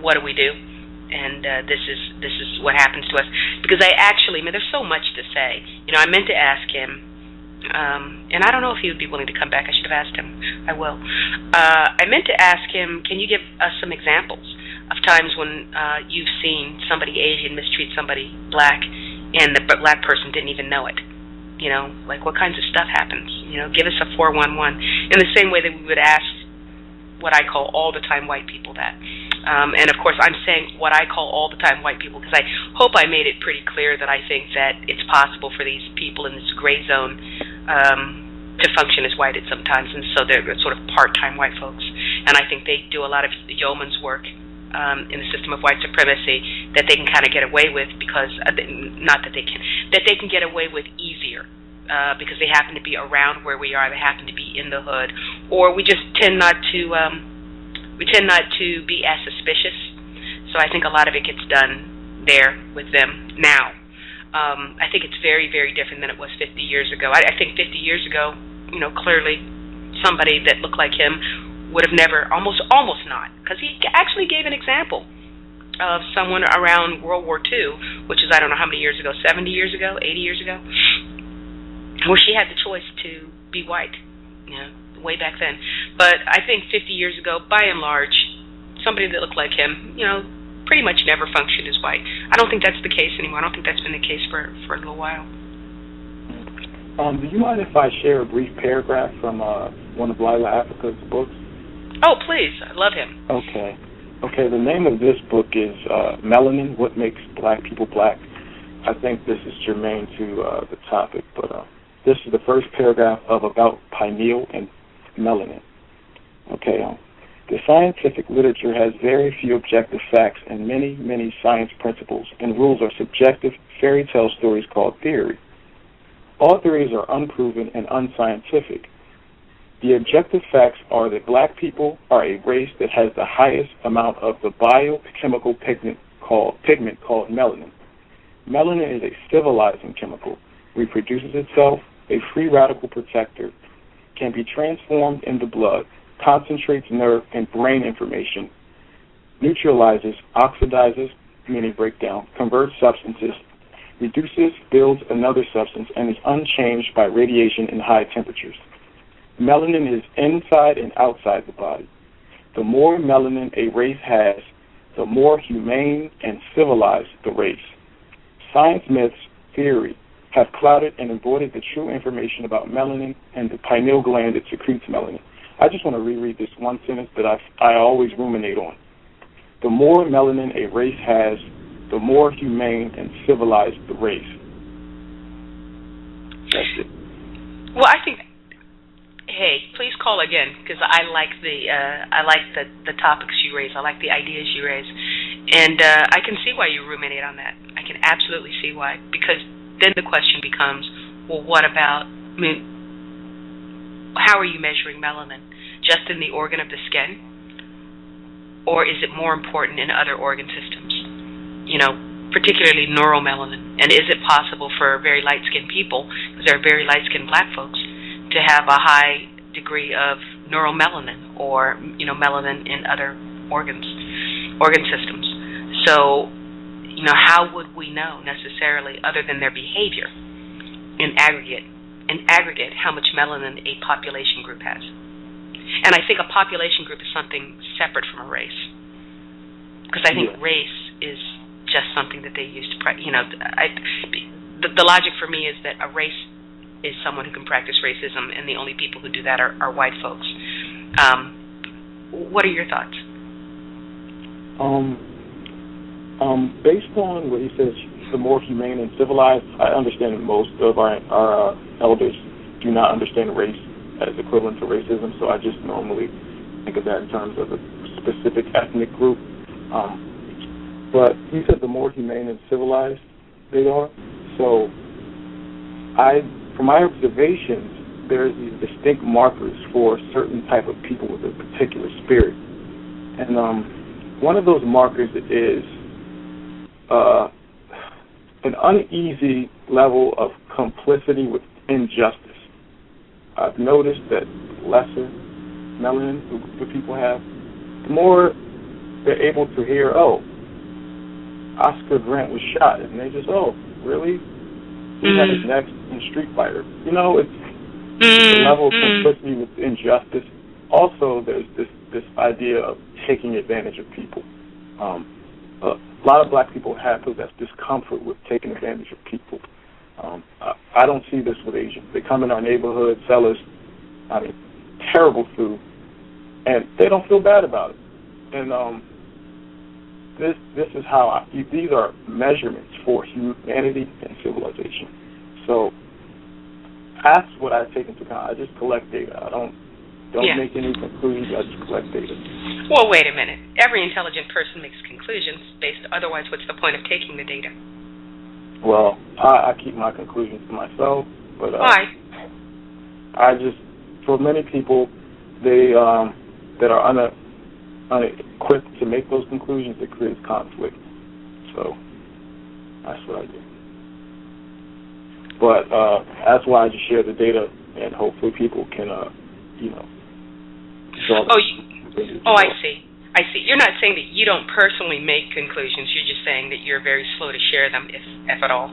[SPEAKER 1] what do we do, and this is what happens to us. Because there's so much to say. I meant to ask him, and I don't know if he would be willing to come back. I should have asked him. I will. I meant to ask him, can you give us some examples of times when you've seen somebody Asian mistreat somebody black, and the black person didn't even know it? Like what kinds of stuff happens? Give us a 411 in the same way that we would ask what I call all the time white people that. And of course, I'm saying what I call all the time white people because I hope I made it pretty clear that I think that it's possible for these people in this gray zone to function as white at sometimes, and so they're sort of part-time white folks. And I think they do a lot of yeoman's work in the system of white supremacy that they can kind of get away with because, not that they can get away with easier because they happen to be around where we are, they happen to be in the hood, or we just tend not to be as suspicious. So I think a lot of it gets done there with them now. I think it's very, very different than it was 50 years ago. I think 50 years ago, clearly somebody that looked like him would have never, almost not, because he actually gave an example of someone around World War II, which is, I don't know how many years ago, 70 years ago, 80 years ago, where she had the choice to be white, way back then. But I think 50 years ago, by and large, somebody that looked like him, pretty much never functioned as white. I don't think that's the case anymore. I don't think that's been the case for a little while.
[SPEAKER 5] Do you mind if I share a brief paragraph from one of Lila Africa's books?
[SPEAKER 1] Oh, please. I love him.
[SPEAKER 5] Okay. The name of this book is Melanin, What Makes Black People Black. I think this is germane to the topic, but this is the first paragraph of About Pineal and Melanin. Okay. The scientific literature has very few objective facts, and many, many science principles and rules are subjective fairy tale stories called theory. All theories are unproven and unscientific. The objective facts are that black people are a race that has the highest amount of the biochemical pigment called melanin. Melanin is a civilizing chemical, reproduces itself, a free radical protector, can be transformed into blood, concentrates nerve and brain information, neutralizes, oxidizes, meaning breakdown, converts substances, reduces, builds another substance, and is unchanged by radiation in high temperatures. Melanin is inside and outside the body. The more melanin a race has, the more humane and civilized the race. Science myths, theory, have clouded and avoided the true information about melanin and the pineal gland that secretes melanin. I just want to reread this one sentence that I always ruminate on. The more melanin a race has, the more humane and civilized the race. That's it.
[SPEAKER 1] Well, I think. Hey, please call again, because I like the topics you raise. I like the ideas you raise, and I can see why you ruminate on that. I can absolutely see why, because then the question becomes, well, what about? I mean, how are you measuring melanin? Just in the organ of the skin, or is it more important in other organ systems? You know, particularly neuromelanin. And is it possible for very light-skinned people, because there are very light-skinned black folks, to have a high degree of neuromelanin or, you know, melanin in other organ systems? So, you know, how would we know necessarily, other than their behavior, in aggregate, how much melanin a population group has? And I think a population group is something separate from a race, because I think race is just something that they use to, you know, the logic for me is that a race is someone who can practice racism, and the only people who do that are white folks. What are your thoughts?
[SPEAKER 5] Based on what he says, the more humane and civilized, I understand that most of our elders do not understand race as equivalent to racism, so I just normally think of that in terms of a specific ethnic group. But he said the more humane and civilized they are. So from my observations, there's these distinct markers for a certain type of people with a particular spirit. And one of those markers is an uneasy level of complicity with injustice. I've noticed that lesser melanin the people have, the more they're able to hear, oh, Oscar Grant was shot, and they just, oh, really? He had his next in Street Fighter. You know, it's a level of complicity with injustice. Also, there's this idea of taking advantage of people. A lot of black people have possessed discomfort with taking advantage of people. I don't see this with Asians. They come in our neighborhood, sell us, terrible food, and they don't feel bad about it. And this is how these are measurements for humanity and civilization. So that's what I take into account. I just collect data. I don't make any conclusions. I just collect data.
[SPEAKER 1] Well, wait a minute. Every intelligent person makes conclusions based. Otherwise, what's the point of taking the data?
[SPEAKER 5] Well, I keep my conclusions to myself. But
[SPEAKER 1] why?
[SPEAKER 5] I just, for many people, they that are unequipped to make those conclusions, it creates conflict. So that's what I do. But that's why I just share the data, and hopefully people can, I see. You're not saying that you don't personally make conclusions. You're just saying that you're very slow to share them, if at all.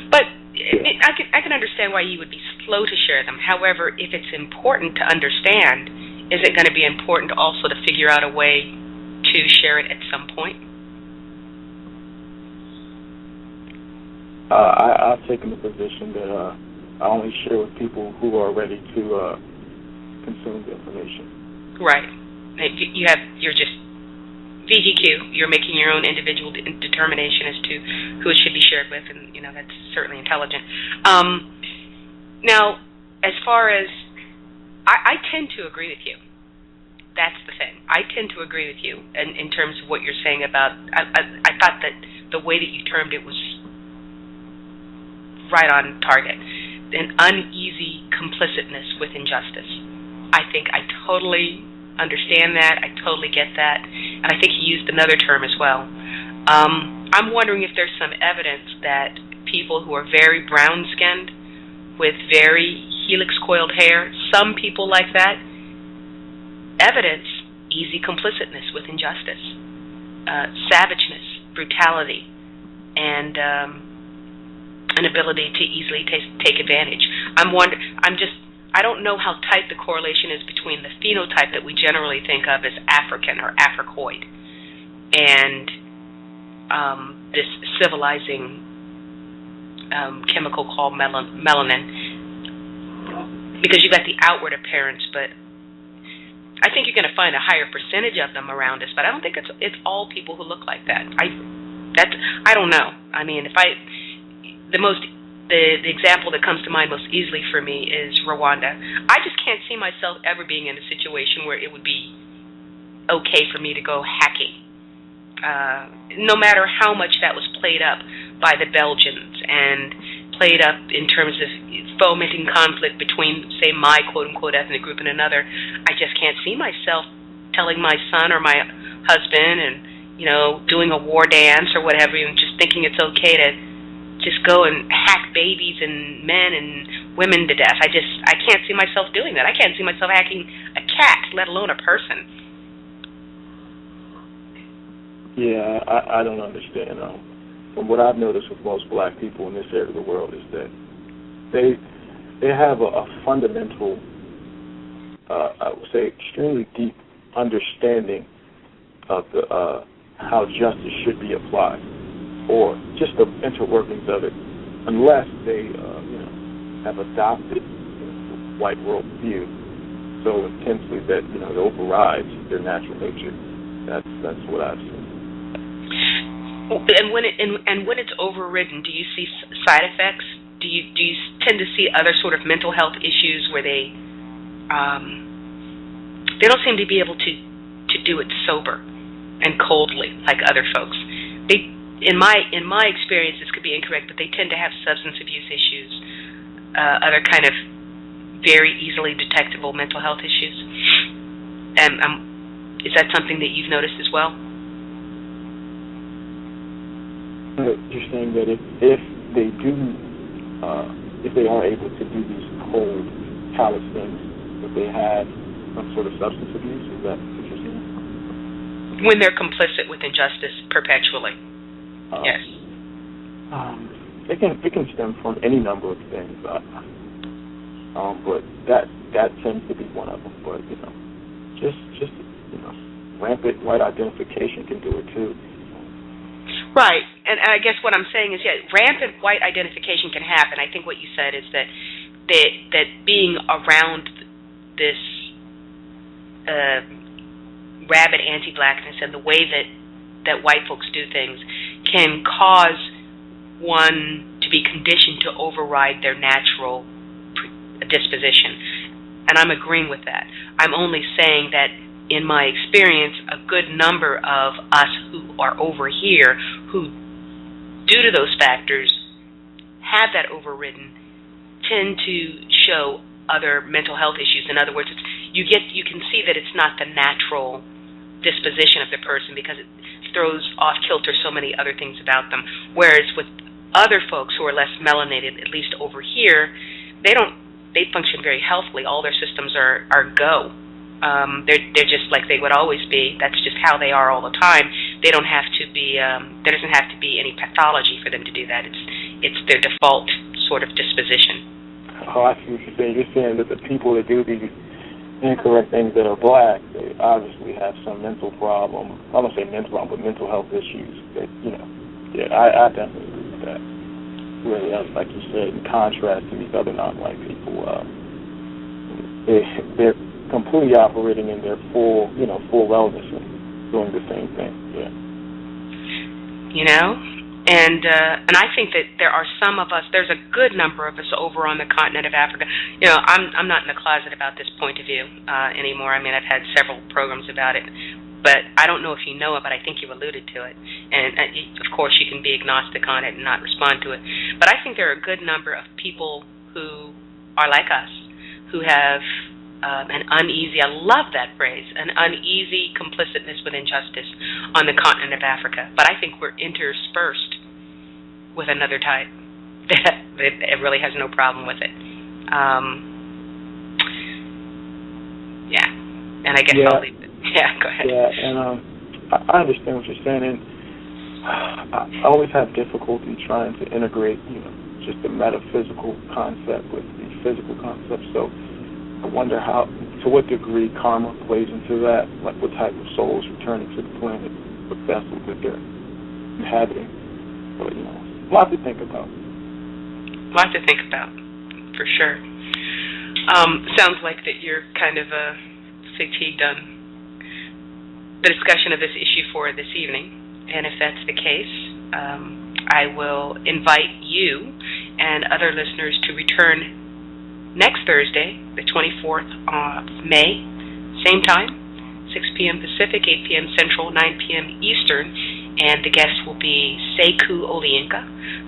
[SPEAKER 5] But I can understand why you would be slow to share them. However, if it's important to understand, is it going to be important also to figure out a way to share it at some point? I've taken the position that I only share with people who are ready to consume the information.
[SPEAKER 1] Right. You're just VGQ. You're making your own individual determination as to who it should be shared with, and that's certainly intelligent. Now, as far as I tend to agree with you. That's the thing. I tend to agree with you in terms of what you're saying about. I thought that the way that you termed it was right on target. an uneasy complicitness with injustice. I think I totally understand that. I totally get that. And I think he used another term as well. I'm wondering if there's some evidence that people who are very brown-skinned with very helix-coiled hair, some people like that, evidence easy complicitness with injustice, savageness, brutality, and an ability to easily take advantage. I don't know how tight the correlation is between the phenotype that we generally think of as African or Africoid and this civilizing chemical called melanin, because you've got the outward appearance, but I think you're going to find a higher percentage of them around us, but I don't think it's all people who look like that. I don't know. I mean, the example that comes to mind most easily for me is Rwanda. I just can't see myself ever being in a situation where it would be okay for me to go hacking, no matter how much that was played up by the Belgians and played up in terms of fomenting conflict between, say, my quote-unquote ethnic group and another. I just can't see myself telling my son or my husband and, doing a war dance or whatever, and just thinking it's okay to just go and hack babies and men and women to death. I can't see myself doing that. I can't see myself hacking a cat, let alone a person.
[SPEAKER 5] Yeah, I don't understand. From what I've noticed with most black people in this area of the world is that they have a fundamental, I would say, extremely deep understanding of how justice should be applied, or just the interworkings of it, unless they have adopted the white world view so intensely that it overrides their natural nature. That's what I've seen.
[SPEAKER 1] And when it's overridden, do you see side effects? Do you tend to see other sort of mental health issues where they don't seem to be able to do it sober and coldly like other folks? In my experience, this could be incorrect, but they tend to have substance abuse issues, other kind of very easily detectable mental health issues. Is that something that you've noticed as well?
[SPEAKER 5] You're saying that if they do, if they are able to do these cold, callous things, that they have some sort of substance abuse? Is that what you're saying?
[SPEAKER 1] When they're complicit with injustice perpetually. Yes.
[SPEAKER 5] It can stem from any number of things, but that tends to be one of them. But just rampant white identification can do it too.
[SPEAKER 1] Right, and I guess what I'm saying is, rampant white identification can happen. I think what you said is that being around this rabid anti-blackness and the way that white folks do things can cause one to be conditioned to override their natural disposition. And I'm agreeing with that. I'm only saying that in my experience, a good number of us who are over here who, due to those factors, have that overridden, tend to show other mental health issues. In other words, you can see that it's not the natural disposition of the person because it throws off kilter so many other things about them. Whereas with other folks who are less melanated, at least over here, they function very healthily. All their systems are go. They're just like they would always be. That's just how they are all the time. They don't have to be. There doesn't have to be any pathology for them to do that. It's their default sort of disposition.
[SPEAKER 5] Oh, I see what you're saying. You're saying that the people that do these incorrect things that are black, they obviously have some mental problem. I don't say mental problem, but mental health issues. That yeah, I definitely agree with that. Really, like you said, in contrast to these other non-white people, they're completely operating in their full wellness and doing the same thing.
[SPEAKER 1] And I think that there are some of us. There's a good number of us over on the continent of Africa. I'm not in the closet about this point of view anymore. I mean, I've had several programs about it, but I don't know if you know it, but I think you alluded to it. And of course, you can be agnostic on it and not respond to it. But I think there are a good number of people who are like us, who have an uneasy, I love that phrase, an uneasy complicitness with injustice on the continent of Africa. But I think we're interspersed with another type that really has no problem with it. Yeah, and I guess I'll leave it. Yeah, go ahead.
[SPEAKER 5] Yeah, and I understand what you're saying, and I always have difficulty trying to integrate, just the metaphysical concept with the physical concept. So I wonder to what degree karma plays into that, like what type of souls returning to the planet, what vessels that they're inhabiting. But, a lot to think about.
[SPEAKER 1] A lot to think about, for sure. Sounds like that you're kind of fatigued on the discussion of this issue for this evening. And if that's the case, I will invite you and other listeners to return next Thursday, the 24th of May, same time, 6 p.m. Pacific, 8 p.m. Central, 9 p.m. Eastern, and the guest will be Sekou Olienka,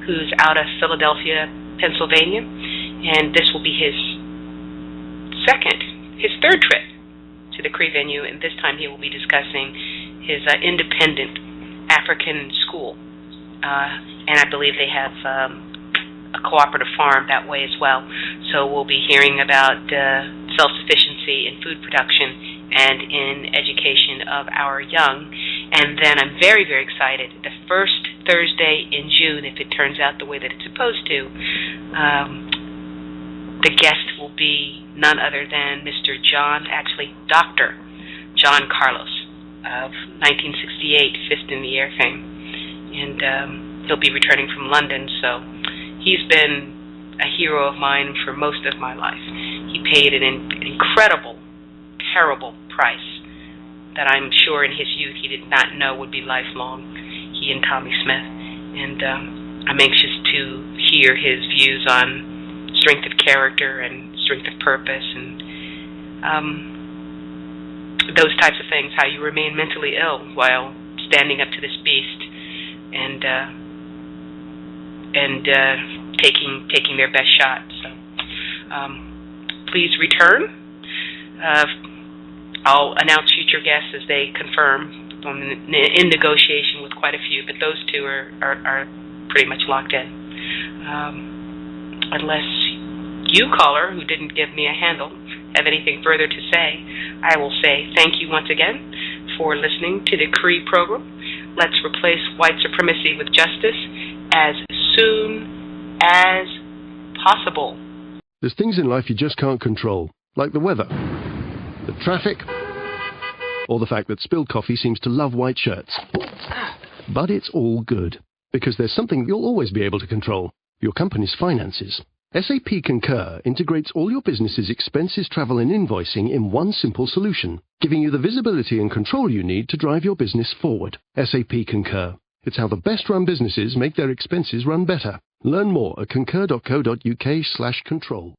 [SPEAKER 1] who's out of Philadelphia, Pennsylvania, and this will be his third trip to the Cree venue, and this time he will be discussing his independent African school, and I believe they have a cooperative farm that way as well. So we'll be hearing about self-sufficiency in food production and in education of our young. And then I'm very, very excited. The first Thursday in June, if it turns out the way that it's supposed to, the guest will be none other than Dr. John Carlos of 1968 Fist in the Air fame. And he'll be returning from London, so he's been a hero of mine for most of my life. He paid an incredible, terrible price that I'm sure in his youth he did not know would be lifelong, he and Tommy Smith. And I'm anxious to hear his views on strength of character and strength of purpose and those types of things, how you remain mentally ill while standing up to this beast and taking their best shot. So please return. I'll announce future guests as they confirm. I'm in negotiation with quite a few, but those two are pretty much locked in. Unless you, caller, who didn't give me a handle, have anything further to say, I will say thank you once again for listening to the Cree program. Let's replace white supremacy with justice as soon as possible.
[SPEAKER 8] There's things in life you just can't control, like the weather, the traffic, or the fact that spilled coffee seems to love white shirts. But it's all good, because there's something you'll always be able to control: your company's finances. SAP Concur integrates all your business's expenses, travel, and invoicing in one simple solution, giving you the visibility and control you need to drive your business forward. SAP Concur. It's how the best-run businesses make their expenses run better. Learn more at concur.co.uk/control.